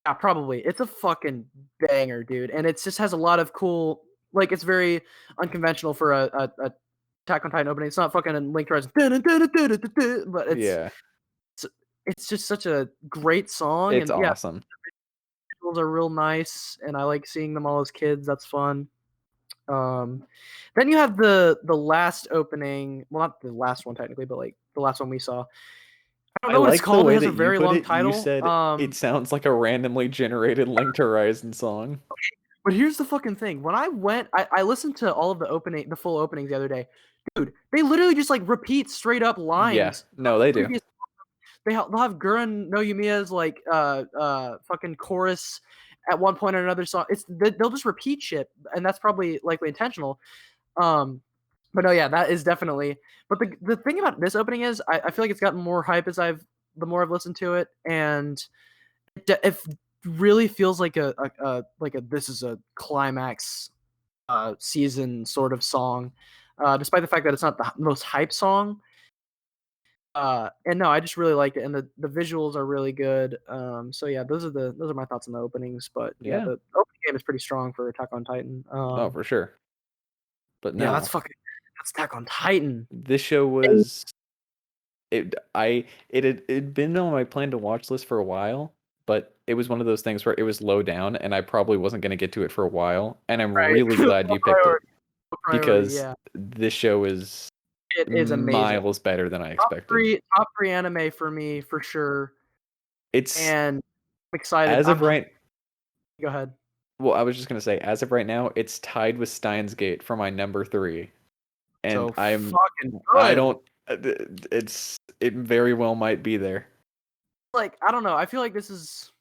yeah, probably. It's a fucking banger, dude, and it just has a lot of cool. Like it's very unconventional for a Attack on Titan opening. It's not fucking Link to Rise, but Yeah. it's it's just such a great song, It's and yeah, awesome. visuals are real nice, and I like seeing them all as kids. That's fun. Um, then you have the last opening. Well, not the last one technically, but like the last one we saw. I don't I know what it's like the called. It way has a that you very put long it. You title. said it sounds like a randomly generated Link to Horizon song. But here's the fucking thing. When I listened to all of the full openings the other day. Dude, they literally just like repeat straight up Yeah. lines from No, they do. previous. They'll have Gurren no Yumiya's like fucking chorus at one point or another song. They'll just repeat shit, and that's probably likely intentional. Um, but no, yeah, that is definitely. But the thing about this opening is, I feel like it's gotten more hype as the more I've listened to it, and it really feels like a this is a climax season sort of song, despite the fact that it's not the most hype song. And no, I just really liked it, and the visuals are really good. So yeah, those are my thoughts on the openings. But yeah, Yeah. the opening game is pretty strong for Attack on Titan. Oh, for sure. But Yeah, no, that's Attack on Titan. this show was it had been on my plan to watch list for a while, but it was one of those things where it was low down and I probably wasn't going to get to it for a while, and I'm Right, really low glad you picked it priority, low priority. because Yeah, this show is it is amazing. miles better than I Top expected. three, top three anime for me for sure. It's And I'm excited. as of right Go ahead. well, I was just going to say as of right now, it's tied with Steins Gate for my number 3. And So fucking I good. don't it very well might be there. Like I don't know. I feel like this is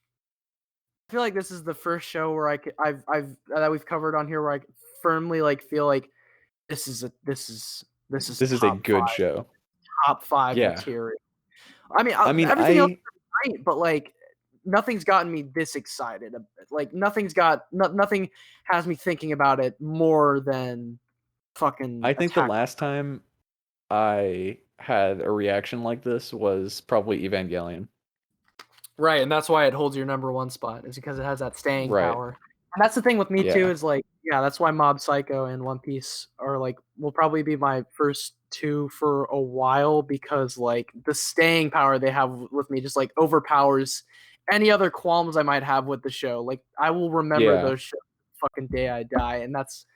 the first show where I've that we've covered on here where I firmly like feel like this is This is a good show. top five Yeah. material. I mean, I mean, everything else I is great, but like nothing's gotten me this excited. Like nothing has me thinking about it more than fucking I think the Attack. last time I had a reaction like this was probably Evangelion. Right, and that's why it holds your number one spot, is because it has that staying Right. power. And that's the thing with me too, Yeah. is like, yeah, that's why Mob Psycho and One Piece are like will probably be my first two for a while, because like the staying power they have with me just like overpowers any other qualms I might have with the show. Like I will remember Yeah. those shows the fucking day I die, and that's.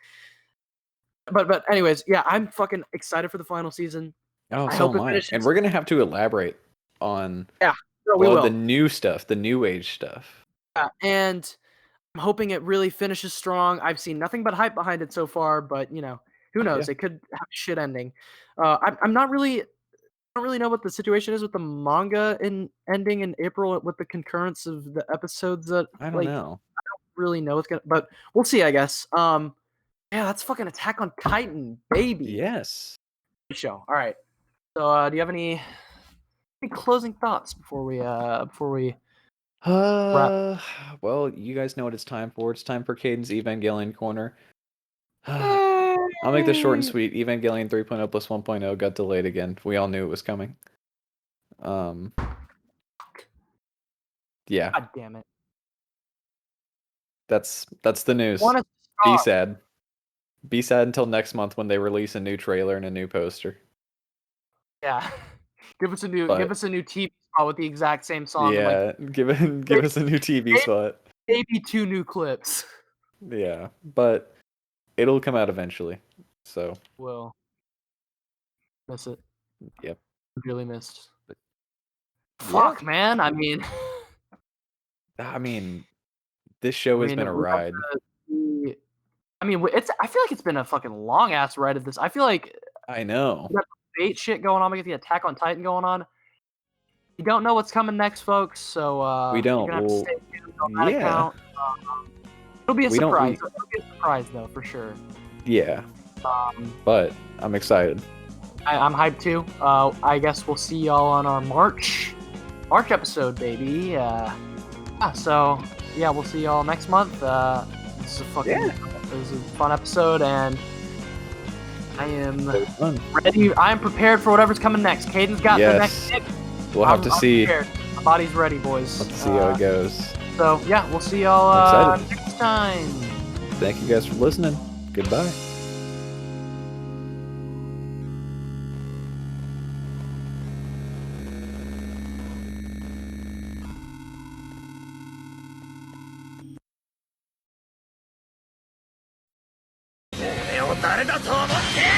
But anyways, yeah, I'm fucking excited for the final season. Oh, I so hope am it I. And finishes. we're gonna have to elaborate on Yeah, no, we well the will. new stuff, the new age stuff. Yeah, and I'm hoping it really finishes strong. I've seen nothing but hype behind it so far, but who Yeah. knows? It could have a shit ending. I'm not really, I don't really know what the situation is with the manga in ending in April with the concurrence of the episodes that I don't like know. really know what's gonna, but we'll see, I guess. Yeah, that's fucking Attack on Titan, baby. Yes. Good show. All right. So, do you have any closing thoughts before we wrap? Uh, well, you guys know what it's time for. It's time for Caden's Evangelion Corner. I'll make this short and Yay! sweet. Evangelion 3.0 plus 1.0 got delayed again. We all knew it was coming. Um, yeah, God damn it. that's the news. Want to Be stop? sad. Be sad until next month when they release a new trailer and a new poster. Yeah. Give us But a new TV spot with the exact same song and like yeah, give us a new TV spot. maybe two new clips. Yeah, but it'll come out eventually. So, Will miss it. yep. Really missed. But yeah, Fuck, man. I mean, I mean, this show has been a we have ride. to I mean, it's. I feel like it's been a fucking long ass ride of this. I feel like I know. Fate shit going on. We got the Attack on Titan going on. You don't know what's coming next, folks. So We you're don't. gonna have to Well, stay tuned on that yeah. account. It'll be a We don't. surprise. It'll be a surprise though, for sure. Yeah. Um, But I'm excited. I'm hyped too. I guess we'll see y'all on our March episode, baby. So yeah, we'll see y'all next month. This is a fun episode, and I am It was fun. ready. I am prepared for whatever's coming next. Caden's got the next Yes. pick. We'll have to I'm see. prepared. My body's ready, boys. Let's see how it goes. So yeah, we'll see y'all I'm excited. next time. Thank you guys for listening. Goodbye. What